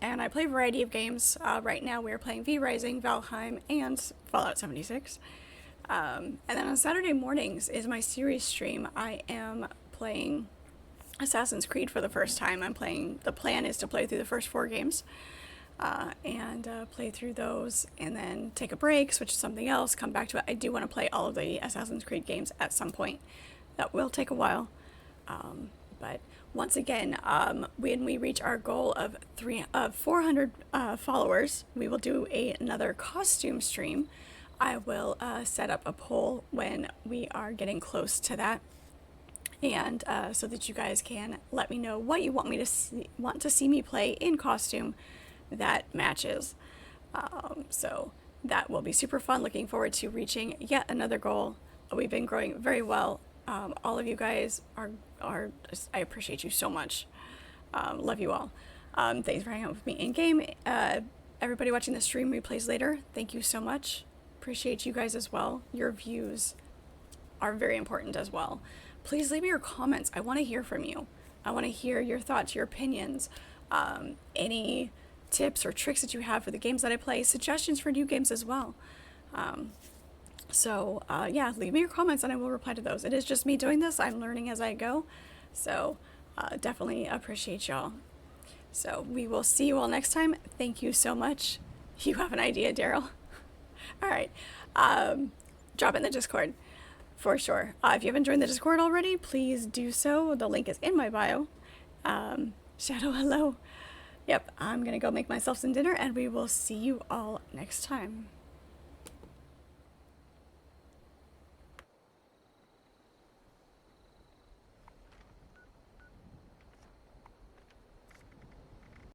And I play a variety of games. Right now we are playing V Rising, Valheim, and Fallout 76. And then on Saturday mornings is my series stream. I am playing Assassin's Creed for the first time. The plan is to play through the first 4 games. And play through those, and then take a break, switch to something else, come back to it. I do want to play all of the Assassin's Creed games at some point. That will take a while. But once again, when we reach our goal of 400 followers, we will do another costume stream. I will set up a poll when we are getting close to that, and so that you guys can let me know what you want to see me play in costume that matches. So that will be super fun. Looking forward to reaching yet another goal. We've been growing very well. All of you guys are I appreciate you so much. Love you all. Thanks for hanging out with me in game. Everybody watching the stream replays later, thank you so much. Appreciate you guys as well. Your views are very important as well. Please leave me your comments. I want to hear from you. I want to hear your thoughts, your opinions, any tips or tricks that you have for the games that I play, suggestions for new games as well. Yeah, leave me your comments and I will reply to those. It is just me doing this. I'm learning as I go. So definitely appreciate y'all. So we will see you all next time. Thank you so much. You have an idea, Daryl. All right. Drop it in the Discord for sure. If you haven't joined the Discord already, please do so. The link is in my bio. Shadow, hello. Yep, I'm going to go make myself some dinner and we will see you all next time.